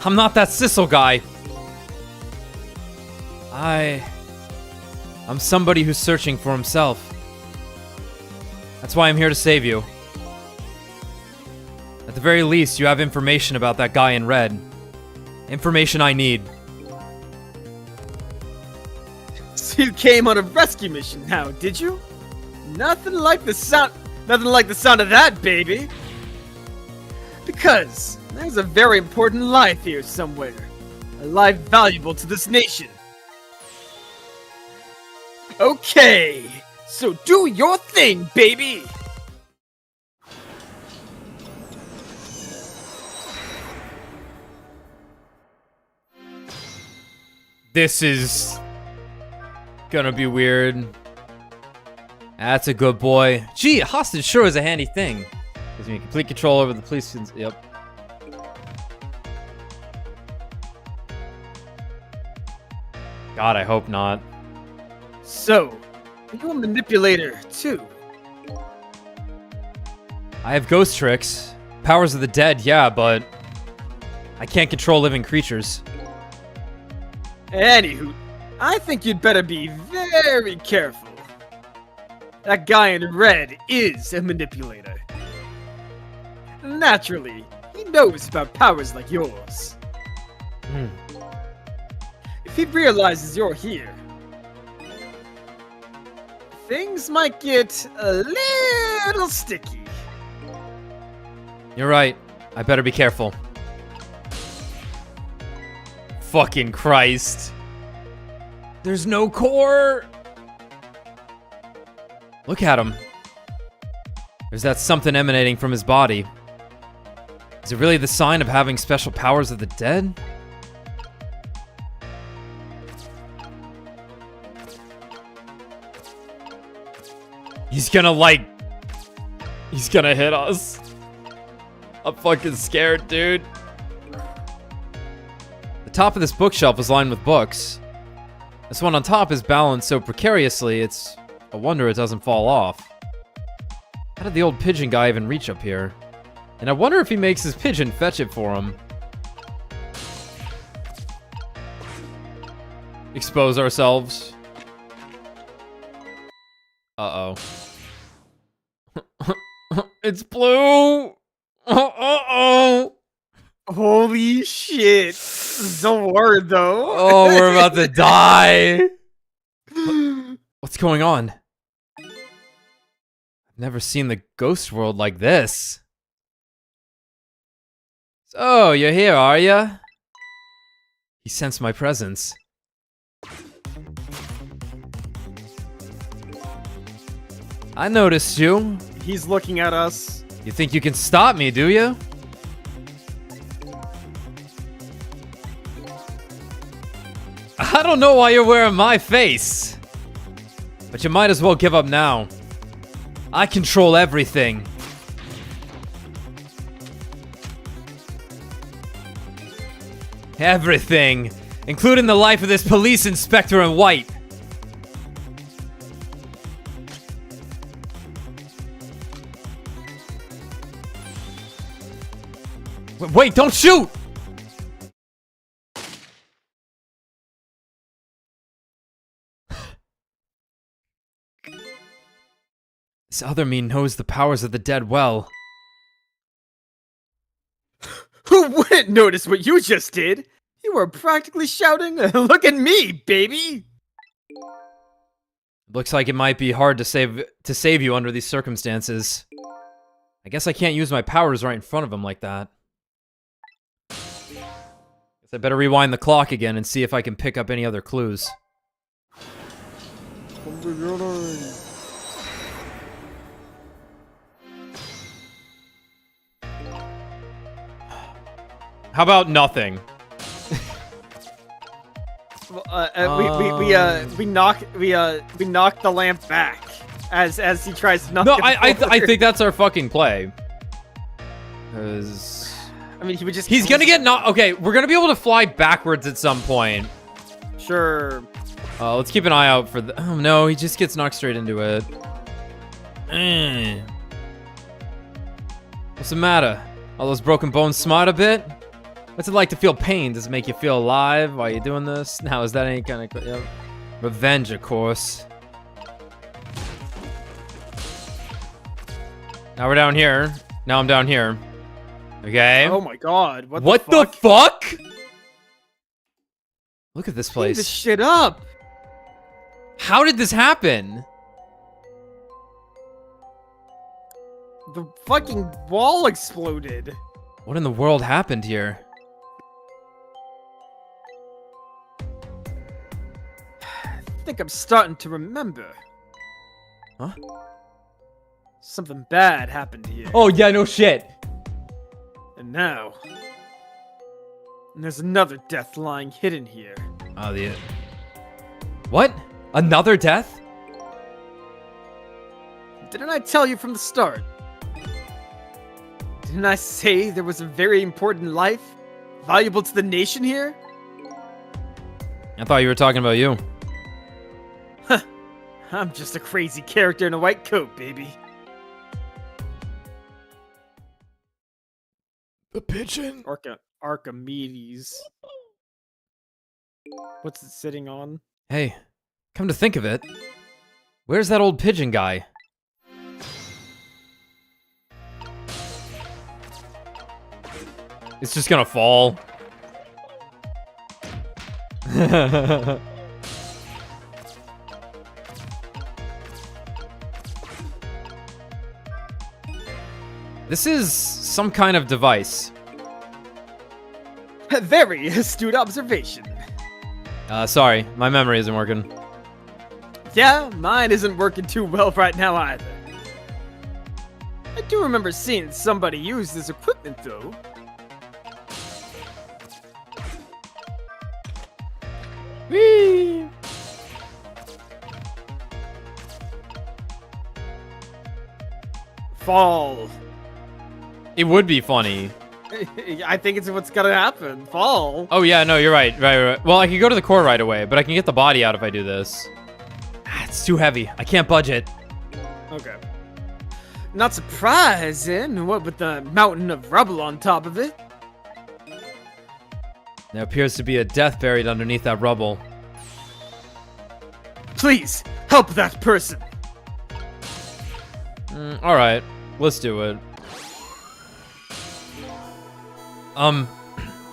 I'm not that Sissel guy. I'm somebody who's searching for himself. That's why I'm here to save you. At the very least, you have information about that guy in red. Information I need. So you came on a rescue mission now, did you? Nothing like the sound of that, baby. Because there's a very important life here somewhere. A life valuable to this nation. Okay, so do your thing, baby! This is gonna be weird. That's a good boy. Gee, a hostage sure is a handy thing. Gives me complete control over the police. Yep. God, I hope not. So, are you a manipulator, too? I have ghost tricks. Powers of the dead, yeah, but I can't control living creatures. Anywho, I think you'd better be very careful. That guy in red is a manipulator. Naturally, he knows about powers like yours. If he realizes you're here, things might get a little sticky. You're right. I better be careful. Fucking Christ. There's no core. Look at him. There's that something emanating from his body. Is it really the sign of having special powers of the dead? He's gonna hit us. I'm fucking scared, dude. The top of this bookshelf is lined with books. This one on top is balanced so precariously, it's a wonder it doesn't fall off. How did the old pigeon guy even reach up here? And I wonder if he makes his pigeon fetch it for him. Expose ourselves. Uh-oh. It's blue! Uh-oh! Holy shit. Don't worry, though. Oh, we're about to die! What's going on? I've never seen the ghost world like this. So, you're here, are ya? He sensed my presence. I noticed you. He's looking at us. You think you can stop me, do you? I don't know why you're wearing my face. But you might as well give up now. I control everything. Everything, including the life of this police inspector in white. Wait, don't shoot! This other me knows the powers of the dead well. Who wouldn't notice what you just did? You were practically shouting, "Look at me, baby!" Looks like it might be hard to save you under these circumstances. I guess I can't use my powers right in front of him like that. Guess I better rewind the clock again and see if I can pick up any other clues. How about nothing? We knock the lamp back as he tries to knock. No, it I forward. think that's our fucking play. Cause I mean, he would just. he's gonna get knocked. Okay, we're gonna be able to fly backwards at some point. Sure. Let's keep an eye out for the. Oh no, he just gets knocked straight into it. What's the matter? All those broken bones smart a bit? What's it like to feel pain? Does it make you feel alive while you're doing this? Now, is that any kind of... Yep. Revenge, of course. Now we're down here. Now I'm down here. Okay. Oh my god. What the fuck? Look at this Clean this place. shit up. How did this happen? The fucking wall exploded. What in the world happened here? I think I'm starting to remember. Huh? Something bad happened here. Oh, yeah, no shit. And now... there's another death lying hidden here. Oh, the... What? Another death? Didn't I tell you from the start? Didn't I say there was a very important life? Valuable to the nation here? I thought you were talking about you. I'm just a crazy character in a white coat, baby. The pigeon. Archimedes. What's it sitting on? Hey, come to think of it, where's that old pigeon guy? It's just gonna fall. This is some kind of device. Very astute observation. Sorry, my memory isn't working. Yeah, mine isn't working too well right now either. I do remember seeing somebody use this equipment though. Whee! Fall. It would be funny. I think it's what's gonna happen. Fall. Oh yeah, no, you're right. Right. Well, I can go to the core right away, but I can get the body out if I do this. Ah, it's too heavy. I can't budge it. Okay. Not surprising, what with the mountain of rubble on top of it. There appears to be a death buried underneath that rubble. Please, help that person. Alright, let's do it.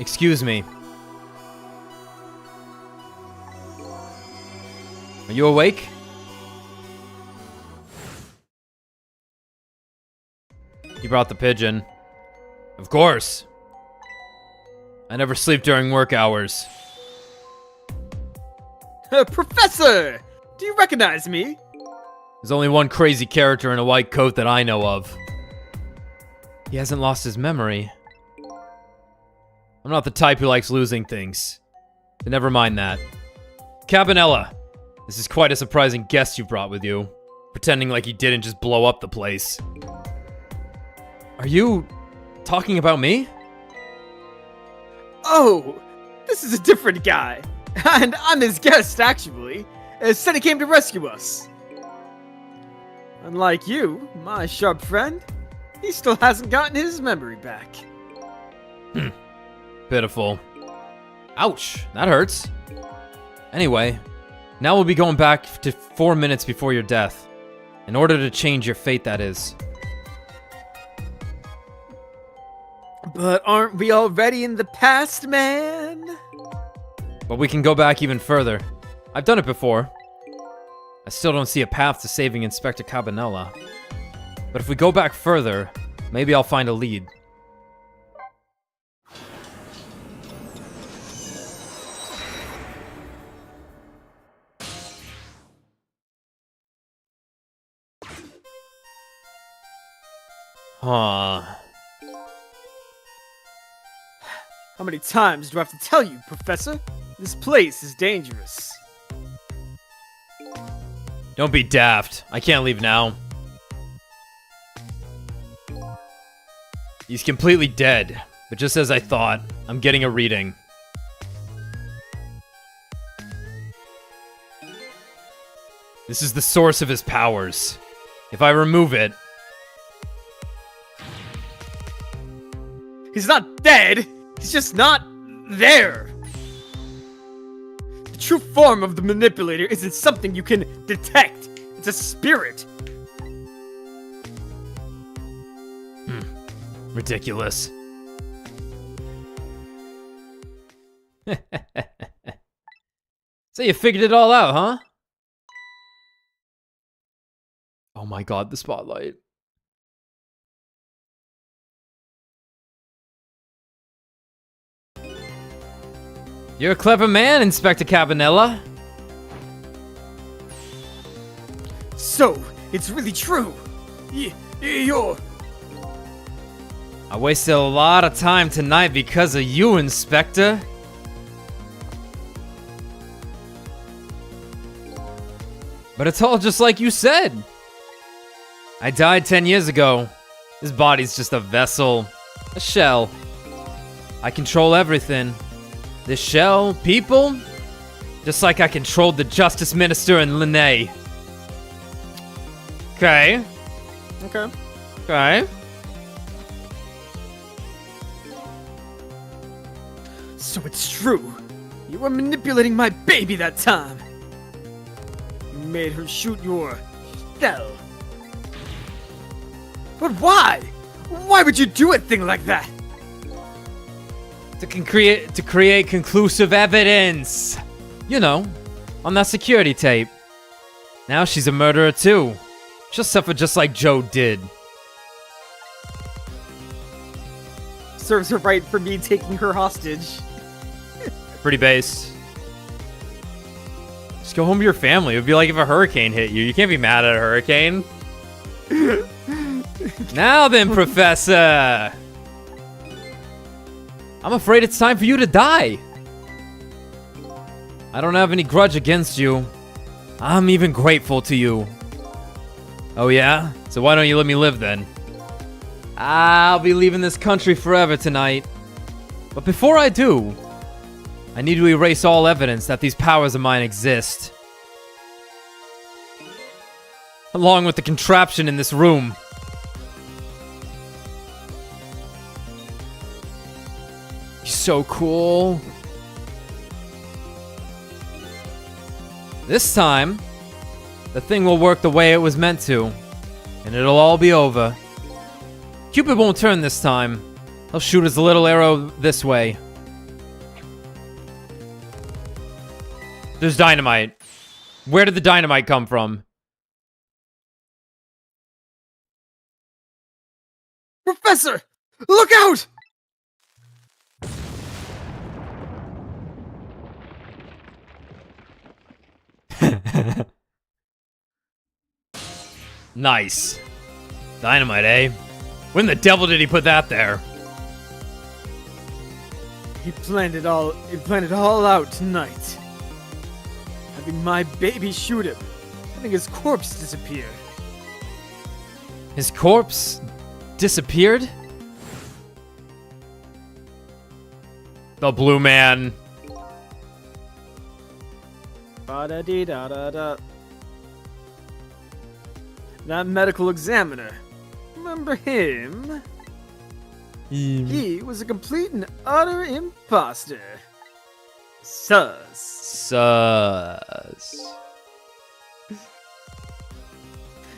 Excuse me. Are you awake? He brought the pigeon. Of course. I never sleep during work hours. Professor! Do you recognize me? There's only one crazy character in a white coat that I know of. He hasn't lost his memory. I'm not the type who likes losing things. But never mind that. Cabanella, this is quite a surprising guest you brought with you. Pretending like he didn't just blow up the place. Are you talking about me? Oh, This is a different guy. And I'm his guest, actually. Said he came to rescue us. Unlike you, my sharp friend, he still hasn't gotten his memory back. Pitiful. Ouch, that hurts. Anyway, now we'll be going back to 4 minutes before your death. In order to change your fate, that is. But aren't we already in the past, man? But we can go back even further. I've done it before. I still don't see a path to saving Inspector Cabanela. But if we go back further, maybe I'll find a lead. Huh. How many times do I have to tell you, Professor? This place is dangerous. Don't be daft. I can't leave now. He's completely dead. But just as I thought, I'm getting a reading. This is the source of his powers. If I remove it... He's not dead! He's just not there! The true form of the manipulator isn't something you can detect. It's a spirit. Ridiculous. So you figured it all out, huh? Oh my god, the spotlight. You're a clever man, Inspector Cabanela. So, it's really true. You're... I wasted a lot of time tonight because of you, Inspector. But it's all just like you said. I died 10 years ago. This body's just a vessel, a shell. I control everything. This shell, people, just like I controlled the Justice Minister in Linnae. Okay. Okay. Okay. So it's true. You were manipulating my baby that time. You made her shoot your shell. But why? Why would you do a thing like that? To create conclusive evidence. You know, on that security tape. Now she's a murderer too. She'll suffer just like Joe did. Serves her right for me taking her hostage. Pretty based. Just go home to your family. It would be like if a hurricane hit you. You can't be mad at a hurricane. Now then, Professor. I'm afraid it's time for you to die. I don't have any grudge against you. I'm even grateful to you. Oh yeah? So why don't you let me live then? I'll be leaving this country forever tonight. But before I do, I need to erase all evidence that these powers of mine exist. Along with the contraption in this room. So cool. This time, the thing will work the way it was meant to, and it'll all be over. Cupid won't turn this time. He'll shoot his little arrow this way. There's dynamite. Where did the dynamite come from? Professor! Look out! Nice. Dynamite, eh? When the devil did he put that there? He planned it all out tonight. Having my baby shoot him. Having his corpse disappear. His corpse disappeared? The blue man. Ba-da-dee-da-da-da. That medical examiner. Remember him? He was a complete and utter imposter. Sus. Sus.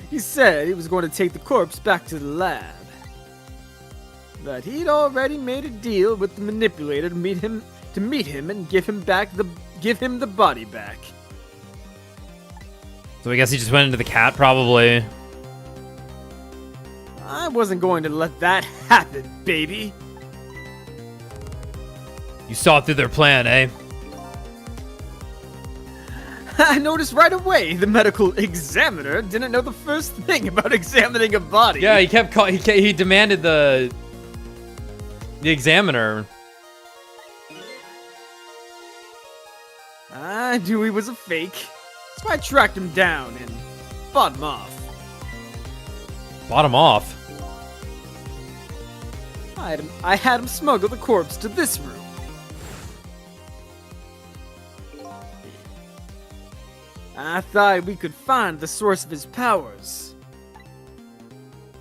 He said he was going to take the corpse back to the lab. But he'd already made a deal with the manipulator to meet him and give him the body back. So I guess he just went into the cat, probably. I wasn't going to let that happen, baby. You saw through their plan, eh? I noticed right away the medical examiner didn't know the first thing about examining a body. Yeah, he demanded the examiner. I knew he was a fake, so I tracked him down and fought him off. Bought him off. I had him smuggle the corpse to this room. I thought we could find the source of his powers.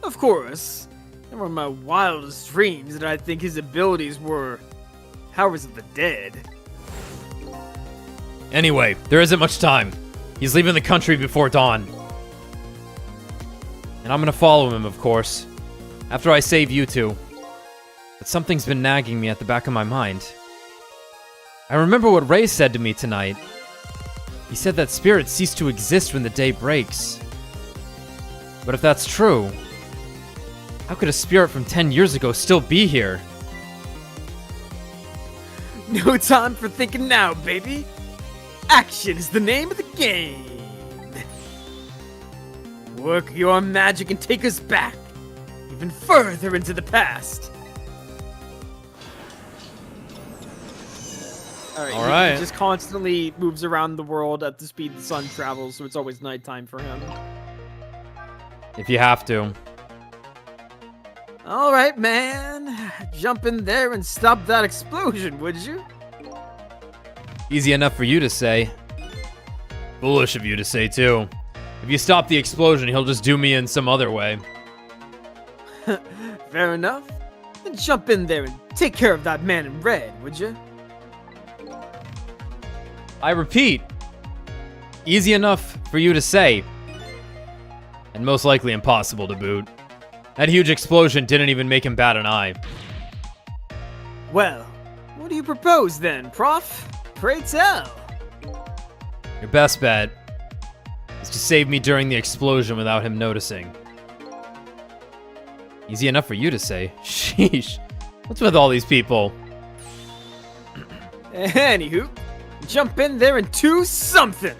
Of course, they were my wildest dreams that I think his abilities were powers of the dead. Anyway, there isn't much time. He's leaving the country before dawn. And I'm gonna follow him, of course. After I save you two. But something's been nagging me at the back of my mind. I remember what Ray said to me tonight. He said that spirits cease to exist when the day breaks. But if that's true, how could a spirit from 10 years ago still be here? No time for thinking now, baby. Action is the name of the game. Work your magic and take us back, even further into the past. Alright. He just constantly moves around the world at the speed the sun travels, so it's always nighttime for him. If you have to. Alright, man. Jump in there and stop that explosion, would you? Easy enough for you to say. Foolish of you to say, too. If you stop the explosion, he'll just do me in some other way. Fair enough. Then jump in there and take care of that man in red, would you? I repeat. Easy enough for you to say. And most likely impossible to boot. That huge explosion didn't even make him bat an eye. Well, what do you propose then, Prof? Pray tell. Your best bet is to save me during the explosion without him noticing. Easy enough for you to say. Sheesh. What's with all these people? Anywho, jump in there and do something.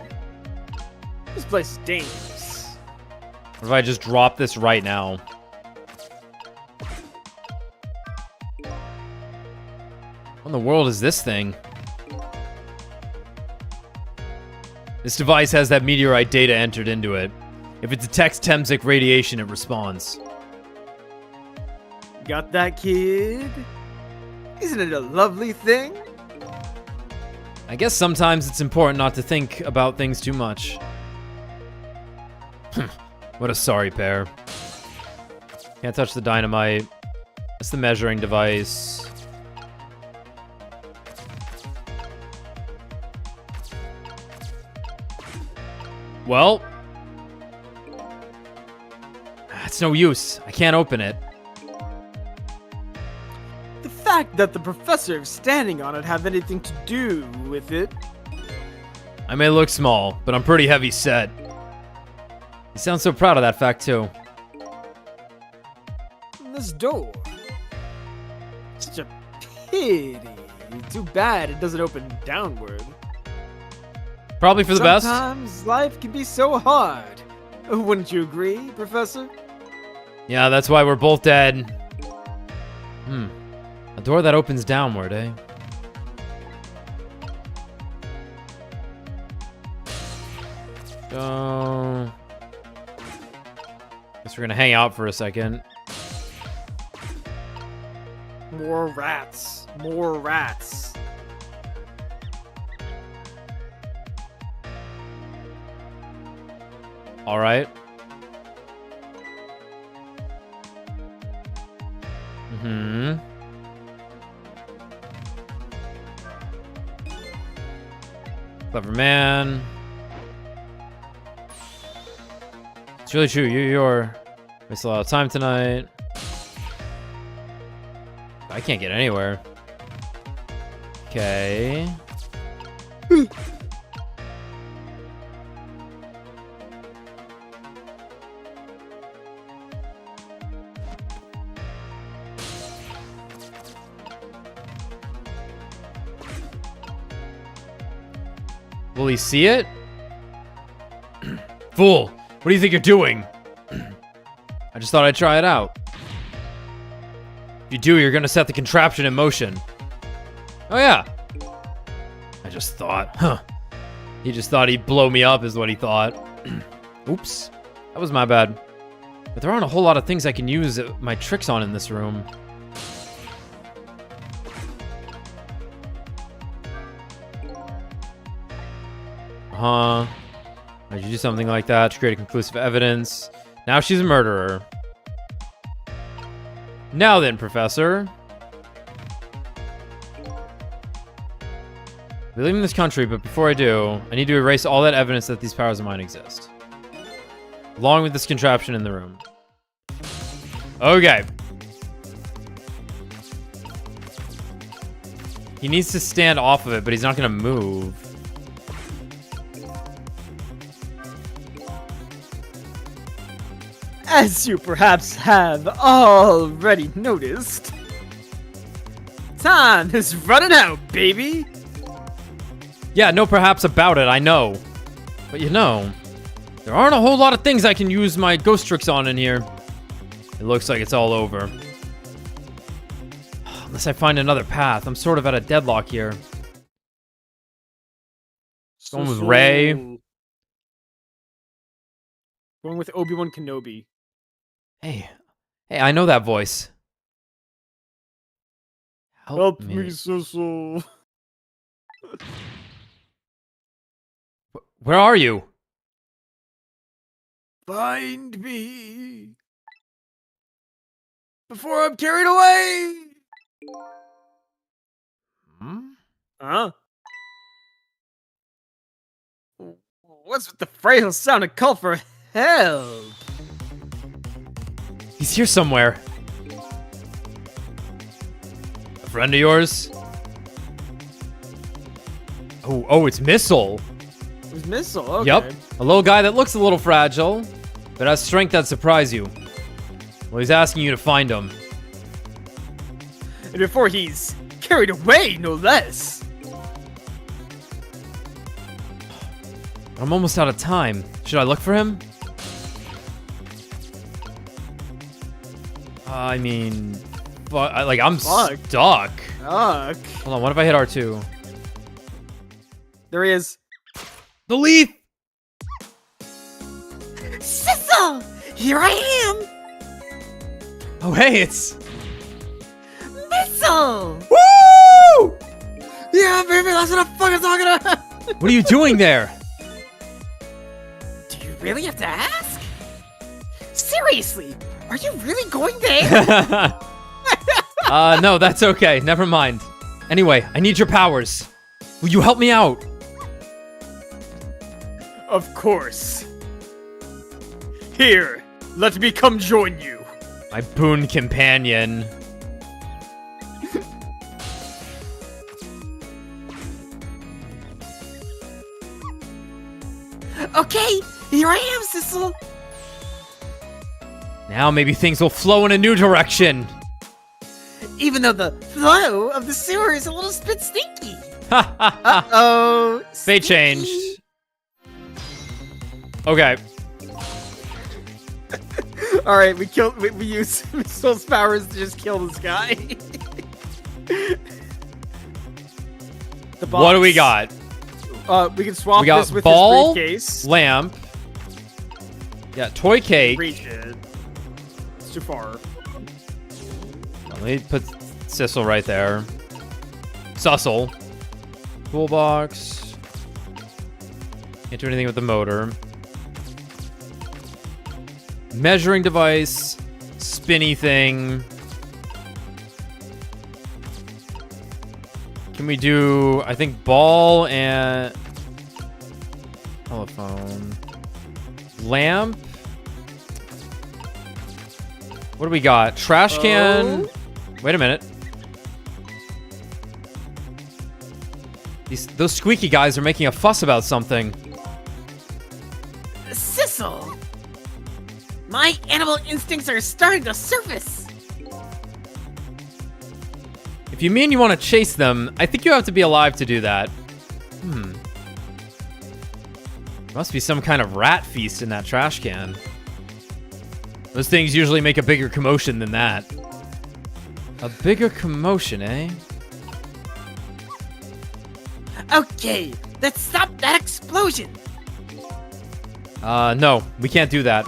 This place is dangerous. What if I just drop this right now? What in the world is this thing? This device has that meteorite data entered into it. If it detects Temsic radiation, it responds. Got that, kid? Isn't it a lovely thing? I guess sometimes it's important not to think about things too much. What a sorry pair. Can't touch the dynamite. That's the measuring device. Well, it's no use. I can't open it. The fact that the professor is standing on it have anything to do with it? I may look small, but I'm pretty heavy set. You sound so proud of that fact, too. This door. Such a pity. Too bad it doesn't open downward. Probably for the best. Sometimes life can be so hard. Wouldn't you agree, Professor? Yeah, that's why we're both dead. A door that opens downward, eh? So... guess we're gonna hang out for a second. More rats. More rats. All right. Mm-hmm. Clever man. It's really true. You're wasting a lot of time tonight. I can't get anywhere. Okay. Will he see it? Fool! What do you think you're doing? I just thought I'd try it out. If you do, you're gonna set the contraption in motion. Oh yeah. I just thought, huh. He just thought he'd blow me up is what he thought. Oops. That was my bad. But there aren't a whole lot of things I can use my tricks on in this room. Why'd you do something like that to create conclusive evidence? Now she's a murderer. Now then, Professor. We're leaving this country, but before I do, I need to erase all that evidence that these powers of mine exist. Along with this contraption in the room. Okay. He needs to stand off of it, but he's not gonna move. As you perhaps have already noticed, time is running out, baby. Yeah, no perhaps about it, I know. But you know, there aren't a whole lot of things I can use my ghost tricks on in here. It looks like it's all over. Unless I find another path. I'm sort of at a deadlock here. Going with Ray. Going with Obi-Wan Kenobi. Hey, I know that voice. Help me, Sissel. Where are you? Find me before I'm carried away. Huh? What's with the frail sound and call for help? He's here somewhere. A friend of yours? Oh, it's Missile. It was Missile, okay. Yep, a little guy that looks a little fragile, but has strength that surprise you. Well, he's asking you to find him. And before he's carried away, no less. I'm almost out of time. Should I look for him? I mean, like I'm stuck. Fuck. Hold on, what if I hit R2? There he is. The leaf! Sissel! Here I am! Oh, hey, it's... Missile! Woo! Yeah, baby, that's what I'm fucking talking about! What are you doing there? Do you really have to ask? Seriously, are you really going there? No, that's okay. Never mind. Anyway, I need your powers. Will you help me out? Of course. Here, let me come join you. My boon companion. Okay, here I am, Sissel. Now maybe things will flow in a new direction. Even though the flow of the sewer is a little bit stinky. Uh-oh. They stinky. changed. Okay. All right, we use Missile's powers to just kill this guy. The box. What do we got? We can swap We got this with ball, his briefcase. lamp. Yeah, toy cake. Reach it. It's too far. Let me put Sissel right there. Sussel. Toolbox. Can't do anything with the motor. Measuring device, spinny thing. Can we do, I think, ball and telephone, lamp? What do we got? Trash can. Wait a minute. Those squeaky guys are making a fuss about something. Sissel! My animal instincts are starting to surface! If you mean you want to chase them, I think you have to be alive to do that. Must be some kind of rat feast in that trash can. Those things usually make a bigger commotion than that. A bigger commotion, eh? Okay, let's stop that explosion! No, we can't do that.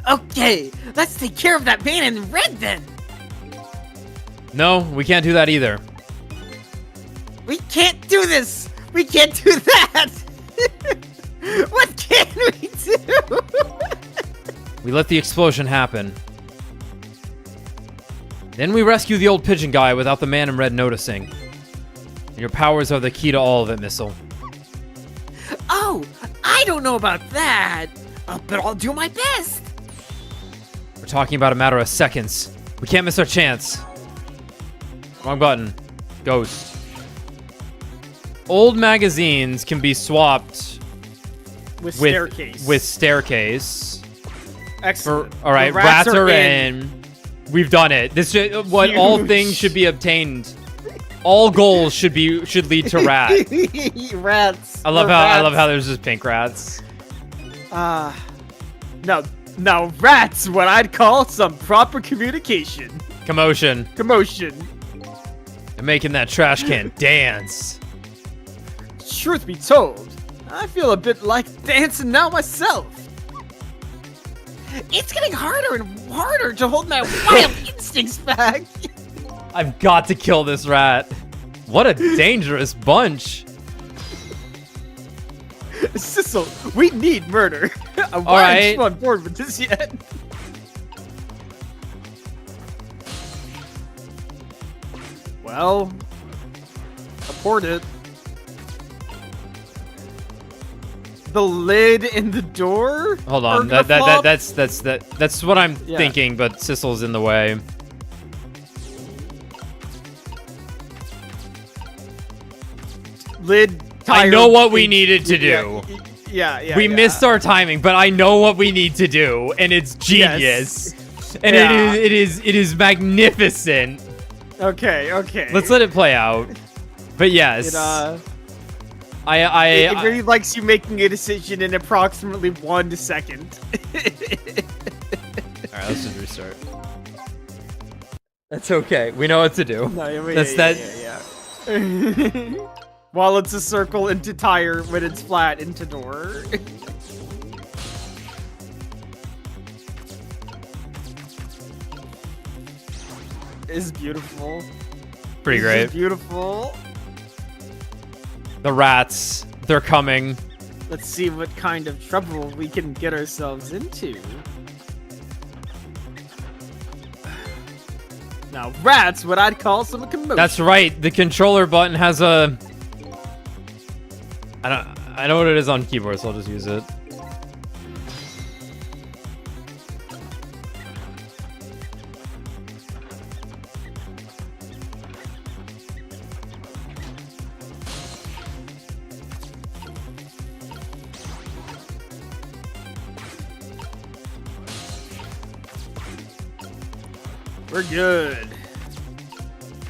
Okay, let's take care of that man in red then! No, we can't do that either. We can't do this! We can't do that! What can we do? We let the explosion happen. Then we rescue the old pigeon guy without the man in red noticing. And your powers are the key to all of it, Missile. Oh, I don't know about that, but I'll do my best. We're talking about a matter of seconds. We can't miss our chance. Wrong button. Ghost. Old magazines can be swapped With staircase. with staircase. Excellent. All right, The rats are in. We've done it. This should, what all things should be obtained. All goals should lead to rat. Rats. I love how there's just pink rats. Now rats, what I'd call some proper communication. Commotion. Commotion. And making that trash can dance. Truth be told, I feel a bit like dancing now myself. It's getting harder and harder to hold my wild instincts back. I've got to kill this rat. What a dangerous bunch. Sissel, we need murder. Why aren't you on board with this yet? Well, abort it. The lid in the door? Hold on. That's what I'm thinking, but Sissel's in the way. Lid. I know what we needed to do. Yeah. We missed our timing, but I know what we need to do, and it's genius. And it is magnificent. Okay. Let's let it play out. But yes. It really likes you making a decision in approximately 1 second. Alright, let's just restart. That's okay. We know what to do. While it's a circle into tire, when it's flat into door. It's beautiful. Pretty great. It's beautiful. The rats, they're coming. Let's see what kind of trouble we can get ourselves into. Now, rats, what I'd call some commotion. That's right. The controller button has a... I know what it is on keyboard, so I'll just use it. We're good.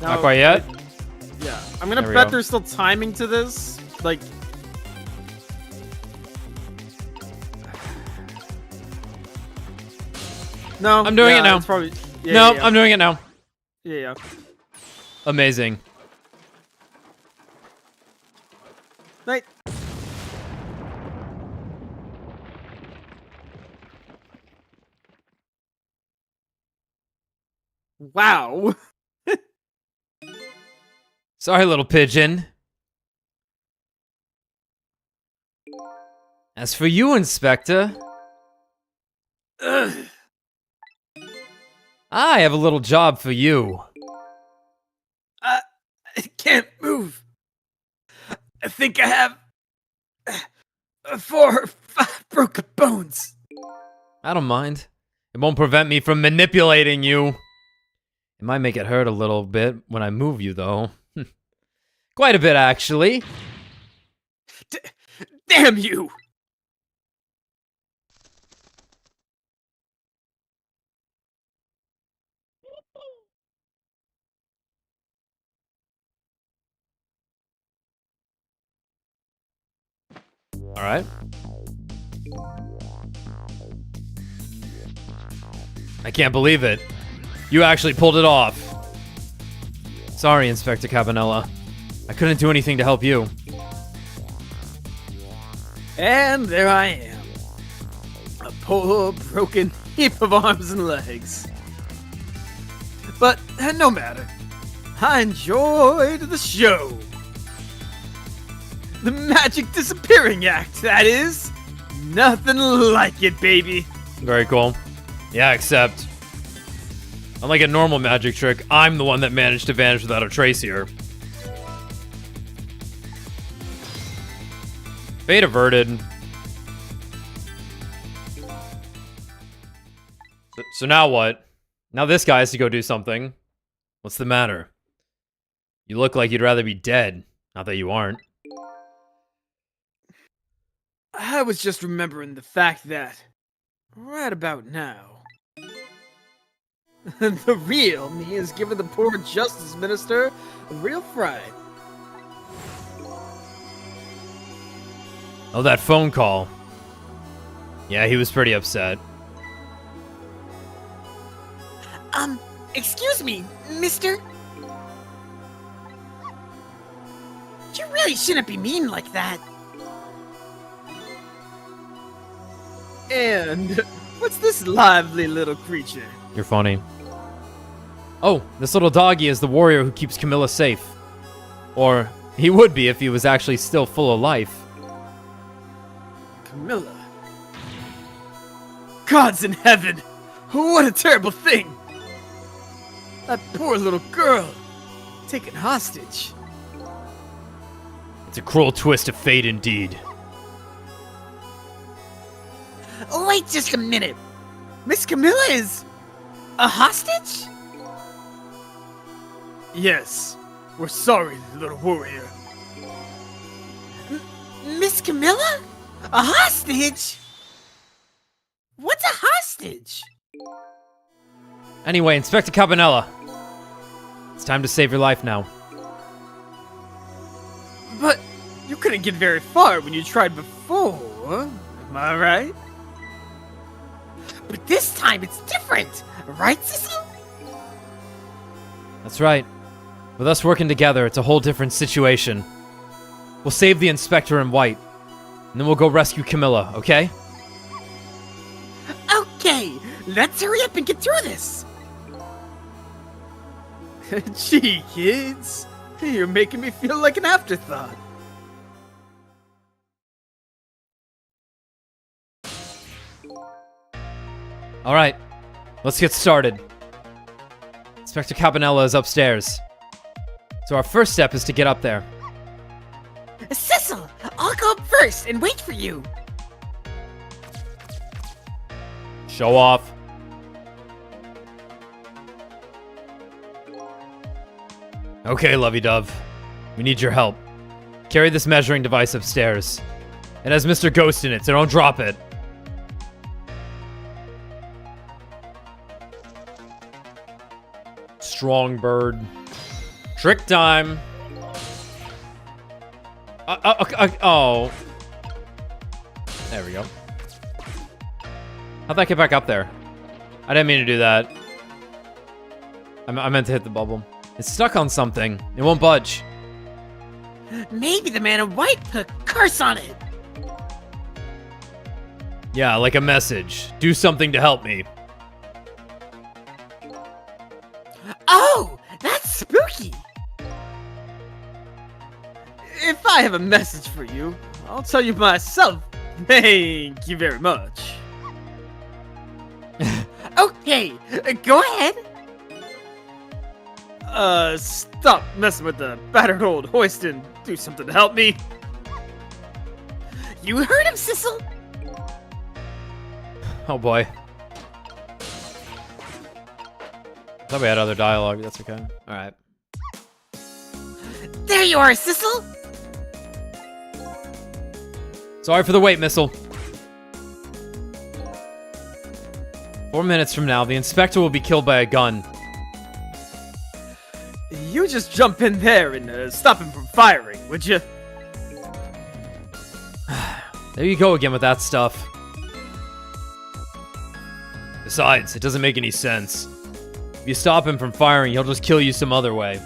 Now, Not quite yet? Yeah. I'm gonna There we bet go. there's still timing to this. Like... No. I'm doing it now. It's probably... I'm doing it now. Yeah. Amazing. Right. Wow. Sorry, little pigeon. As for you, Inspector, Ugh. I have a little job for you. I can't move. I think I have 4 or 5 broken bones. I don't mind. It won't prevent me from manipulating you. It might make it hurt a little bit when I move you, though. Quite a bit, actually. Damn you! Alright. I can't believe it. You actually pulled it off. Sorry, Inspector Cabanella. I couldn't do anything to help you. And there I am. A poor, broken heap of arms and legs. But no matter. I enjoyed the show. The magic disappearing act, that is. Nothing like it, baby. Very cool. Yeah, except... unlike a normal magic trick, I'm the one that managed to vanish without a trace here. Fate averted. So now what? Now this guy has to go do something. What's the matter? You look like you'd rather be dead. Not that you aren't. I was just remembering the fact that, right about now, the real me is giving the poor justice minister a real fright. Oh, that phone call. Yeah, he was pretty upset. Excuse me, mister? You really shouldn't be mean like that. And what's this lively little creature? You're funny. Oh, this little doggy is the warrior who keeps Camilla safe. Or, he would be if he was actually still full of life. Camilla. Gods in heaven! What a terrible thing! That poor little girl, taken hostage. It's a cruel twist of fate indeed. Wait just a minute. Miss Camilla is a hostage? Yes. We're sorry, little warrior. Miss Camilla? A hostage? What's a hostage? Anyway, Inspector Cabanella. It's time to save your life now. But you couldn't get very far when you tried before. Am I right? But this time it's different, right, Cecil? That's right. With us working together, it's a whole different situation. We'll save the Inspector in white, and then we'll go rescue Camilla, okay? Okay, let's hurry up and get through this. Gee, kids, you're making me feel like an afterthought. Alright, let's get started. Inspector Cabanella is upstairs. So our first step is to get up there. Cecil, I'll go up first and wait for you. Show off. Okay, lovey-dove. We need your help. Carry this measuring device upstairs. It has Mr. Ghost in it, so don't drop it. Strong bird. Trick time. Oh. There we go. How'd that get back up there? I didn't mean to do that. I meant to hit the bubble. It's stuck on something. It won't budge. Maybe the man in white put a curse on it. Yeah, like a message. Do something to help me. Oh, that's spooky. If I have a message for you, I'll tell you myself. Thank you very much. Okay, go ahead. Stop messing with the battered old hoist and do something to help me. You heard him, Sissel. Oh boy. Thought we had other dialogue. That's okay. All right. There you are, Sissel. Sorry for the wait, Missile. 4 minutes from now, the inspector will be killed by a gun. You just jump in there and stop him from firing, would you? There you go again with that stuff. Besides, it doesn't make any sense. If you stop him from firing, he'll just kill you some other way.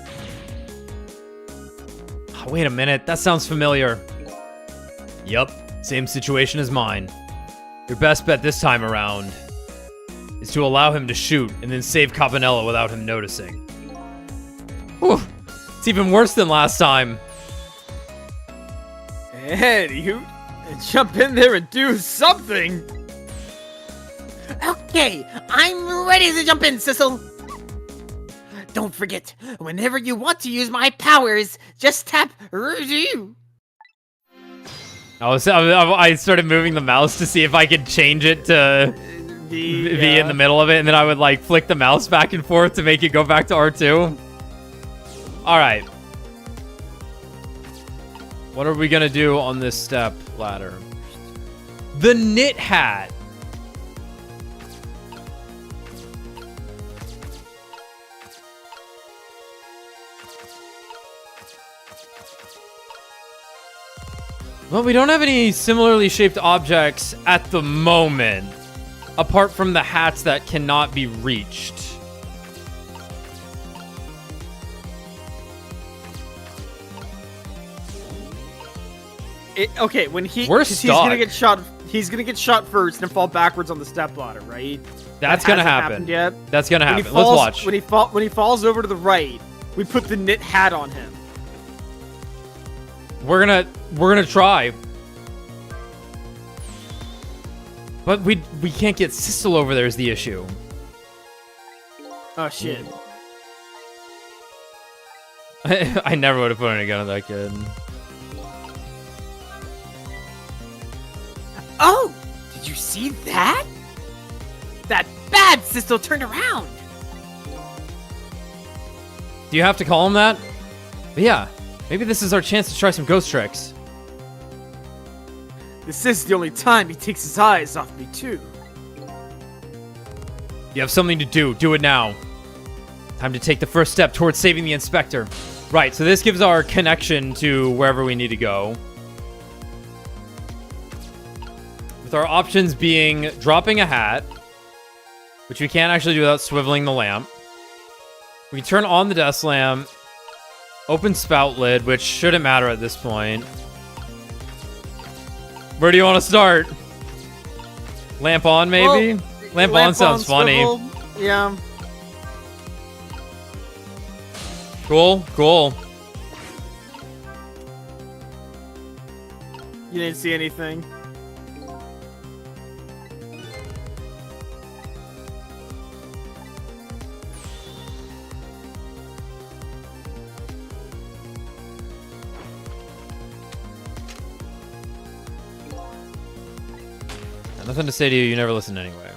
Oh, wait a minute, that sounds familiar. Yup, same situation as mine. Your best bet this time around is to allow him to shoot and then save Cabanella without him noticing. Whew, it's even worse than last time. Anywho, jump in there and do something. Okay, I'm ready to jump in, Sissel. Don't forget, whenever you want to use my powers, just tap review. I started moving the mouse to see if I could change it to be in the middle of it, and then I would like flick the mouse back and forth to make it go back to R2. All right. What are we gonna do on this step ladder? The knit hat. Well, we don't have any similarly shaped objects at the moment, apart from the hats that cannot be reached. Okay, when We're he's stuck. gonna get shot. He's gonna get shot first and fall backwards on the step ladder, right? That's That gonna hasn't happen. happened yet. That's gonna When he happen. falls- Let's watch. When he falls over to the right, we put the knit hat on him. We're gonna try. But we can't get Sissel over there is the issue. Oh shit! I never would have put any gun on that kid. Oh, did you see that? That bad Sissel turned around. Do you have to call him that? But yeah, maybe this is our chance to try some ghost tricks. This is the only time he takes his eyes off me too. You have something to do. Do it now. Time to take the first step towards saving the inspector. Right, so this gives our connection to wherever we need to go. With our options being dropping a hat, which we can't actually do without swiveling the lamp. We can turn on the desk lamp, open spout lid, which shouldn't matter at this point. Where do you want to start? Lamp on, maybe? Well, lamp on sounds funny. swivel. Yeah. Cool, cool. You didn't see anything. Nothing to say to you. You never listen anyway.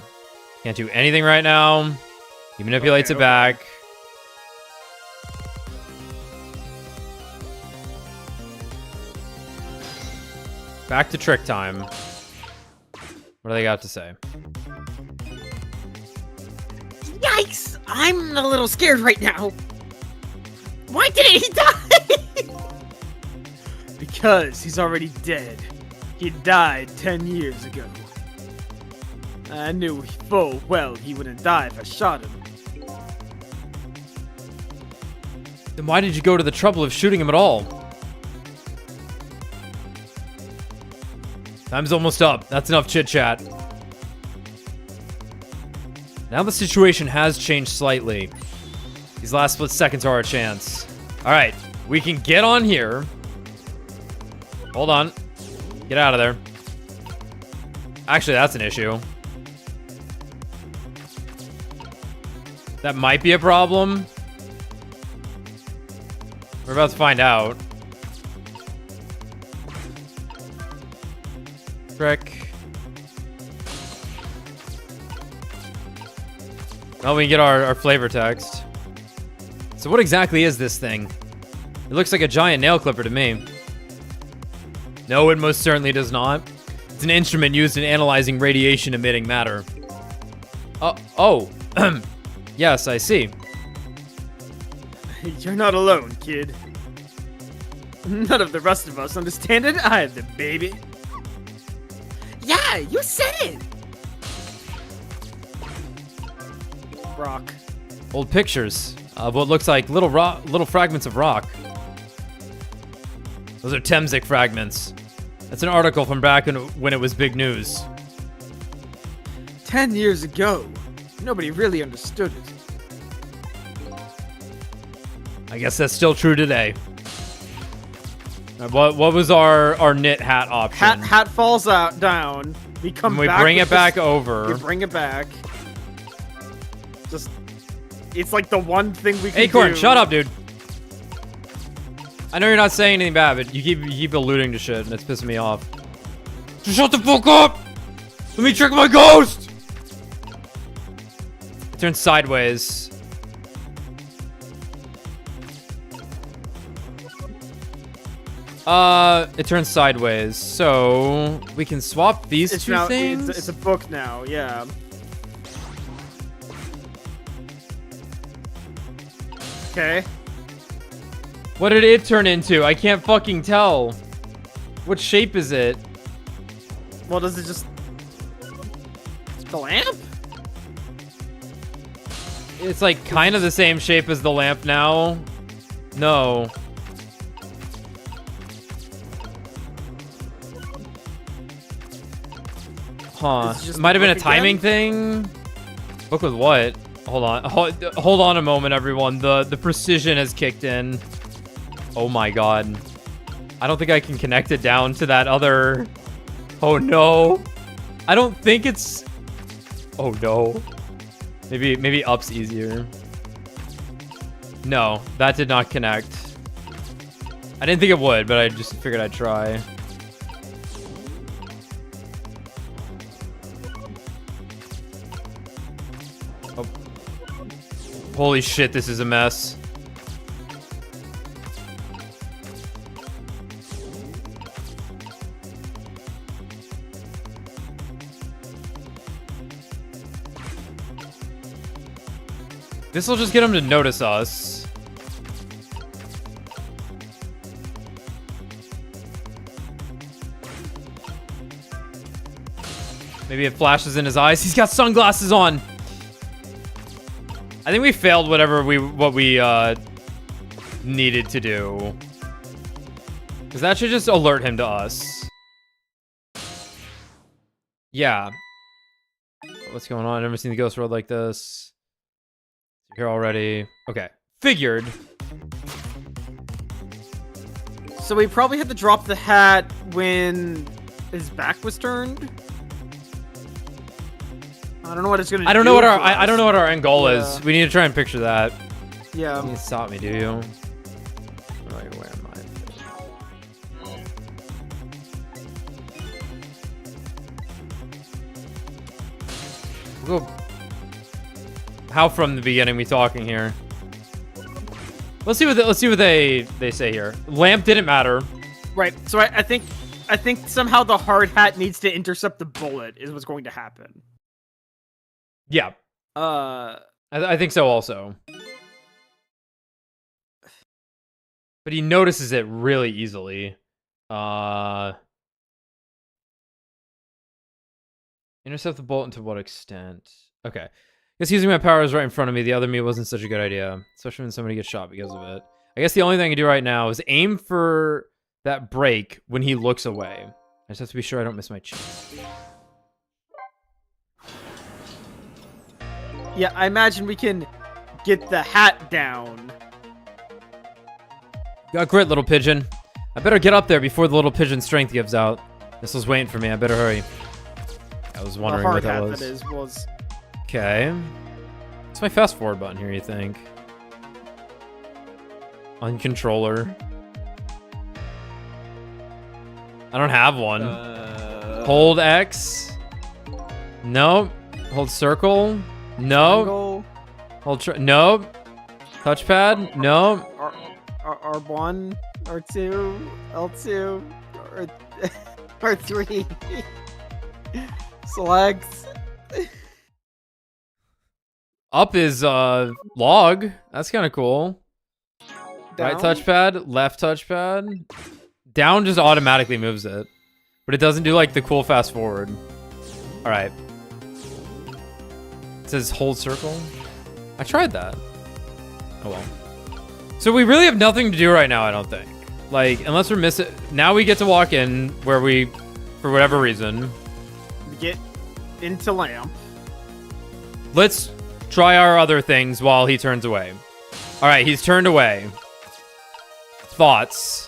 Can't do anything right now. He manipulates it back. Back to trick time. What do they got to say? Yikes! I'm a little scared right now. Why didn't he die? Because he's already dead. He died 10 years ago. I knew full well he wouldn't die if I shot him. Then why did you go to the trouble of shooting him at all? Time's almost up. That's enough chit-chat. Now the situation has changed slightly. These last split seconds are our chance. Alright, we can get on here. Hold on. Get out of there. Actually, that's an issue. That might be a problem. We're about to find out. Frick. Well, we can get our flavor text. So what exactly is this thing? It looks like a giant nail clipper to me. No, it most certainly does not. It's an instrument used in analyzing radiation-emitting matter. Oh. Yes, I see. You're not alone, kid. None of the rest of us understand it either, baby. Yeah, you said it! Rock. Old pictures of what looks like little fragments of rock. Those are Temzik fragments. That's an article from back when it was big news. 10 years ago, nobody really understood it. I guess that's still true today. What was our knit hat option? Hat falls out down. We come And we back. bring with it back this- over. We bring it back. Just, it's like the one thing we can Acorn, do. shut up, dude. I know you're not saying anything bad, but you keep alluding to shit, and it's pissing me off. Just shut the fuck up! Let me trick my ghost! It turns sideways. It turns sideways, so we can swap these It's two now, things. it's a book now, yeah. Okay. What did it turn into? I can't fucking tell. What shape is it? Well, does it just... The lamp? It's like kind of the same shape as the lamp now. No. Huh. Is it just It might have been a book timing again? thing. Book with what? Hold on. Hold on a moment, everyone. The precision has kicked in. Oh my god. I don't think I can connect it down to that other... Oh no. I don't think it's... Oh no. Maybe up's easier. No, that did not connect. I didn't think it would, but I just figured I'd try. Oh. Holy shit, this is a mess. This will just get him to notice us. Maybe it flashes in his eyes. He's got sunglasses on. I think we failed what we needed to do. Because that should just alert him to us. Yeah. What's going on? I've never seen the ghost world like this. Here already. Okay. Figured. So we probably had to drop the hat when his back was turned. I don't know what it's gonna do. I don't know what for I don't us. know what our end goal is. Yeah. We need to try and picture that. Yeah. You can stop me, do you? Right, where am I? We'll go. How from the beginning we talking here? Let's see what they say here. Lamp didn't matter. Right. So I think somehow the hard hat needs to intercept the bullet is what's going to happen. Yeah, I think so also. But he notices it really easily. Intercept the bullet, and to what extent? Okay. Guess using my powers right in front of me, the other me wasn't such a good idea. Especially when somebody gets shot because of it. I guess the only thing I can do right now is aim for that break when he looks away. I just have to be sure I don't miss my chance. Yeah, I imagine we can get the hat down. Got grit, little pigeon. I better get up there before the little pigeon's strength gives out. This was waiting for me. I better hurry. I was The wondering hard what that hat was. that is was. Okay. What's my fast forward button here, you think? On controller. I don't have one. Hold X. Nope. Hold circle. Nope. Hold nope. Touchpad. Nope. R1, R2, L2, R3. Select. Up is log. That's kind of cool. Down. Right touchpad, left touchpad. Down just automatically moves it. But it doesn't do like the cool fast forward. All right. It says hold circle. I tried that. Oh well. So we really have nothing to do right now, I don't think. Like, unless we're missing... Now we get to walk in where we, for whatever reason... Get into lamp. Let's try our other things while he turns away. All right, he's turned away. Thoughts.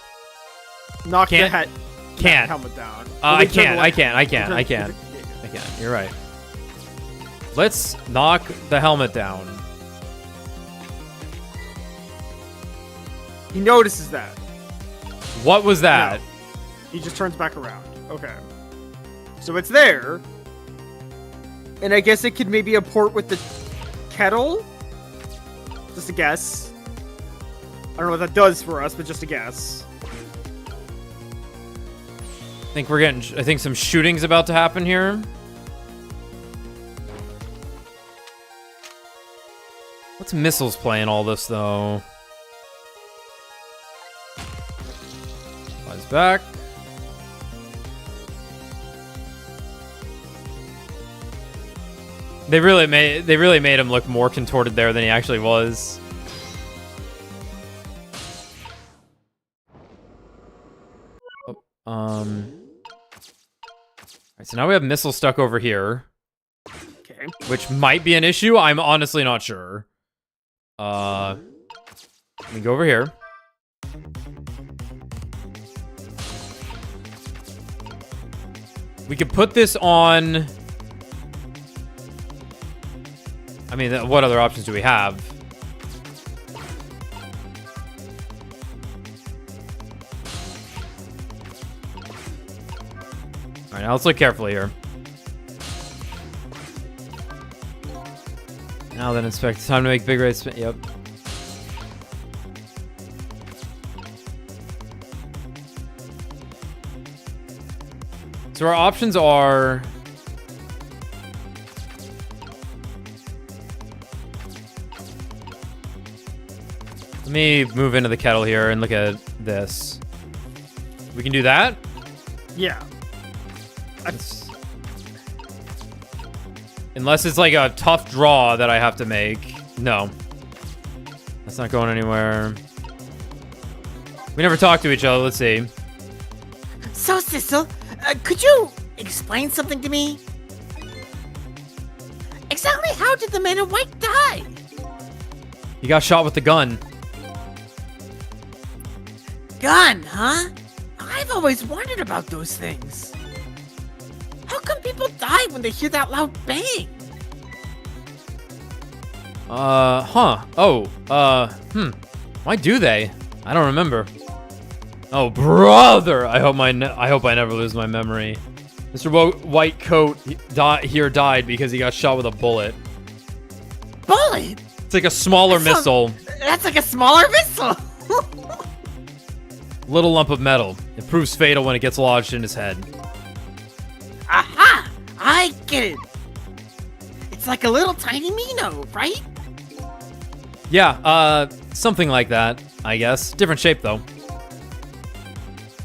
Knock the Can't. helmet down. I can't. You're right. Let's knock the helmet down. He notices that. What was that? No. He just turns back around. Okay. So it's there. And I guess it could maybe a port with the kettle? Just a guess. I don't know what that does for us, but just a guess. I think some shooting's about to happen here. What's missiles playing all this though? Flies back. They really made him look more contorted there than he actually was. Alright, so now we have missiles stuck over here. Okay. Which might be an issue. I'm honestly not sure. Let me go over here. We could put this on... I mean, what other options do we have? Alright, now let's look carefully here. Now then, inspect. Time to make big rates. Yep. So our options are... Let me move into the kettle here and look at this. We can do that? Yeah. Unless it's like a tough draw that I have to make. No. That's not going anywhere. We never talked to each other. Let's see. So, Sissel, could you explain something to me? Exactly how did the man in white die? He got shot with the gun. Gun, huh? I've always wondered about those things. How come people die when they hear that loud bang? Why do they? I don't remember. Oh, brother! I hope I never lose my memory. Mr. White Coat here died because he got shot with a bullet. Bullet? It's like a smaller missile. That's like a smaller missile. Little lump of metal. It proves fatal when it gets lodged in his head. Aha! I get it. It's like a little tiny Mino, right? Yeah, something like that, I guess. Different shape, though.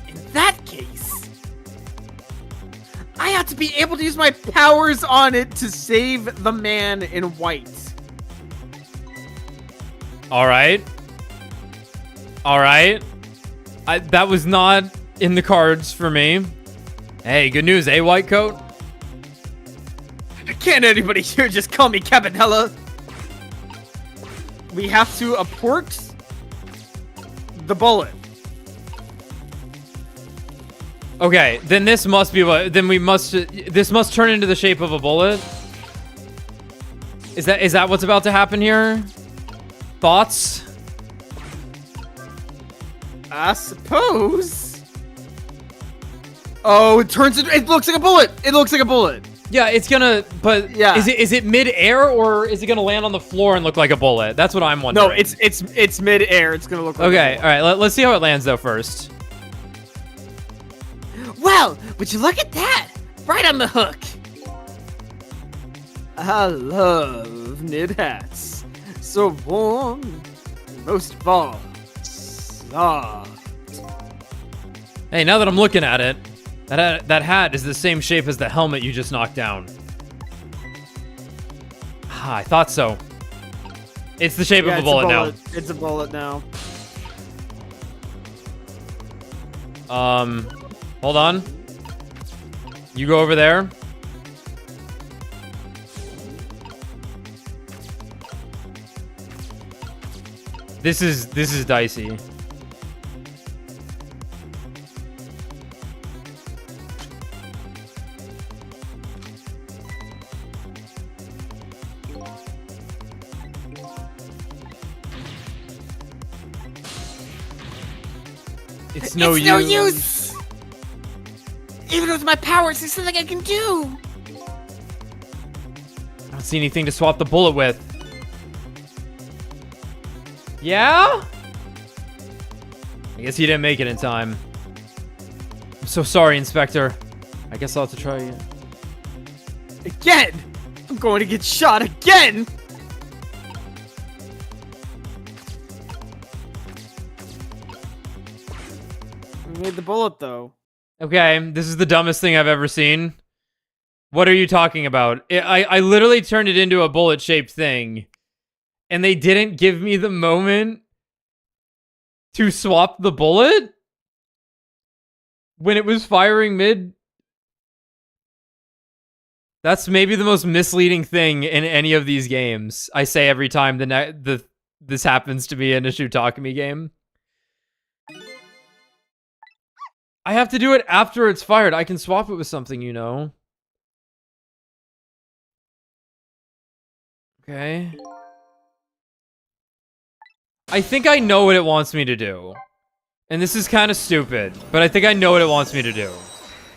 In that case, I have to be able to use my powers on it to save the man in white. All right. That was not in the cards for me. Hey, good news, eh, White Coat? Can't anybody here just call me Cabanella? We have to abort the bullet. Okay, then this must be what. Then we must. This must turn into the shape of a bullet. Is that what's about to happen here? Thoughts? I suppose. Oh, it looks like a bullet. It looks like a bullet. Yeah, it's gonna. But Yeah. is it mid-air or is it gonna land on the floor and look like a bullet? That's what I'm wondering. No, it's mid-air. It's gonna look like Okay, a all right. Let's see how it lands though first. Well, would you look at that? Right on the hook. I love knit hats. So warm, and most of all, soft. Hey, now that I'm looking at it, that hat is the same shape as the helmet you just knocked down. Ah, I thought so. It's the shape of a bullet now. It's a bullet now. Hold on. You go over there. This is dicey. It's no use. Even with my powers, there's something I can do. I don't see anything to swap the bullet with. Yeah? I guess you didn't make it in time. I'm so sorry, Inspector. I guess I'll have to try again. Again! I'm going to get shot again! We made the bullet, though. Okay, this is the dumbest thing I've ever seen. What are you talking about? I literally turned it into a bullet-shaped thing. And they didn't give me the moment to swap the bullet? When it was firing mid? That's maybe the most misleading thing in any of these games. I say every time this happens to be in a Shutakami game. I have to do it after it's fired. I can swap it with something, you know. Okay. I think I know what it wants me to do. And this is kind of stupid, but I think I know what it wants me to do.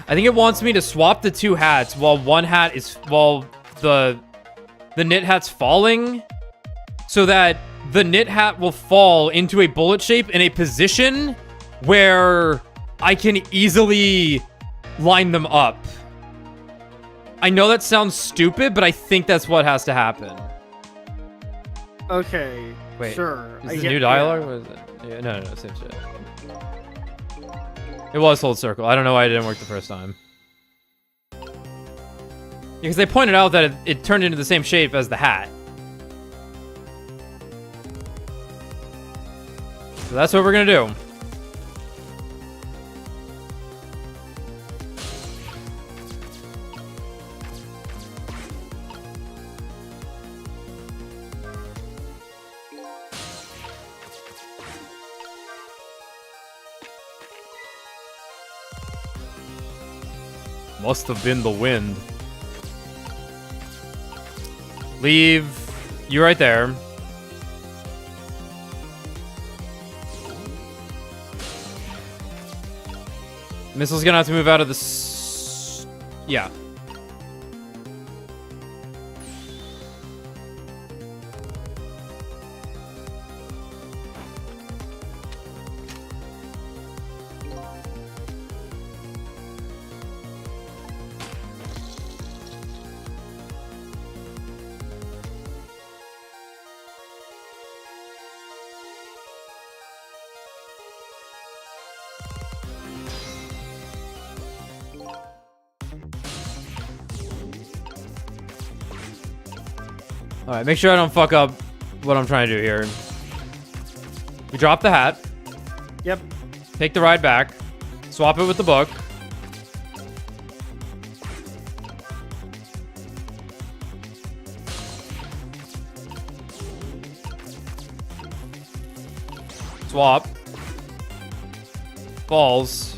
I think it wants me to swap the two hats while the knit hat's falling, so that the knit hat will fall into a bullet shape in a position where I can easily line them up. I know that sounds stupid, but I think that's what has to happen. Okay. Wait, sure. is this new dialogue? What is it? Yeah, no, same shit. It was hold circle. I don't know why it didn't work the first time. Because they pointed out that it turned into the same shape as the hat. So that's what we're gonna do. Must have been the wind. Leave you right there. Missile's gonna have to move out of the yeah. Alright, make sure I don't fuck up what I'm trying to do here. We drop the hat. Yep. Take the ride back. Swap it with the book. Swap. Falls.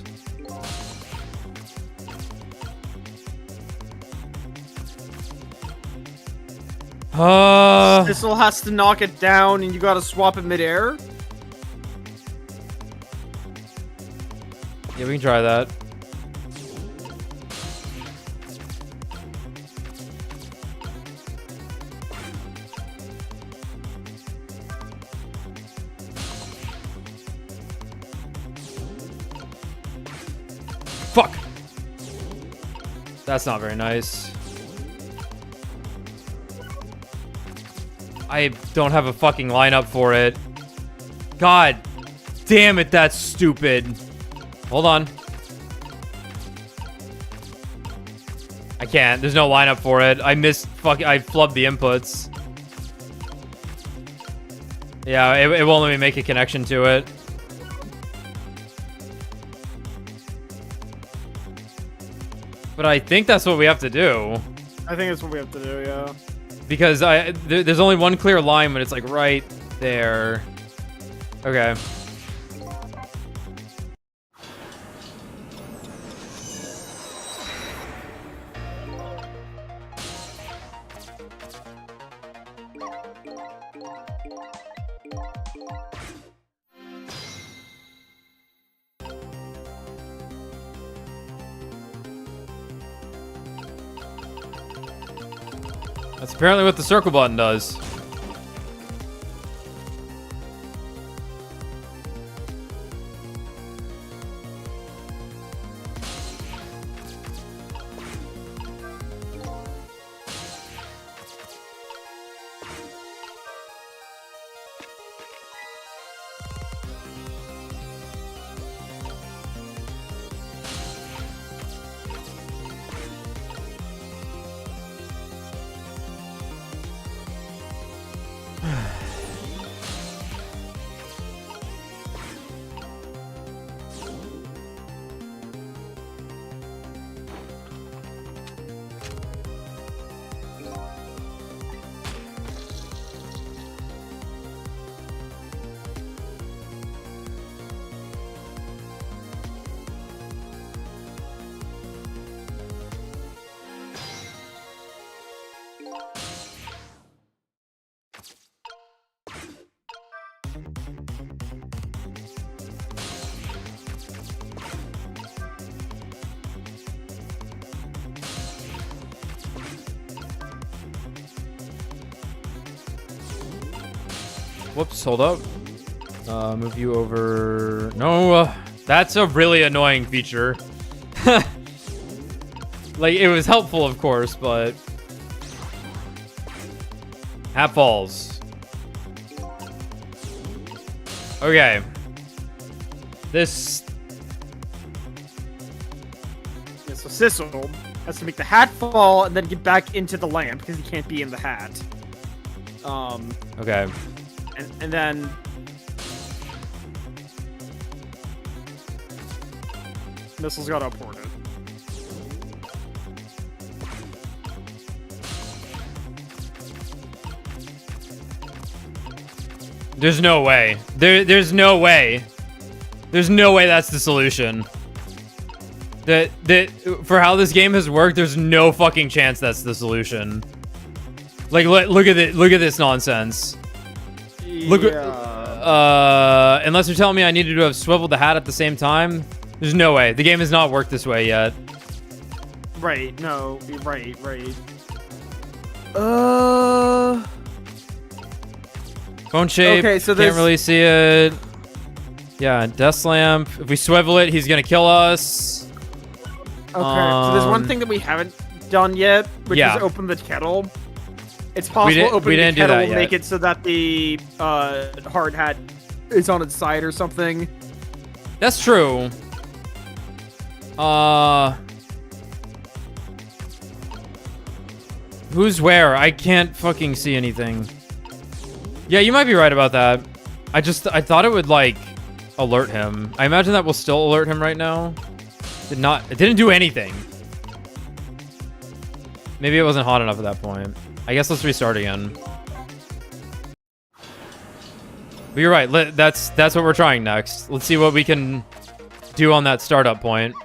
This'll has to knock it down, and you gotta swap it midair. Yeah, we can try that. Fuck! That's not very nice. I don't have a fucking lineup for it. God damn it, that's stupid. Hold on. I can't. There's no lineup for it. I flubbed the inputs. Yeah, it won't let me make a connection to it. But I think that's what we have to do. I think that's what we have to do, yeah. Because there's only one clear line, but it's like right there. Okay. That's apparently what the circle button does. Whoops, hold up. Move you over. No, that's a really annoying feature. Like, it was helpful, of course, but... Hat falls. Okay. This... Yeah, so Sissel has to make the hat fall and then get back into the lamp because he can't be in the hat. Okay. And then... Missile's gotta abort it. There's no way. There's no way. There's no way that's the solution. For how this game has worked, there's no fucking chance that's the solution. Like, look at it. Look at this nonsense. Look at, unless you're telling me I needed to have swiveled the hat at the same time, there's no way. The game has not worked this way yet. Right, no, right. Phone shape, okay, so can't really see it. Yeah, desk lamp. If we swivel it, he's gonna kill us. Okay, so there's one thing that we haven't done yet, which Yeah. is open the kettle. It's possible opening the kettle will make it so that the hard hat is on its side or something. That's true. Who's where? I can't fucking see anything. Yeah, you might be right about that. I thought it would, like, alert him. I imagine that will still alert him right now. It didn't do anything. Maybe it wasn't hot enough at that point. I guess let's restart again. But you're right. That's what we're trying next. Let's see what we can do on that startup point.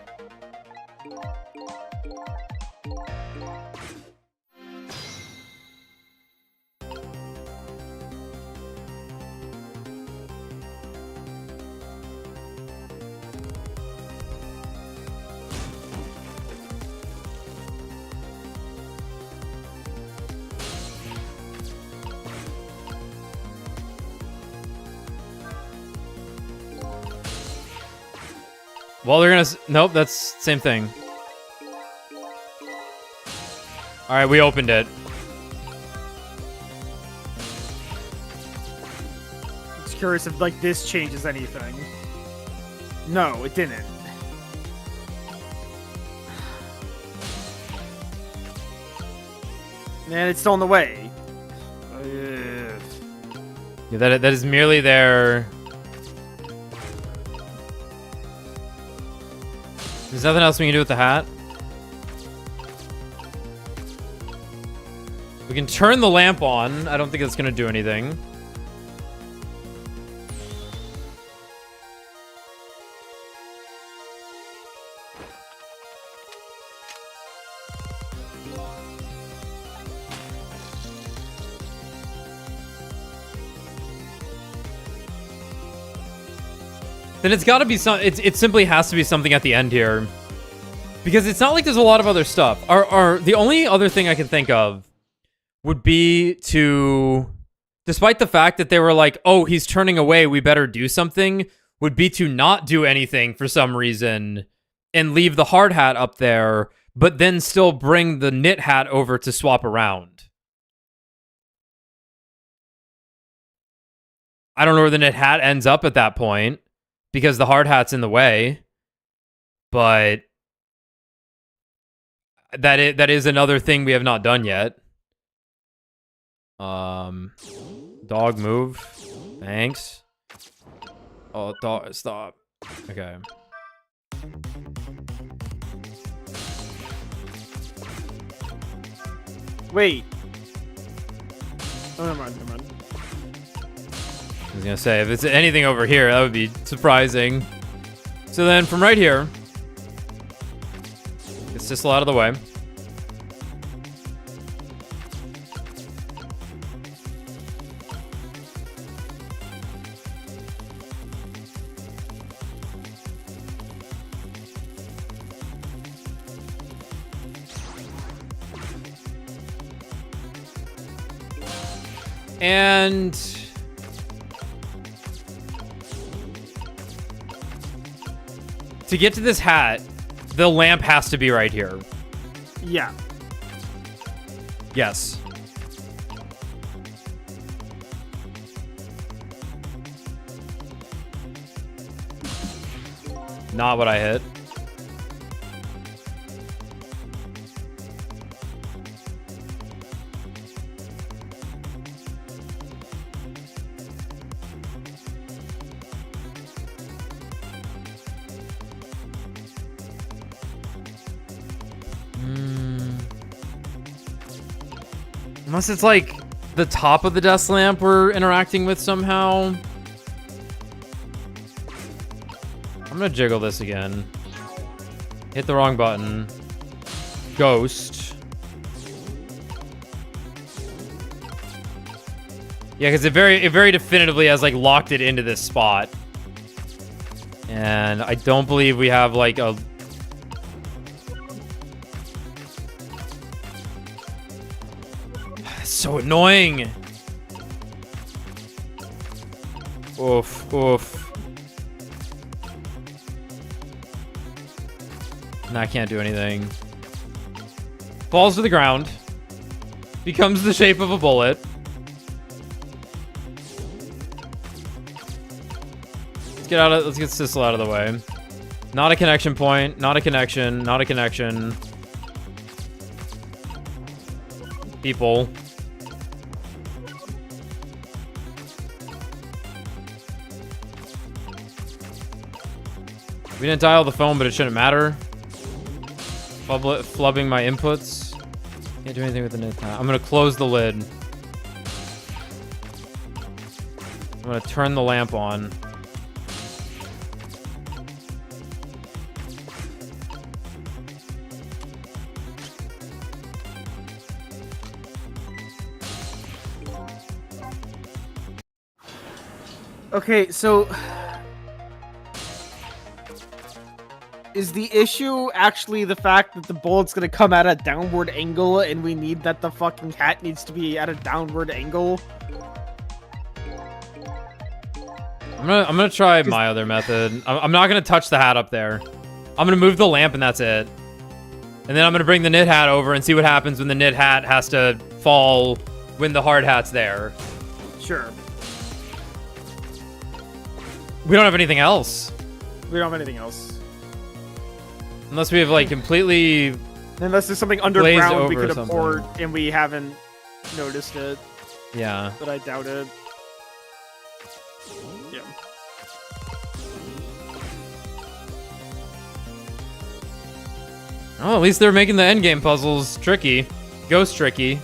Well, they're gonna... Nope, that's same thing. Alright, we opened it. Just curious if, like, this changes anything. No, it didn't. Man, it's still on the way. Yeah, that is merely there. There's nothing else we can do with the hat. We can turn the lamp on. I don't think that's gonna do anything. Then it's got to be some. It simply has to be something at the end here, because it's not like there's a lot of other stuff. The only other thing I can think of would be to, despite the fact that they were like, "Oh, he's turning away, we better do something," would be to not do anything for some reason and leave the hard hat up there, but then still bring the knit hat over to swap around. I don't know where the knit hat ends up at that point, because the hard hat's in the way, but that is another thing we have not done yet. Dog move. Thanks. Oh, dog, stop. Okay. Wait. Oh, never mind, never mind. I was gonna say, if it's anything over here, that would be surprising. So then, from right here, it's just out of the way. And to get to this hat, the lamp has to be right here. Yeah. Yes. Not what I hit. Unless it's like the top of the desk lamp we're interacting with somehow. I'm gonna jiggle this again. Hit the wrong button. Ghost. Yeah, because it very definitively has like locked it into this spot. And I don't believe we have like a... So annoying. Oof, oof. And I can't do anything. Falls to the ground. Becomes the shape of a bullet. Let's get out of, let's get Sissel out of the way. Not a connection point, not a connection, not a connection. People. We didn't dial the phone, but it shouldn't matter. Flubbing my inputs. Can't do anything with the knit hat. I'm gonna close the lid. I'm gonna turn the lamp on. Okay, so is the issue actually the fact that the bullet's gonna come at a downward angle and we need that the fucking hat needs to be at a downward angle? I'm gonna try my other method. I'm not gonna touch the hat up there. I'm gonna move the lamp and that's it. And then I'm gonna bring the knit hat over and see what happens when the knit hat has to fall when the hard hat's there. Sure. We don't have anything else. We don't have anything else. Unless we have like completely... Unless there's something underground we over could have something. poured and we haven't noticed it, Yeah. but I doubt it. Yeah. Oh, at least they're making the endgame puzzles tricky. Ghost tricky.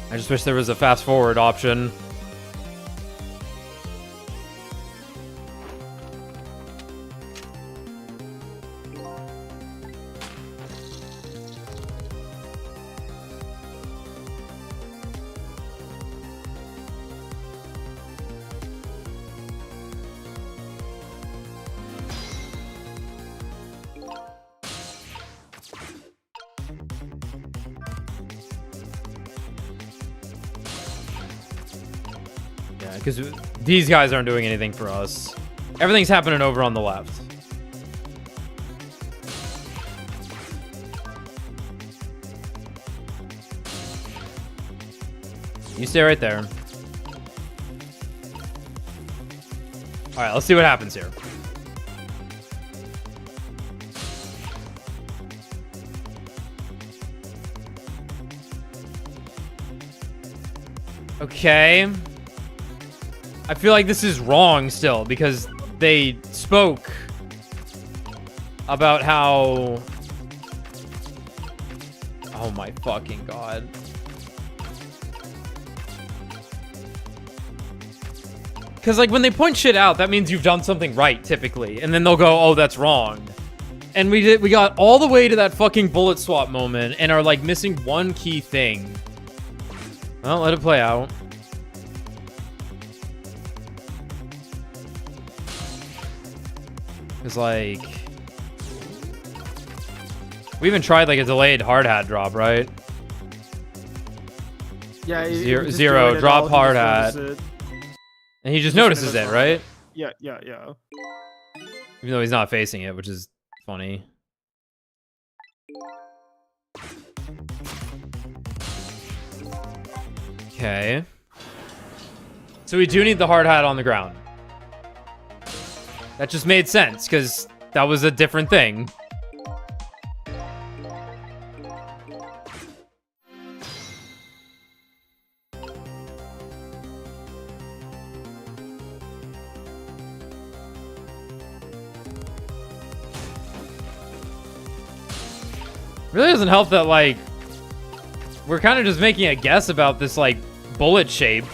I just wish there was a fast forward option. Yeah, because these guys aren't doing anything for us. Everything's happening over on the left. You stay right there. Alright, let's see what happens here. Okay. I feel like this is wrong still because they spoke about how... Oh my fucking god. Because like when they point shit out, that means you've done something right typically, and then they'll go, "Oh, that's wrong." And we got all the way to that fucking bullet swap moment and are like missing one key thing. Well, let it play out. Because, like... We even tried, like, a delayed hard hat drop, right? Yeah. Zero, drop hard hat. And he just notices it, right? Yeah, yeah, yeah. Even though he's not facing it, which is funny. Okay. So we do need the hard hat on the ground. That just made sense, because that was a different thing. Really doesn't help that, like, we're kind of just making a guess about this, like, bullet shape.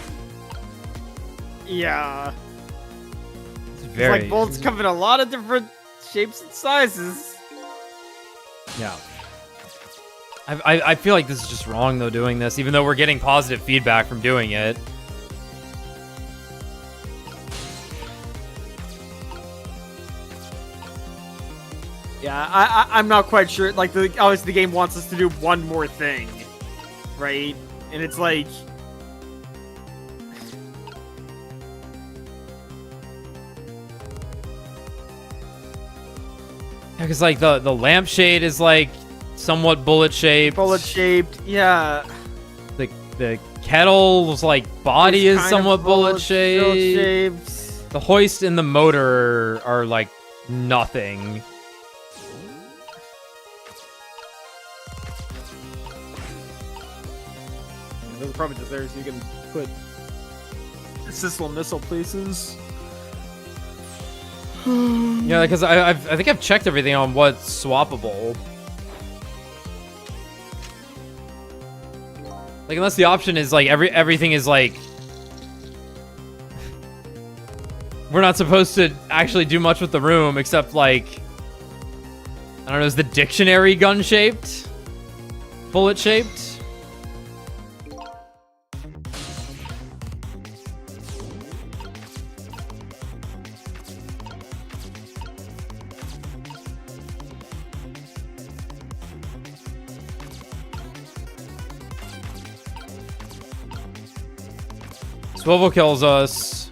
Yeah. It's very... Like, bullets come in a lot of different shapes and sizes. Yeah. I feel like this is just wrong, though, doing this, even though we're getting positive feedback from doing it. Yeah, I'm not quite sure. Like, obviously the game wants us to do one more thing, right? And it's like... Yeah, because, like, the lampshade is, like, somewhat bullet-shaped. Bullet-shaped, yeah. The kettle's, like, body is somewhat bullet-shaped. The hoist and the motor are, like, nothing. Those are probably just there so you can put missile places. Yeah, because I think I've checked everything on what's swappable. Like, unless the option is, like, everything is, like... We're not supposed to actually do much with the room, except, like... I don't know, is the dictionary gun-shaped? Bullet-shaped? Swivel kills us.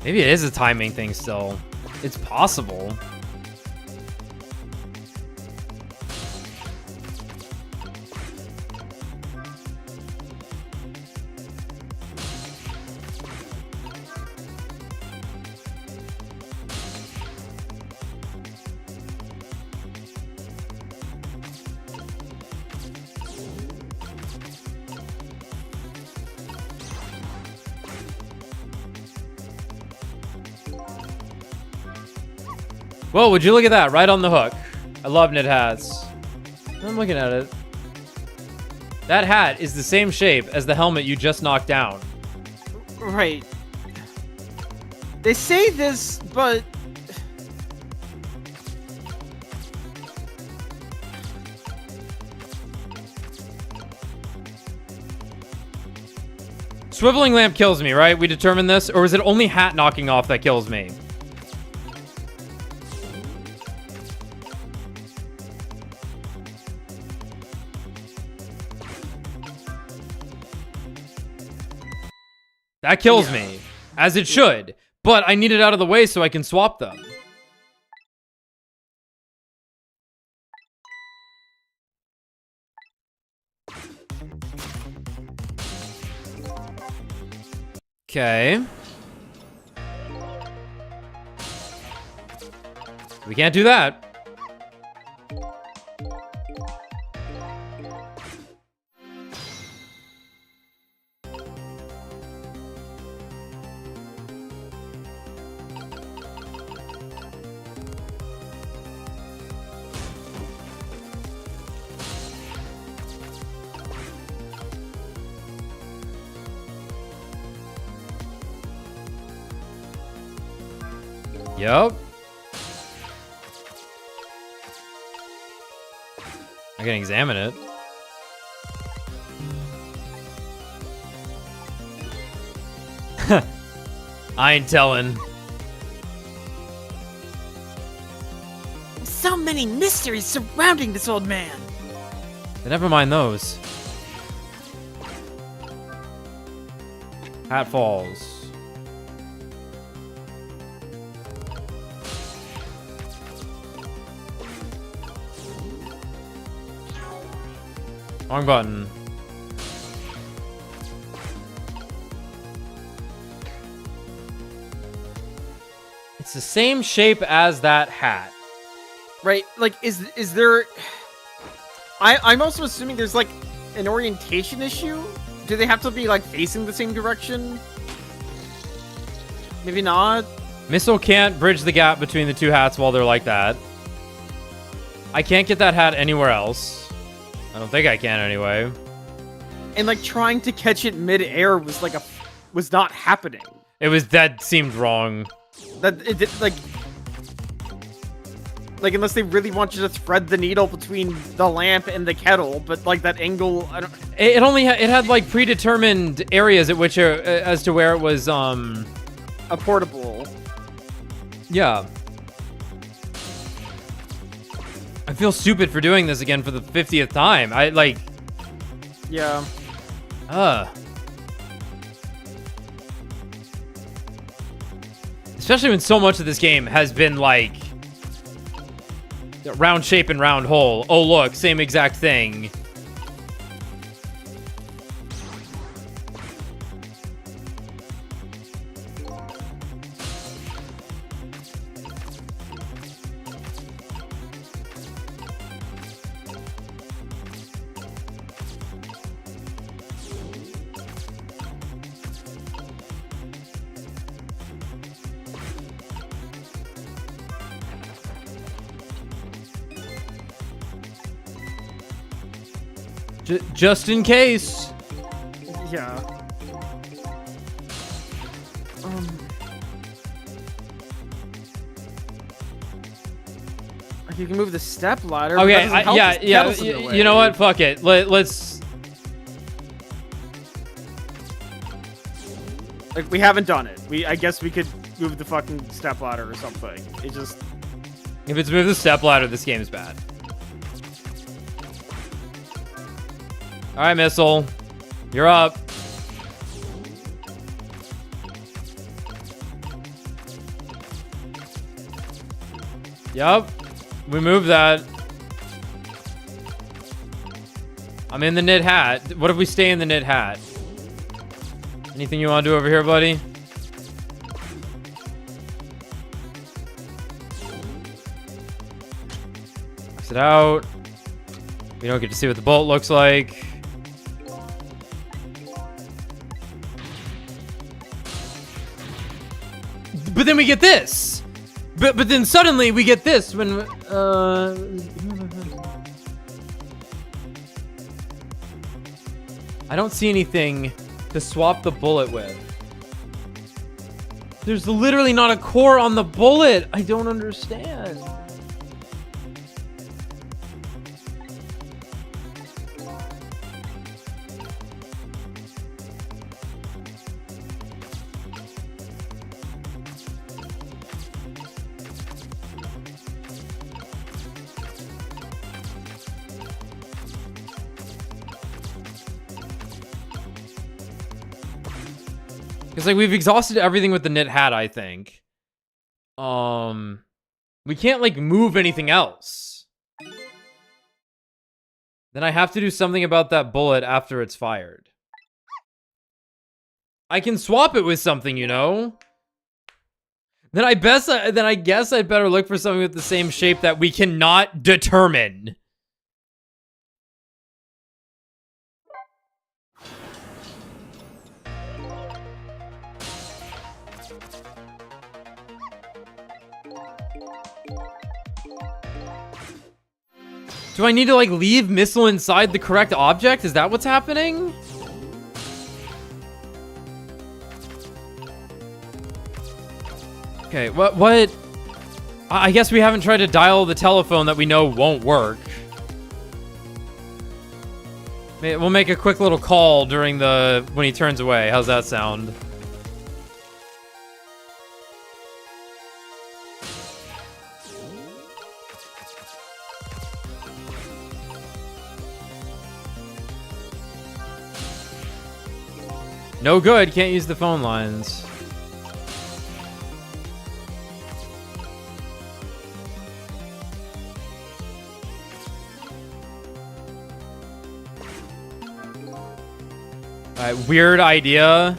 Maybe it is a timing thing still. It's possible. Well, would you look at that? Right on the hook. I love knit hats. I'm looking at it. That hat is the same shape as the helmet you just knocked down. Right. They say this, but... Swiveling lamp kills me, right? We determined this? Or is it only hat knocking off that kills me? That kills me, as it should, but I need it out of the way so I can swap them. Okay. We can't do that. Yup. I can examine it. I ain't telling. So many mysteries surrounding this old man. Never mind those. Hat falls. Wrong button. It's the same shape as that hat. Right, like, is there... I'm also assuming there's, like, an orientation issue? Do they have to be, like, facing the same direction? Maybe not? Missile can't bridge the gap between the two hats while they're like that. I can't get that hat anywhere else. I don't think I can anyway. And, like, trying to catch it mid-air was, like, was not happening. It was... That seemed wrong. That, it did, like, unless they really want you to thread the needle between the lamp and the kettle, but, like, that angle, I don't... It only it had, like, predetermined areas at which, as to where it was, A portable. Yeah. I feel stupid for doing this again for the 50th time. I, like... Yeah. Especially when so much of this game has been, like... round shape and round hole. Oh, look, same exact thing. Just in case. Yeah. Like, you can move the step ladder. but Okay, that doesn't help if yeah. kettle's in the way. You know what? Fuck it. Let's... Like, we haven't done it. I guess we could move the fucking step ladder or something. It just... If it's move the step ladder, this game's bad. Alright, Missile. You're up. Yup. We moved that. I'm in the knit hat. What if we stay in the knit hat? Anything you want to do over here, buddy? Exit out. We don't get to see what the bolt looks like. But then we get this. But then suddenly we get this when I don't see anything to swap the bullet with. There's literally not a core on the bullet. I don't understand. Because, like, we've exhausted everything with the knit hat, I think. We can't, like, move anything else. Then I have to do something about that bullet after it's fired. I can swap it with something, you know? Then I guess I'd better look for something with the same shape that we cannot determine. Do I need to, like, leave missile inside the correct object? Is that what's happening? Okay, what? I guess we haven't tried to dial the telephone that we know won't work. We'll make a quick little call during when he turns away. How's that sound? No good, can't use the phone lines. Alright, weird idea.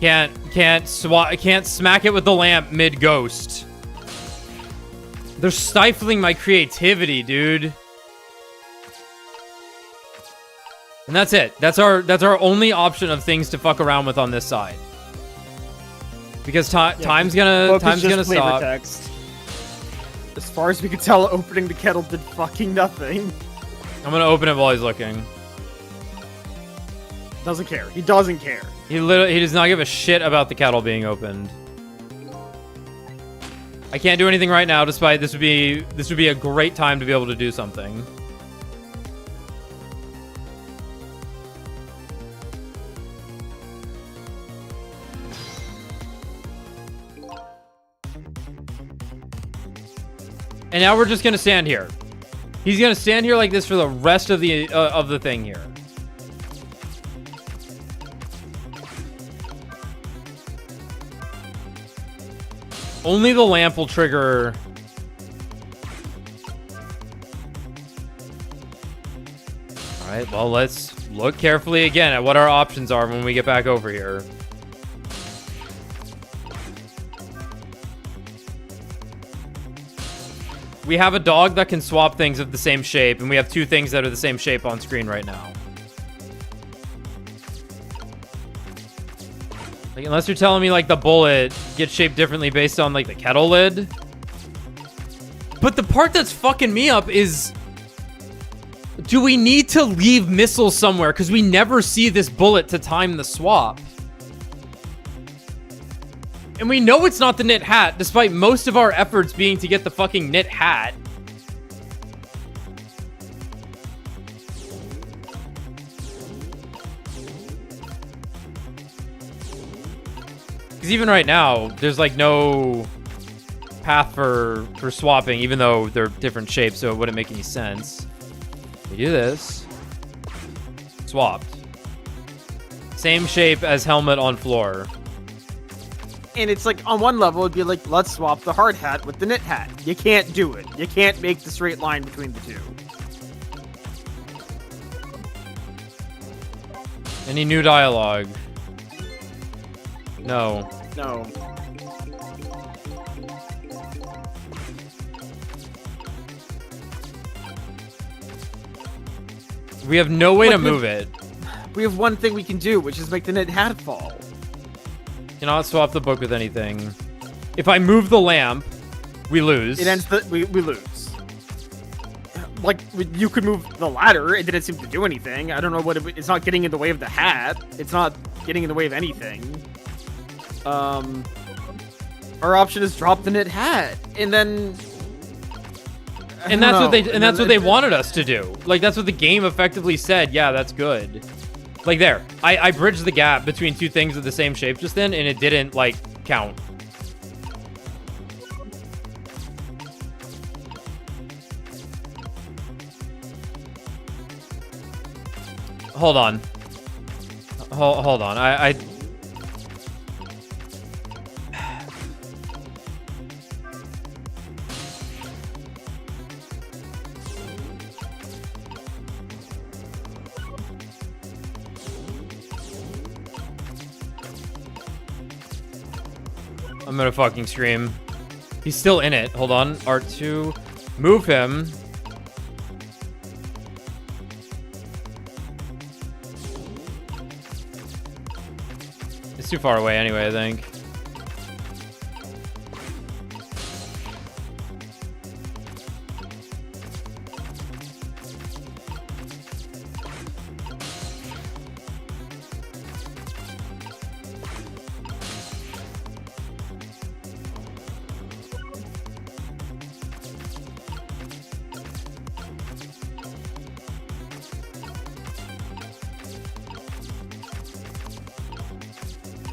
Can't smack it with the lamp mid-ghost. They're stifling my creativity, dude. And that's it. That's our only option of things to fuck around with on this side. Because time's gonna stop. Text. As far as we could tell, opening the kettle did fucking nothing. I'm gonna open it while he's looking. Doesn't care. He doesn't care. He does not give a shit about the kettle being opened. I can't do anything right now, despite this would be a great time to be able to do something. And now we're just gonna stand here. He's gonna stand here like this for the rest of the thing here. Only the lamp will trigger. Alright, well, let's look carefully again at what our options are when we get back over here. We have a dog that can swap things of the same shape, and we have two things that are the same shape on screen right now. Like, unless you're telling me, like, the bullet gets shaped differently based on, like, the kettle lid. But the part that's fucking me up is... do we need to leave missiles somewhere? Because we never see this bullet to time the swap. And we know it's not the knit hat, despite most of our efforts being to get the fucking knit hat. Because even right now, there's like no path for swapping, even though they're different shapes, so it wouldn't make any sense. We do this. Swapped. Same shape as helmet on floor. And it's like, on one level, it'd be like, let's swap the hard hat with the knit hat. You can't do it. You can't make the straight line between the two. Any new dialogue? No. No. We have no way to What the- move it. We have one thing we can do, which is make the knit hat fall. Cannot swap the book with anything. If I move the lamp, we lose. It ends the we lose. Like, you could move the ladder, it didn't seem to do anything. I don't know what it's not getting in the way of the hat. It's not getting in the way of anything. Our option is drop the knit hat, and then. And that's what they wanted us to do. Like, that's what the game effectively said. Yeah, that's good. Like, there. I bridged the gap between two things of the same shape just then, and it didn't, like, count. Hold on. Hold on. I I'm gonna fucking scream. He's still in it. Hold on. R2. Move him. It's too far away anyway, I think.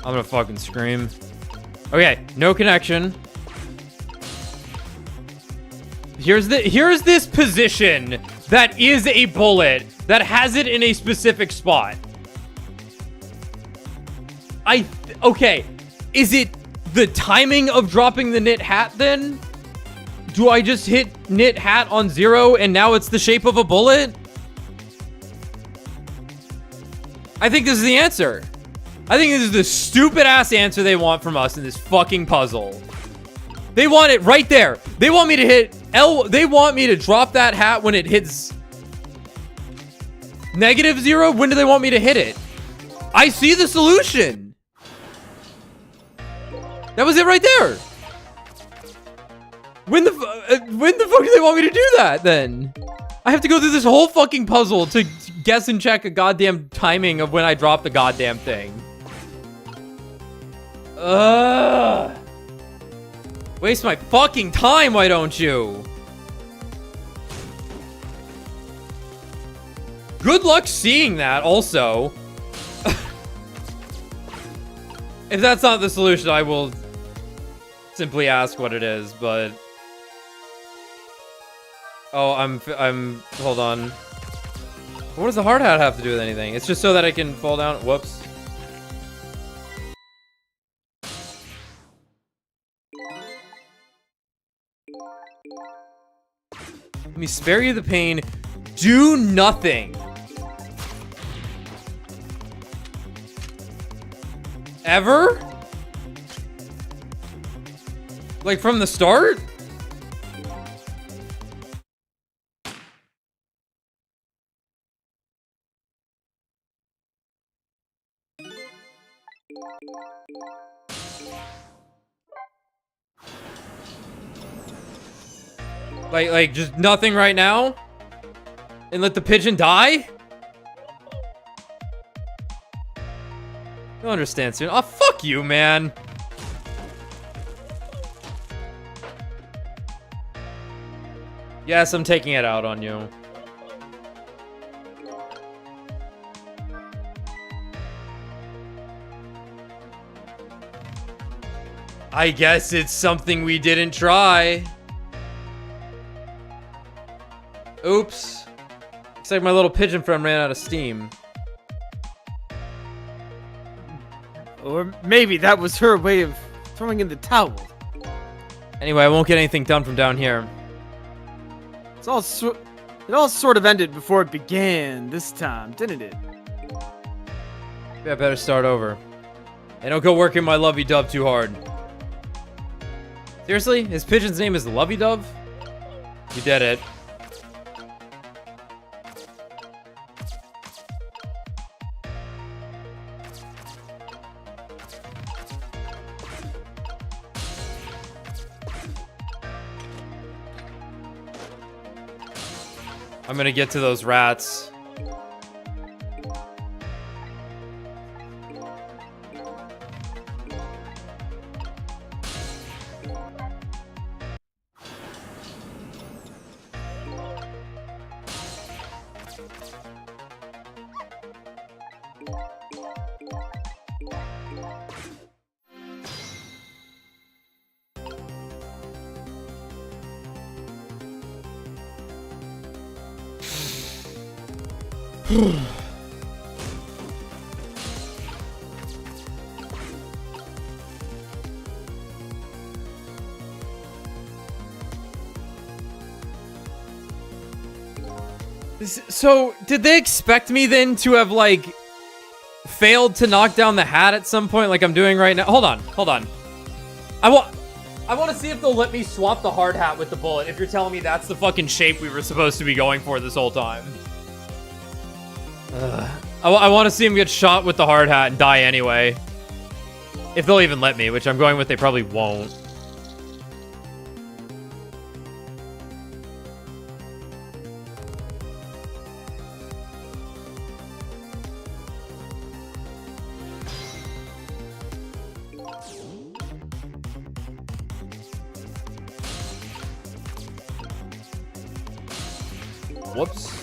I'm gonna fucking scream. Okay, no connection. Here's this position that is a bullet that has it in a specific spot. Okay, is it the timing of dropping the knit hat then? Do I just hit knit hat on 0 and now it's the shape of a bullet? I think this is the answer. I think this is the stupid ass answer they want from us in this fucking puzzle. They want it right there. They want me to hit L. They want me to drop that hat when it hits -0. When do they want me to hit it? I see the solution. That was it right there. When the fuck do they want me to do that then? I have to go through this whole fucking puzzle to guess and check a goddamn timing of when I drop the goddamn thing. Waste my fucking time, why don't you? Good luck seeing that, also. If that's not the solution, I will simply ask what it is, but... Oh, hold on. What does the hard hat have to do with anything? It's just so that I can fall down. Whoops. Let me spare you the pain. Do nothing. Ever? Like from the start? Like just nothing right now? And let the pigeon die? You'll understand soon. Oh, fuck you, man. Yes, I'm taking it out on you. I guess it's something we didn't try. Oops. Looks like my little pigeon friend ran out of steam. Or maybe that was her way of throwing in the towel. Anyway, I won't get anything done from down here. It all sort of ended before it began this time, didn't it? Maybe I better start over. Hey, don't go working my lovey-dove too hard. Seriously? His pigeon's name is Lovey-Dove? You did it. I'm gonna get to those rats. So, did they expect me then to have, like, failed to knock down the hat at some point like I'm doing right now? Hold on. I want to see if they'll let me swap the hard hat with the bullet, if you're telling me that's the fucking shape we were supposed to be going for this whole time. I want to see him get shot with the hard hat and die anyway. If they'll even let me, which I'm going with they probably won't. Whoops.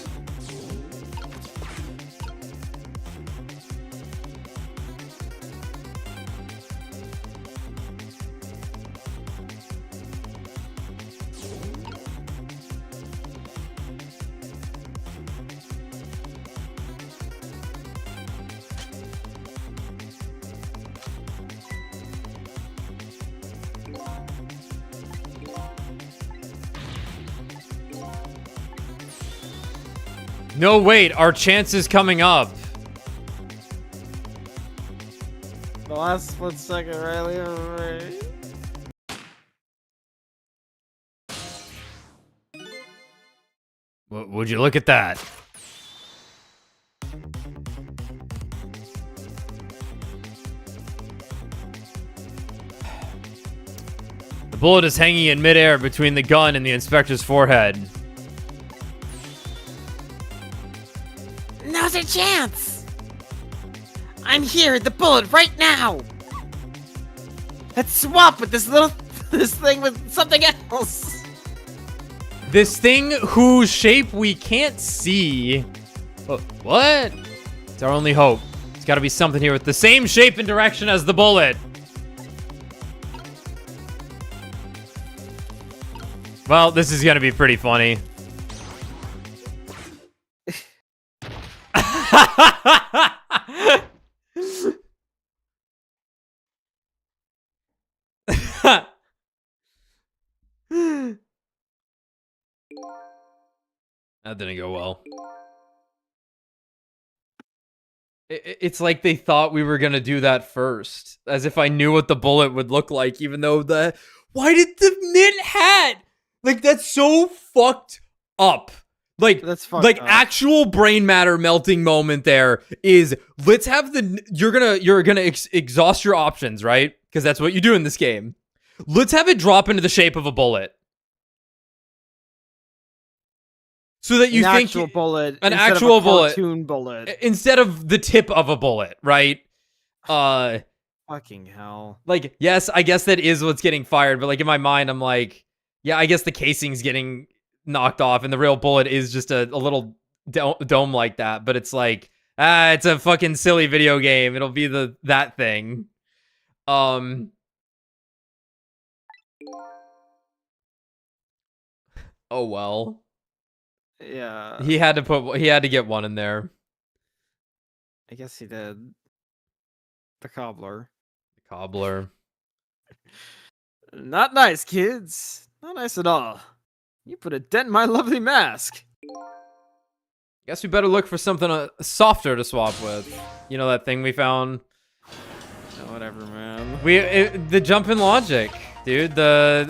No, wait, our chance is coming up. The last split second, right? Would you look at that? The bullet is hanging in midair between the gun and the inspector's forehead. Now's our chance! I'm here, the bullet, right now! Let's swap with this thing with something else! This thing whose shape we can't see. What? It's our only hope. It's gotta be something here with the same shape and direction as the bullet. Well, this is gonna be pretty funny. That didn't go well. It's like they thought we were gonna do that first. As if I knew what the bullet would look like, even though the... Why did the knit hat? Like, that's so fucked up. Like, That's fucked like up. actual brain matter melting moment there is, let's have the... You're gonna exhaust your options, right? Because that's what you do in this game. Let's have it drop into the shape of a bullet. So that you An think actual bullet, an instead actual of a bullet. cartoon bullet. Instead of the tip of a bullet, right? Fucking hell. Like, yes, I guess that is what's getting fired, but like in my mind, I'm like, yeah, I guess the casing's getting knocked off, and the real bullet is just a little dome like that. But it's like, it's a fucking silly video game. It'll be that thing. Oh well. Yeah. He had to get one in there. I guess he did. The cobbler. Cobbler. Not nice, kids. Not nice at all. You put a dent in my lovely mask. Guess we better look for something softer to swap with. You know that thing we found? Yeah, whatever, man. The jump in logic, dude.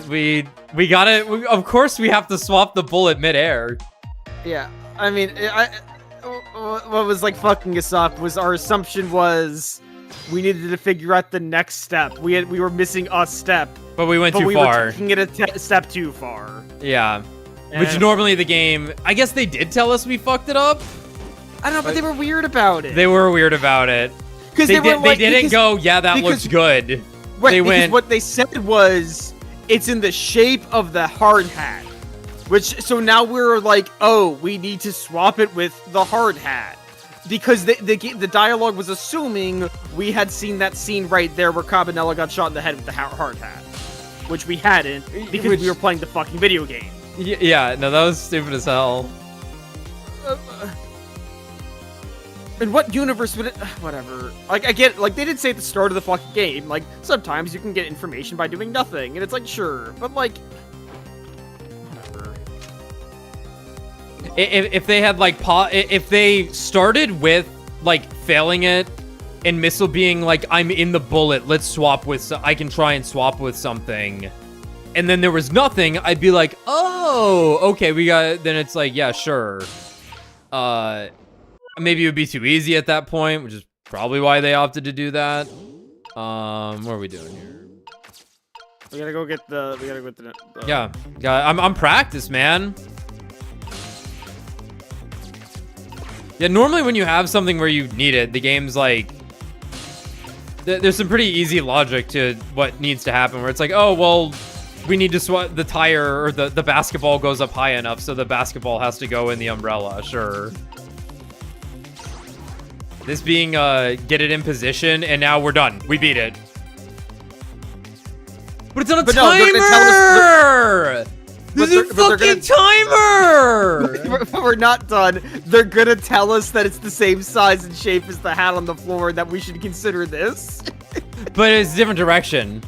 We got it. Of course, we have to swap the bullet midair. Yeah, I mean, what was like fucking us up was our assumption was we needed to figure out the next step. We were missing a step, But we went but too we far. were taking it a step too far. Yeah. Which And- normally the game, I guess they did tell us we fucked it up. I don't know, but they were weird about it. They were weird about it. Because They were like, didn't because- go, yeah, that looks because- good. Right, they because went- what they said was it's in the shape of the hard hat. Which, so now we're like, oh, we need to swap it with the hard hat. Because the dialogue was assuming we had seen that scene right there where Cabanela got shot in the head with the hard hat. Which we hadn't, because we were playing the fucking video game. Yeah, no, that was stupid as hell. In what universe would it... Whatever. Like, I get... Like, they did say at the start of the fucking game, like, sometimes you can get information by doing nothing. And it's like, sure. But, like... Whatever. If they had, like, if they started with, like, failing it, and Missile being like, I'm in the bullet, let's swap with... I can try and swap with something. And then there was nothing, I'd be like, oh, okay, we got... Then it's like, yeah, sure. Maybe it would be too easy at that point, which is probably why they opted to do that. What are we doing here? We gotta go get the... We gotta go get the... Yeah, I'm practiced, man. Yeah, normally when you have something where you need it, the game's like... There's some pretty easy logic to what needs to happen, where it's like, oh, well, we need to swap the tire, or the basketball goes up high enough, so the basketball has to go in the umbrella, sure. This being, get it in position, and now we're done. We beat it. But it's on a But no, they're gonna timer! This is a but they're fucking timer! But we're not done. They're gonna tell us that it's the same size and shape as the hat on the floor, and that we should consider this. But it's a different direction.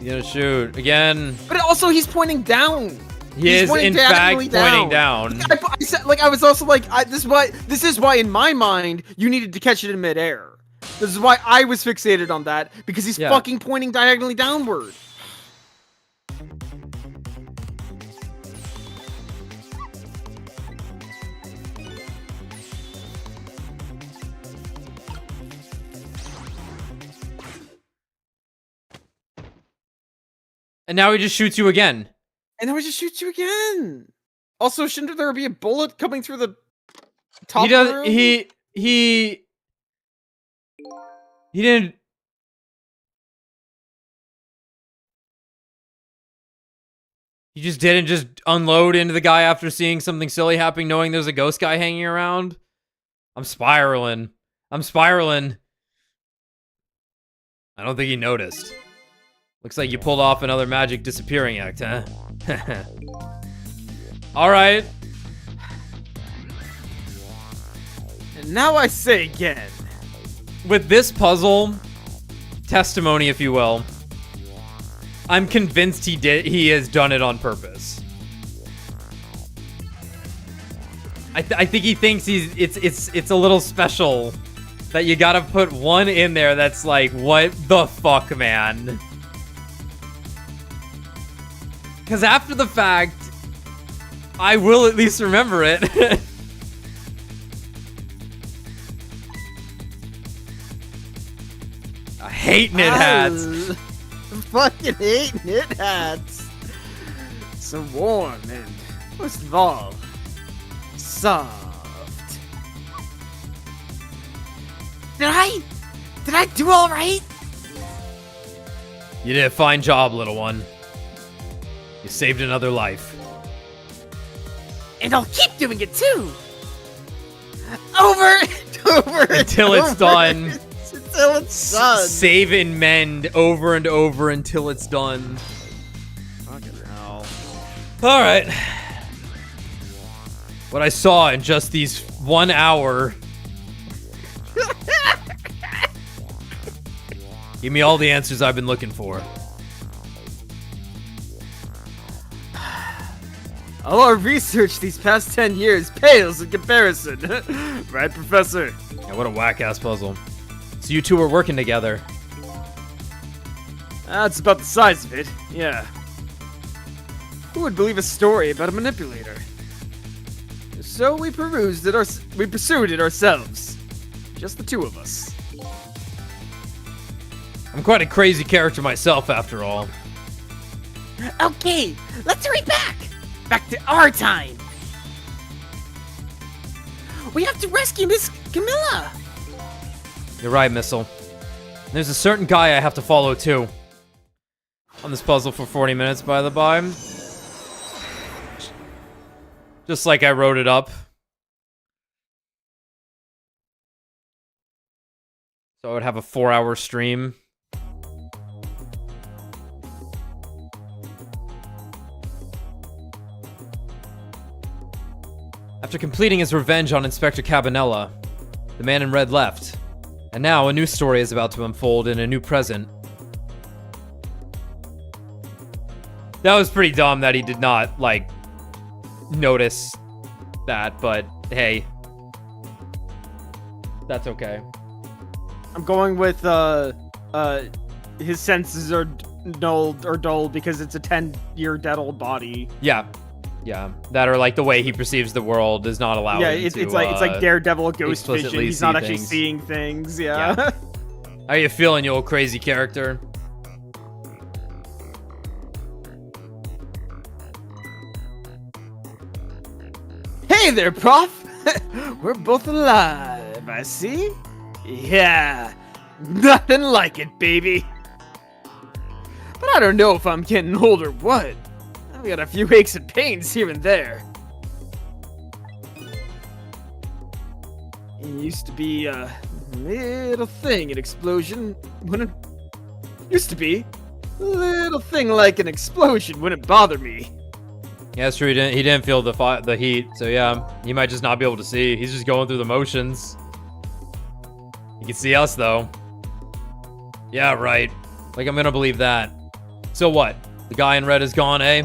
You gotta shoot. Again. But also, he's pointing down. He is, in fact, pointing down. I said, like, I was also like, this is why, in my mind, you needed to catch it in midair. This is why I was fixated on that, because he's fucking pointing diagonally downward. And now he just shoots you again. And then we just shoot you again. Also, shouldn't there be a bullet coming through the top He does. room? He didn't. He just didn't just unload into the guy after seeing something silly happening, knowing there's a ghost guy hanging around. I'm spiraling. I'm spiraling. I don't think he noticed. Looks like you pulled off another magic disappearing act, huh? All right. And now I say again. With this puzzle, testimony, if you will, I'm convinced he has done it on purpose. I think he thinks it's a little special that you gotta put one in there that's like, what the fuck, man? Because after the fact, I will at least remember it. I hate knit hats. I fucking hate knit hats. So warm and, most of all, soft. Did I do all right? You did a fine job, little one. You saved another life. And I'll keep doing it too. Over and over Until and it's over done. Until it's done. Save and mend over and over until it's done. Fucking hell. All right. What I saw in just these 1 hour Give me all the answers I've been looking for. All our research these past 10 years pales in comparison. Right, Professor? Yeah, what a whack-ass puzzle. So you two are working together. That's about the size of it, yeah. Who would believe a story about a manipulator? So we pursued it ourselves. Just the two of us. I'm quite a crazy character myself, after all. Okay, let's hurry back! Back to our time! We have to rescue Miss Camilla! You're right, Missile. There's a certain guy I have to follow, too. On this puzzle for 40 minutes, by the by. Just like I wrote it up. So I would have a 4-hour stream. After completing his revenge on Inspector Cabanella, the man in red left. And now a new story is about to unfold in a new present. That was pretty dumb that he did not, like, notice that, but hey. That's okay. I'm going with, his senses are dulled because it's a 10-year dead-old body. Yeah. Yeah. That or, like, the way he perceives the world does not allow Yeah, him to, it's like Daredevil ghost explicitly vision. He's not see actually things. seeing things, yeah. How you feeling, you old crazy character? Hey there, Prof! We're both alive, I see. Yeah, nothing like it, baby. But I don't know if I'm getting old or what. I've got a few aches and pains here and there. It used to be a little thing, an explosion wouldn't... Used to be a little thing like an explosion wouldn't bother me. Yeah, it's true. He didn't feel the heat, so yeah, he might just not be able to see. He's just going through the motions. You can see us though. Yeah, right. Like, I'm gonna believe that. So what? The guy in red is gone, eh?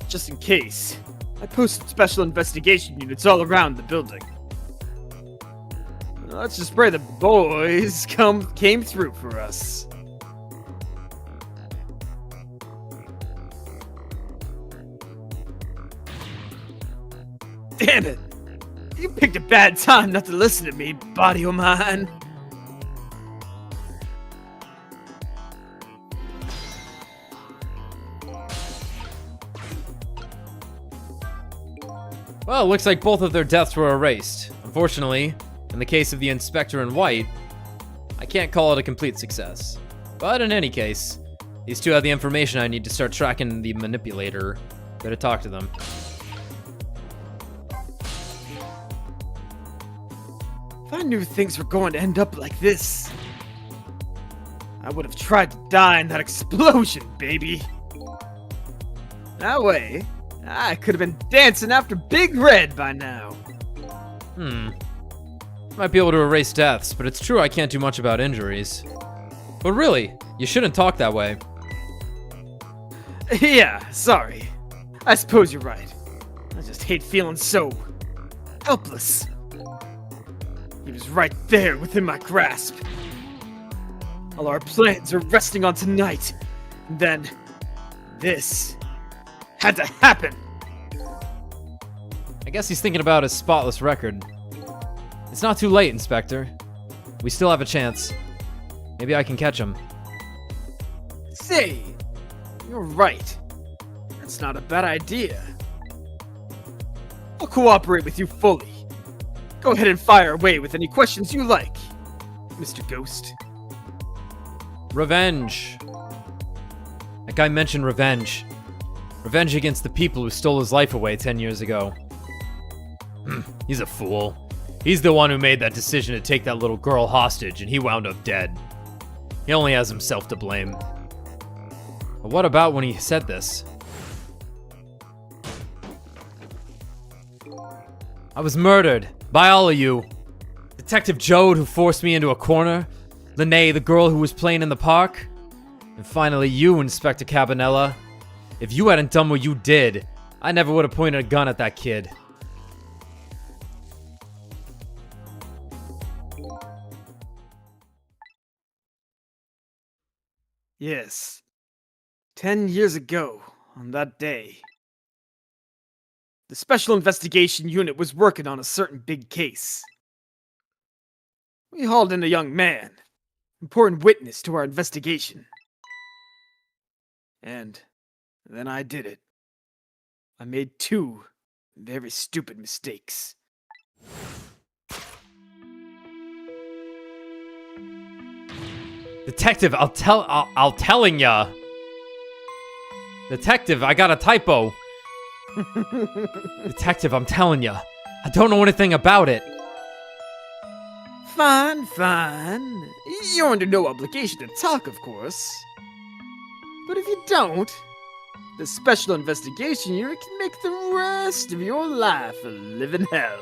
Just in case, I posted special investigation units all around the building. Let's just pray the boys came through for us. Damn it! You picked a bad time not to listen to me, body of mine. Well, it looks like both of their deaths were erased. Unfortunately, in the case of the Inspector in white, I can't call it a complete success. But in any case, these two have the information I need to start tracking the manipulator. Better talk to them. If I knew things were going to end up like this, I would have tried to die in that explosion, baby. That way, I could have been dancing after Big Red by now. Might be able to erase deaths, but it's true I can't do much about injuries. But really, you shouldn't talk that way. Yeah, sorry. I suppose you're right. I just hate feeling so helpless. He was right there within my grasp. All our plans are resting on tonight. And then, this had to happen. I guess he's thinking about his spotless record. It's not too late, Inspector. We still have a chance. Maybe I can catch him. Say, you're right. That's not a bad idea. I'll cooperate with you fully. Go ahead and fire away with any questions you like, Mr. Ghost. Revenge. That guy mentioned revenge. Revenge against the people who stole his life away 10 years ago. He's a fool. He's the one who made that decision to take that little girl hostage, and he wound up dead. He only has himself to blame. But what about when he said this? I was murdered by all of you. Detective Jode, who forced me into a corner. Lene, the girl who was playing in the park. And finally you, Inspector Cabanella. If you hadn't done what you did, I never would have pointed a gun at that kid. Yes. 10 years ago, on that day, the Special Investigation Unit was working on a certain big case. We hauled in a young man, important witness to our investigation. And then I did it. I made 2 very stupid mistakes. Detective, I'll telling ya. Detective, I got a typo. Detective, I'm telling ya. I don't know anything about it. Fine, fine. You're under no obligation to talk, of course. But if you don't, the Special Investigation Unit can make the rest of your life a living hell.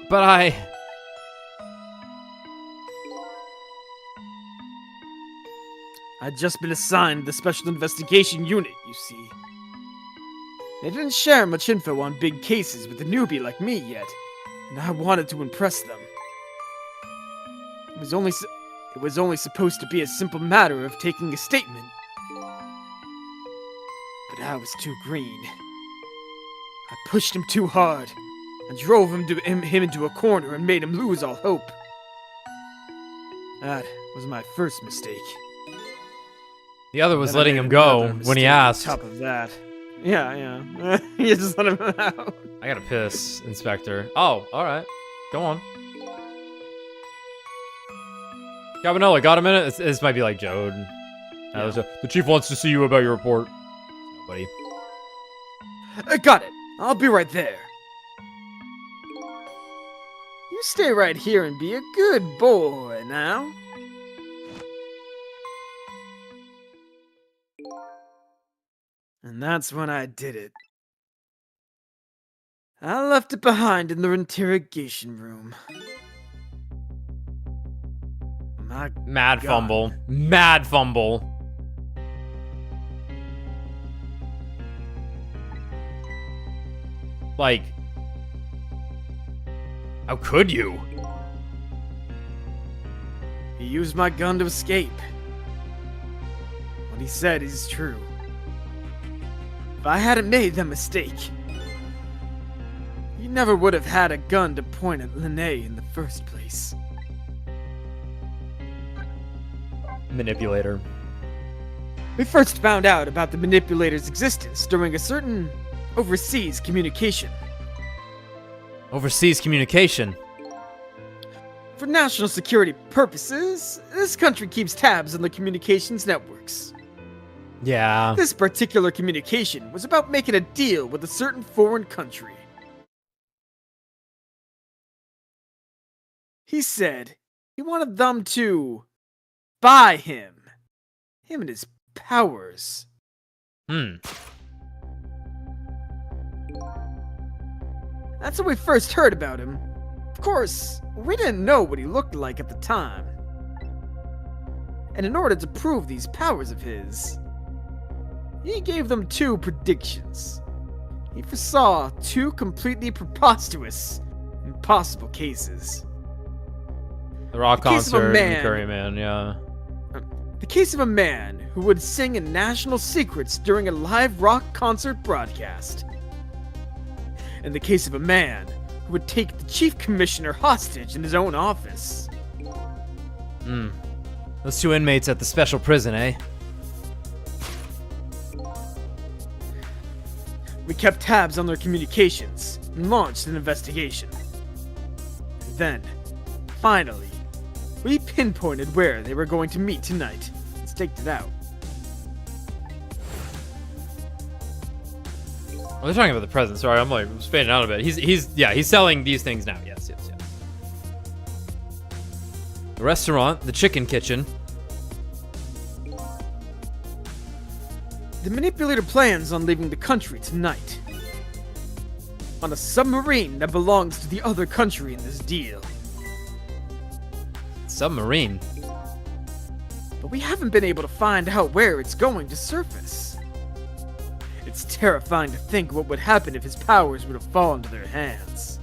But I... I'd just been assigned the Special Investigation Unit, you see. They didn't share much info on big cases with a newbie like me yet, and I wanted to impress them. It was only supposed to be a simple matter of taking a statement. But I was too green. I pushed him too hard, and drove him into a corner and made him lose all hope. That was my first mistake. The other was Then I letting made him go another when he mistake asked. On top of that. Yeah. You just let him out. I gotta piss, Inspector. Oh, alright. Go on. Cabanella, got a minute? This might be like Jode. The chief wants to see you about your report. Nobody. Got it. I'll be right there. You stay right here and be a good boy now. And that's when I did it. I left it behind in the interrogation room. My Mad God. fumble. Mad fumble. Like, how could you? He used my gun to escape. What he said is true. If I hadn't made that mistake, he never would have had a gun to point at Lene in the first place. Manipulator. We first found out about the manipulator's existence during a certain overseas communication. Overseas communication. For national security purposes, this country keeps tabs on the communications networks. Yeah. This particular communication was about making a deal with a certain foreign country. He said he wanted them to buy him. Him and his powers. That's when we first heard about him. Of course, we didn't know what he looked like at the time. And in order to prove these powers of his, he gave them 2 predictions. He foresaw 2 completely preposterous, impossible cases. The rock The case of a concert and man- Curry Man, yeah. The case of a man who would sing in national secrets during a live rock concert broadcast. And the case of a man who would take the chief commissioner hostage in his own office. Those 2 inmates at the special prison, eh? We kept tabs on their communications and launched an investigation. And then, finally, we pinpointed where they were going to meet tonight and staked it out. Oh, they're talking about the present. Sorry, I'm like fading out a bit. He's selling these things now. Yes. The restaurant, the chicken kitchen. The manipulator plans on leaving the country tonight. on a submarine that belongs to the other country in this deal. Submarine? But we haven't been able to find out where it's going to surface. It's terrifying to think what would happen if his powers would have fallen to their hands.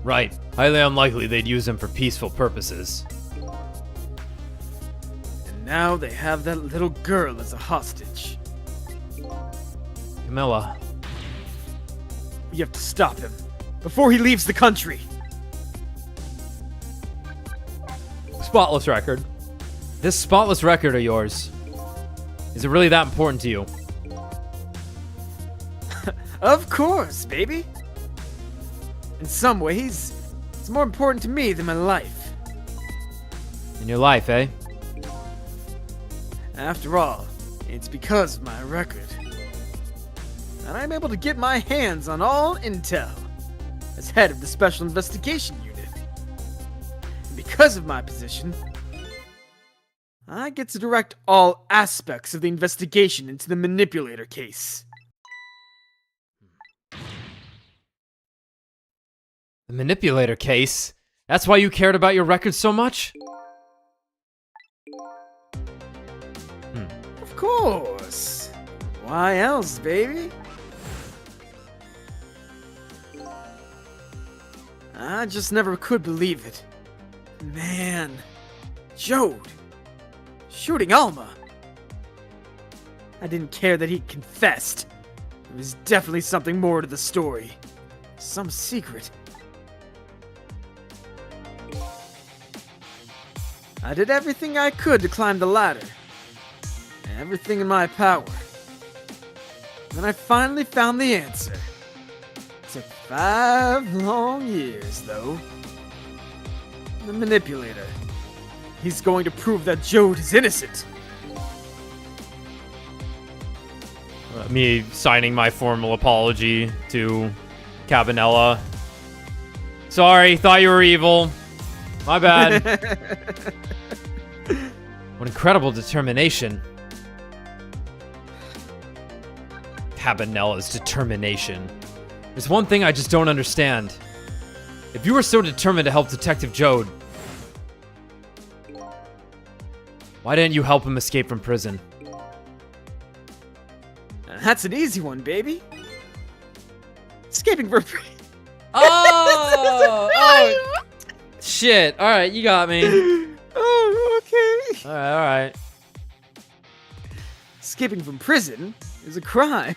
Right. Highly unlikely they'd use him for peaceful purposes. And now they have that little girl as a hostage. Camilla. We have to stop him before he leaves the country. Spotless record. This spotless record of yours, is it really that important to you? Of course, baby. In some ways, it's more important to me than my life. In your life, eh? After all, it's because of my record that I'm able to get my hands on all intel as head of the Special Investigation Unit. And because of my position, I get to direct all aspects of the investigation into the manipulator case. The manipulator case? That's why you cared about your record so much? Of course. Why else, baby? I just never could believe it. Man, Jode shooting Alma. I didn't care that he confessed. There was definitely something more to the story. Some secret. I did everything I could to climb the ladder. Everything in my power. Then I finally found the answer. It took 5 long years, though. The manipulator. He's going to prove that Jode is innocent. Me signing my formal apology to Cabanella. Sorry, thought you were evil. My bad. What incredible determination. Cabanella's determination. There's one thing I just don't understand. If you were so determined to help Detective Jode, why didn't you help him escape from prison? That's an easy one, baby. Escaping from Oh! Shit. Alright, you got me. Oh, okay. Alright. Escaping from prison is a crime.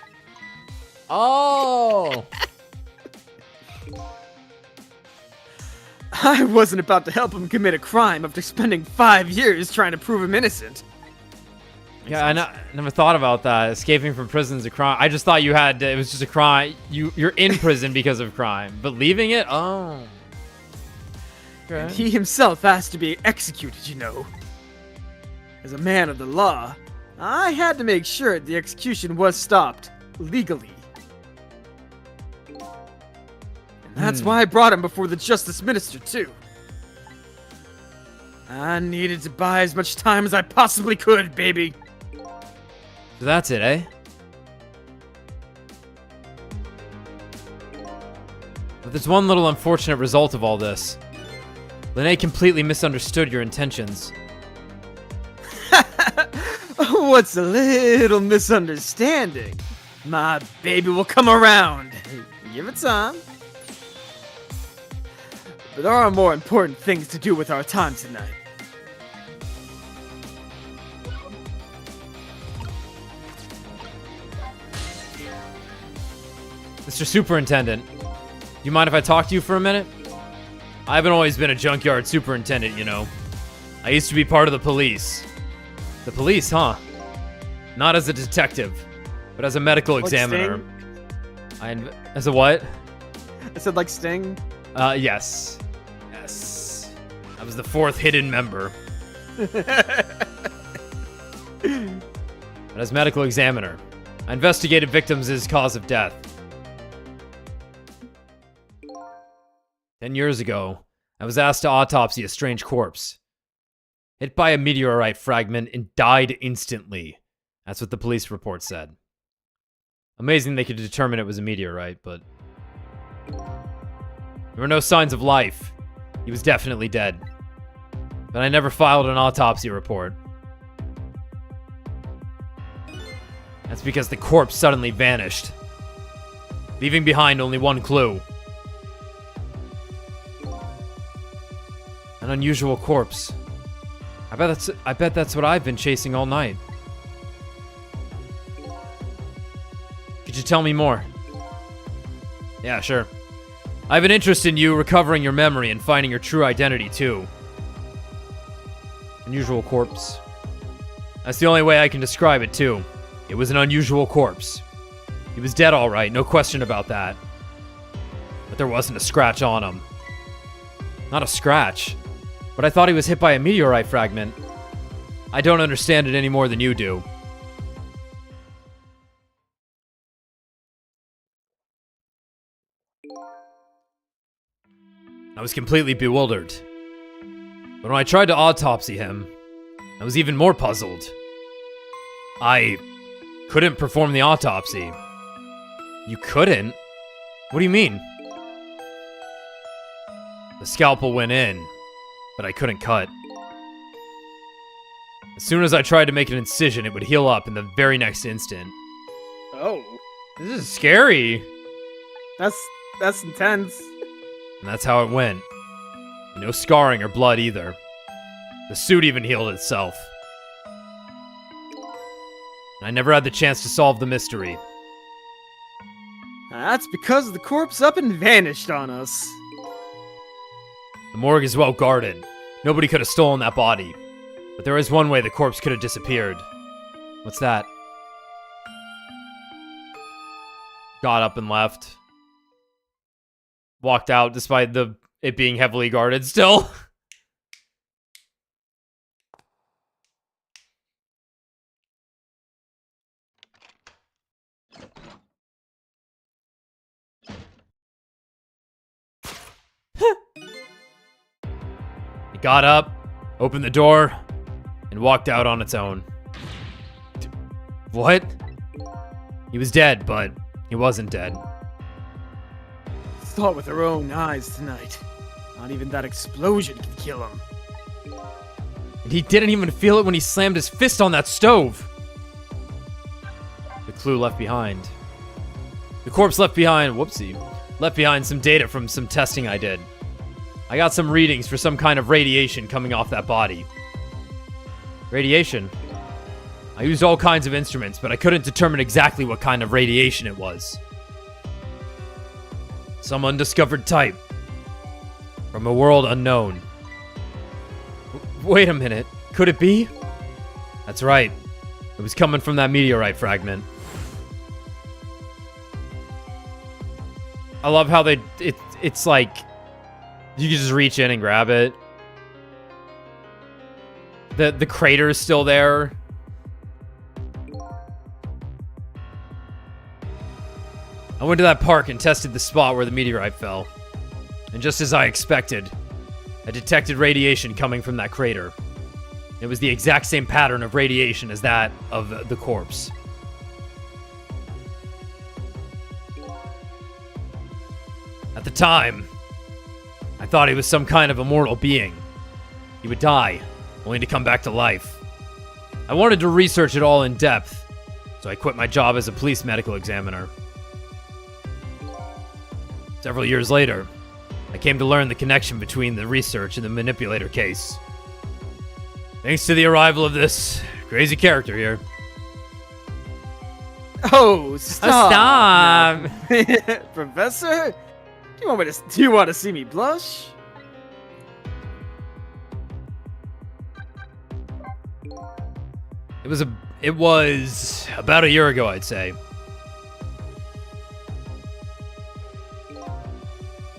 Oh! I wasn't about to help him commit a crime after spending 5 years trying to prove him innocent. Yeah, I never thought about that. Escaping from prison is a crime. I just thought you had it was just a crime. You're in prison because of crime, but leaving it? Oh. And Okay. he himself has to be executed, you know. As a man of the law, I had to make sure the execution was stopped legally. And that's why I brought him before the Justice Minister, too. I needed to buy as much time as I possibly could, baby. So that's it, eh? But there's one little unfortunate result of all this. Lene completely misunderstood your intentions. What's a little misunderstanding? My baby will come around. Give it time. But there are more important things to do with our time tonight. Mr. Superintendent, do you mind if I talk to you for a minute? I haven't always been a junkyard superintendent, you know. I used to be part of the police. The police, huh? Not as a detective, but as a medical Like examiner. Sting? As a what? I said like Sting. Yes. Yes. I was the 4th hidden member. But as medical examiner, I investigated victims' cause of death. 10 years ago, I was asked to autopsy a strange corpse. Hit by a meteorite fragment and died instantly. That's what the police report said. Amazing they could determine it was a meteorite, but... There were no signs of life. He was definitely dead. But I never filed an autopsy report. That's because the corpse suddenly vanished, leaving behind only one clue. An unusual corpse. I bet that's what I've been chasing all night. Could you tell me more? Yeah, sure. I have an interest in you recovering your memory and finding your true identity, too. Unusual corpse. That's the only way I can describe it, too. It was an unusual corpse. He was dead all right, no question about that. But there wasn't a scratch on him. Not a scratch. But I thought he was hit by a meteorite fragment. I don't understand it any more than you do. I was completely bewildered. But when I tried to autopsy him, I was even more puzzled. I couldn't perform the autopsy. You couldn't? What do you mean? The scalpel went in, but I couldn't cut. As soon as I tried to make an incision, it would heal up in the very next instant. Oh, This is scary. that's intense. And that's how it went. No scarring or blood either. The suit even healed itself. And I never had the chance to solve the mystery. That's because the corpse up and vanished on us. The morgue is well guarded. Nobody could have stolen that body. But there is one way the corpse could have disappeared. What's that? Got up and left. Walked out despite it being heavily guarded still. It got up, opened the door, and walked out on its own. What? He was dead, but he wasn't dead. Saw it with our own eyes tonight. Not even that explosion could kill him. And he didn't even feel it when he slammed his fist on that stove. The clue left behind. The corpse left behind, whoopsie, left behind some data from some testing I did. I got some readings for some kind of radiation coming off that body. Radiation? I used all kinds of instruments, but I couldn't determine exactly what kind of radiation it was. Some undiscovered type. From a world unknown. Wait a minute. Could it be? That's right. It was coming from that meteorite fragment. I love how it's like you can just reach in and grab it. The crater is still there. I went to that park and tested the spot where the meteorite fell. And just as I expected, I detected radiation coming from that crater. It was the exact same pattern of radiation as that of the corpse. At the time, I thought he was some kind of immortal being. He would die, only to come back to life. I wanted to research it all in depth, so I quit my job as a police medical examiner. Several years later, I came to learn the connection between the research and the manipulator case. Thanks to the arrival of this crazy character here. Oh, stop! Stop! Professor? Do you want to see me blush? It was about a year ago, I'd say.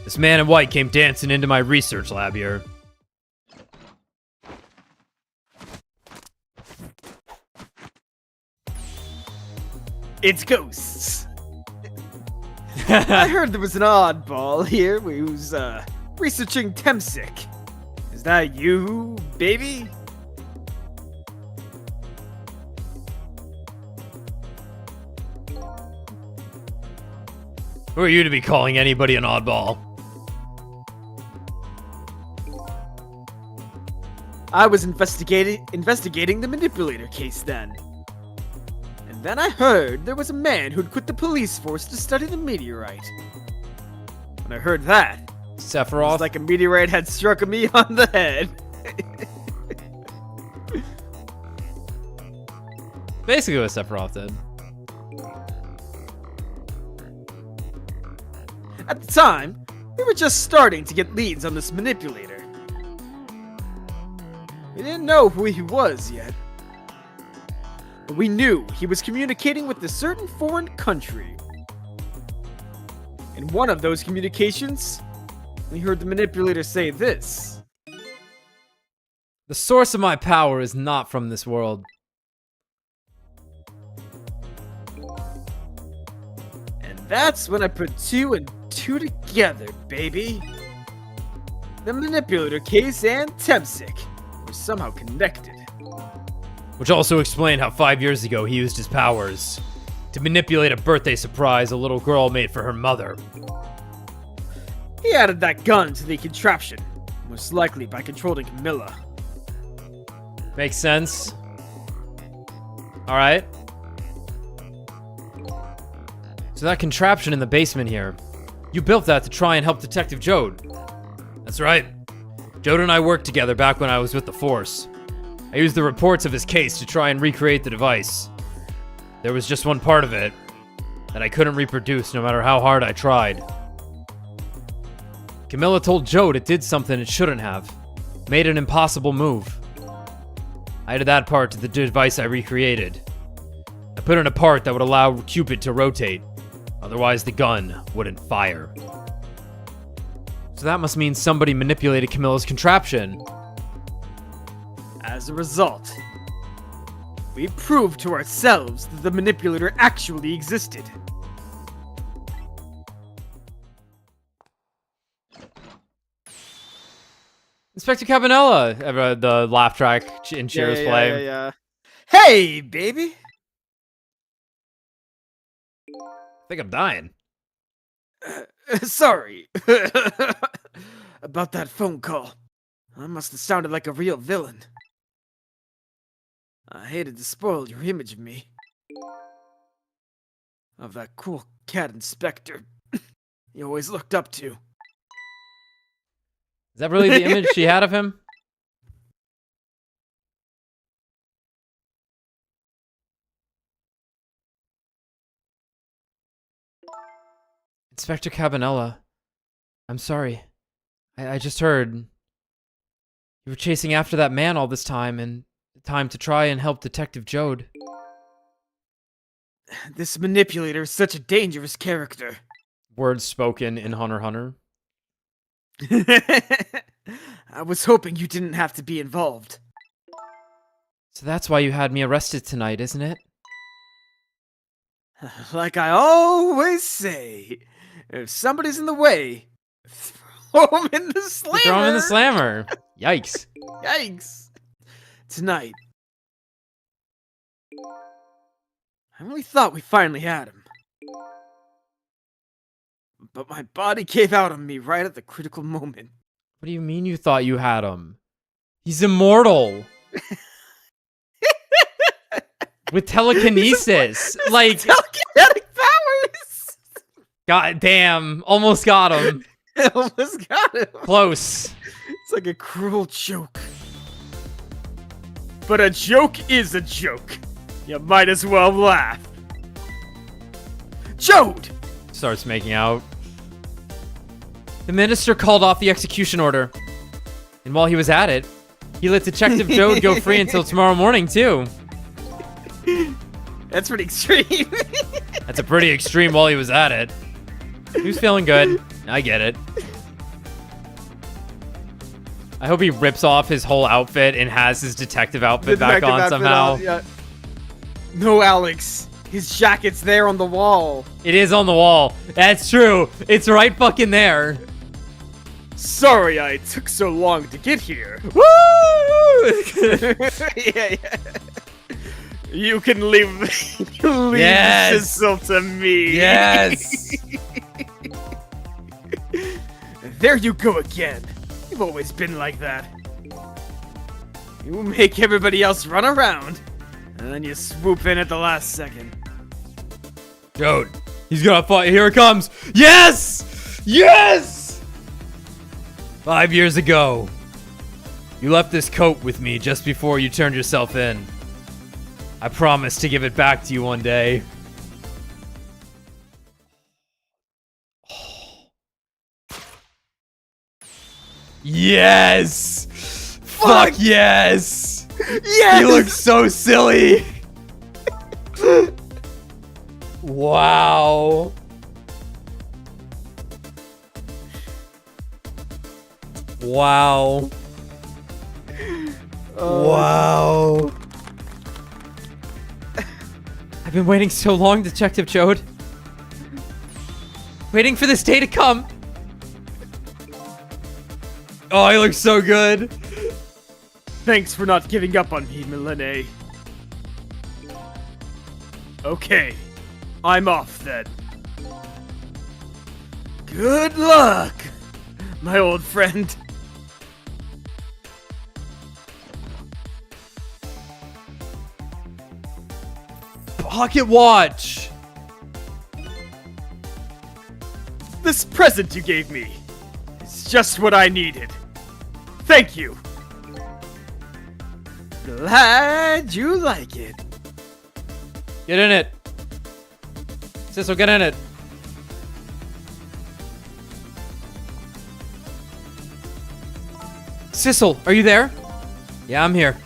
This man in white came dancing into my research lab here. It's ghosts. I heard there was an oddball here who's researching Temsic. Is that you, baby? Who are you to be calling anybody an oddball? I was investigating the manipulator case then. And then I heard there was a man who'd quit the police force to study the meteorite. When I heard that, it Sephiroth? was like a meteorite had struck me on the head. Basically what Sephiroth did. At the time, we were just starting to get leads on this manipulator. We didn't know who he was yet. But we knew he was communicating with a certain foreign country. In one of those communications, we heard the manipulator say this. The source of my power is not from this world. And that's when I put 2 and 2 together, baby. The manipulator case and Temsic were somehow connected. Which also explained how 5 years ago he used his powers to manipulate a birthday surprise a little girl made for her mother. He added that gun to the contraption, most likely by controlling Camilla. Makes sense. Alright. So that contraption in the basement here, you built that to try and help Detective Jode. That's right. Jode and I worked together back when I was with the Force. I used the reports of his case to try and recreate the device. There was just one part of it that I couldn't reproduce no matter how hard I tried. Camilla told Jode it did something it shouldn't have. Made an impossible move. I added that part to the device I recreated. I put in a part that would allow Cupid to rotate. Otherwise, the gun wouldn't fire. So that must mean somebody manipulated Camilla's contraption. As a result, we proved to ourselves that the manipulator actually existed. Inspector Cabanella, the laugh track in Cheers play. Yeah. Hey, baby! I think I'm dying. Sorry. About that phone call. I must have sounded like a real villain. I hated to spoil your image of me. Of that cool cat inspector you always looked up to. Is that really the image she had of him? Inspector Cabanella, I'm sorry. I just heard you were chasing after that man all this time, and time to try and help Detective Jode. This manipulator is such a dangerous character. Words spoken in Hunter x Hunter. I was hoping you didn't have to be involved. So that's why you had me arrested tonight, isn't it? Like I always say, if somebody's in the way, throw him in the slammer. Throw him in the slammer. Yikes. Yikes. Tonight. I really thought we finally had him. But my body gave out on me right at the critical moment. What do you mean you thought you had him? He's immortal. With telekinesis. Like, telekinetic powers. God damn. Almost got him. Almost got him. Close. It's like a cruel joke. But a joke is a joke. You might as well laugh. Jode! Starts making out. The minister called off the execution order. And while he was at it, he let Detective Jode go free until tomorrow morning, too. That's pretty extreme. That's a pretty extreme while he was at it. He was feeling good. I get it. I hope he rips off his whole outfit and has his detective outfit back on somehow. Yeah. No, Alex. His jacket's there on the wall. It is on the wall. That's true. It's right fucking there. Sorry I took so long to get here. Woo! Yeah. You can leave, Yes. this insult to me. Yes. There you go again. You've always been like that. You make everybody else run around, and then you swoop in at the last second. Dude, he's gonna fight. Here it comes. Yes! Yes! 5 years ago, you left this coat with me just before you turned yourself in. I promise to give it back to you one day. Yes! Fuck yes! Yes! He looks so silly! Wow. Wow. Wow. I've been waiting so long, Detective Chode. Waiting for this day to come. Oh, he looks so good. Thanks for not giving up on me, Milene. Okay, I'm off then. Good luck, my old friend. Pocket watch. This present you gave me is just what I needed. Thank you. Glad you like it. Get in it. Sissel, get in it. Sissel, are you there? Yeah, I'm here.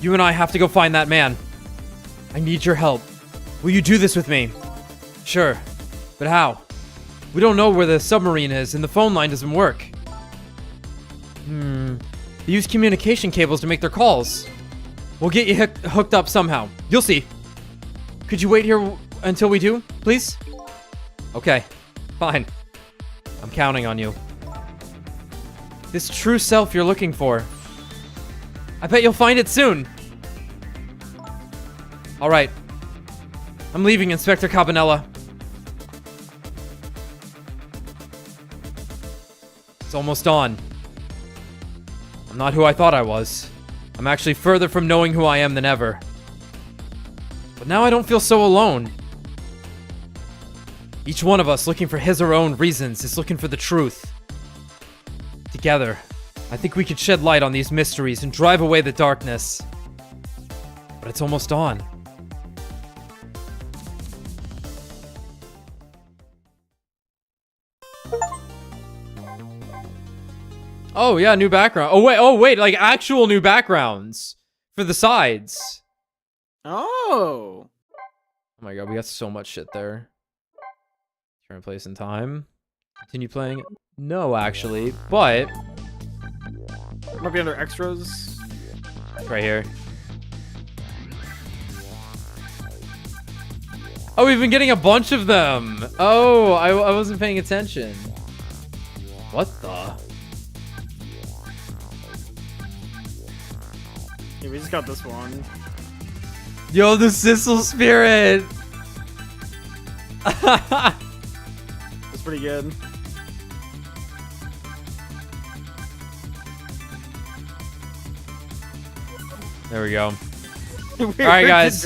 You and I have to go find that man. I need your help. Will you do this with me? Sure. But how? We don't know where the submarine is, and the phone line doesn't work. They use communication cables to make their calls. We'll get you hooked up somehow. You'll see. Could you wait here until we do, please? Okay. Fine. I'm counting on you. This true self you're looking for. I bet you'll find it soon. All right. I'm leaving, Inspector Cabanella. It's almost dawn. I'm not who I thought I was. I'm actually further from knowing who I am than ever. But now I don't feel so alone. Each one of us looking for his or her own reasons is looking for the truth. Together, I think we could shed light on these mysteries and drive away the darkness. But it's almost dawn. Oh yeah, new background. Oh wait, like actual new backgrounds for the sides. Oh. Oh my god, we got so much shit there. Turn place in time. Continue playing. No, actually, but Might be under extras. right here. Oh, we've been getting a bunch of them. Oh, I wasn't paying attention. What the? Yeah, we just got this one. Yo, the Sissel spirit. It's pretty good. There we go. All right, guys.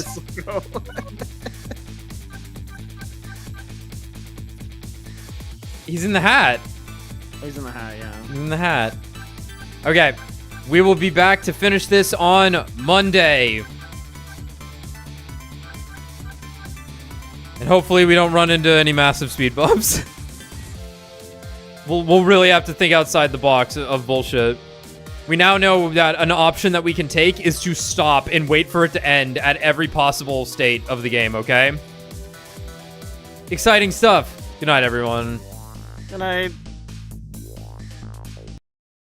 He's in the hat. Oh, he's in the hat, yeah. He's in the hat. Okay. We will be back to finish this on Monday. And hopefully we don't run into any massive speed bumps. We'll really have to think outside the box of bullshit. We now know that an option that we can take is to stop and wait for it to end at every possible state of the game, okay? Exciting stuff. Good night, everyone. Good night.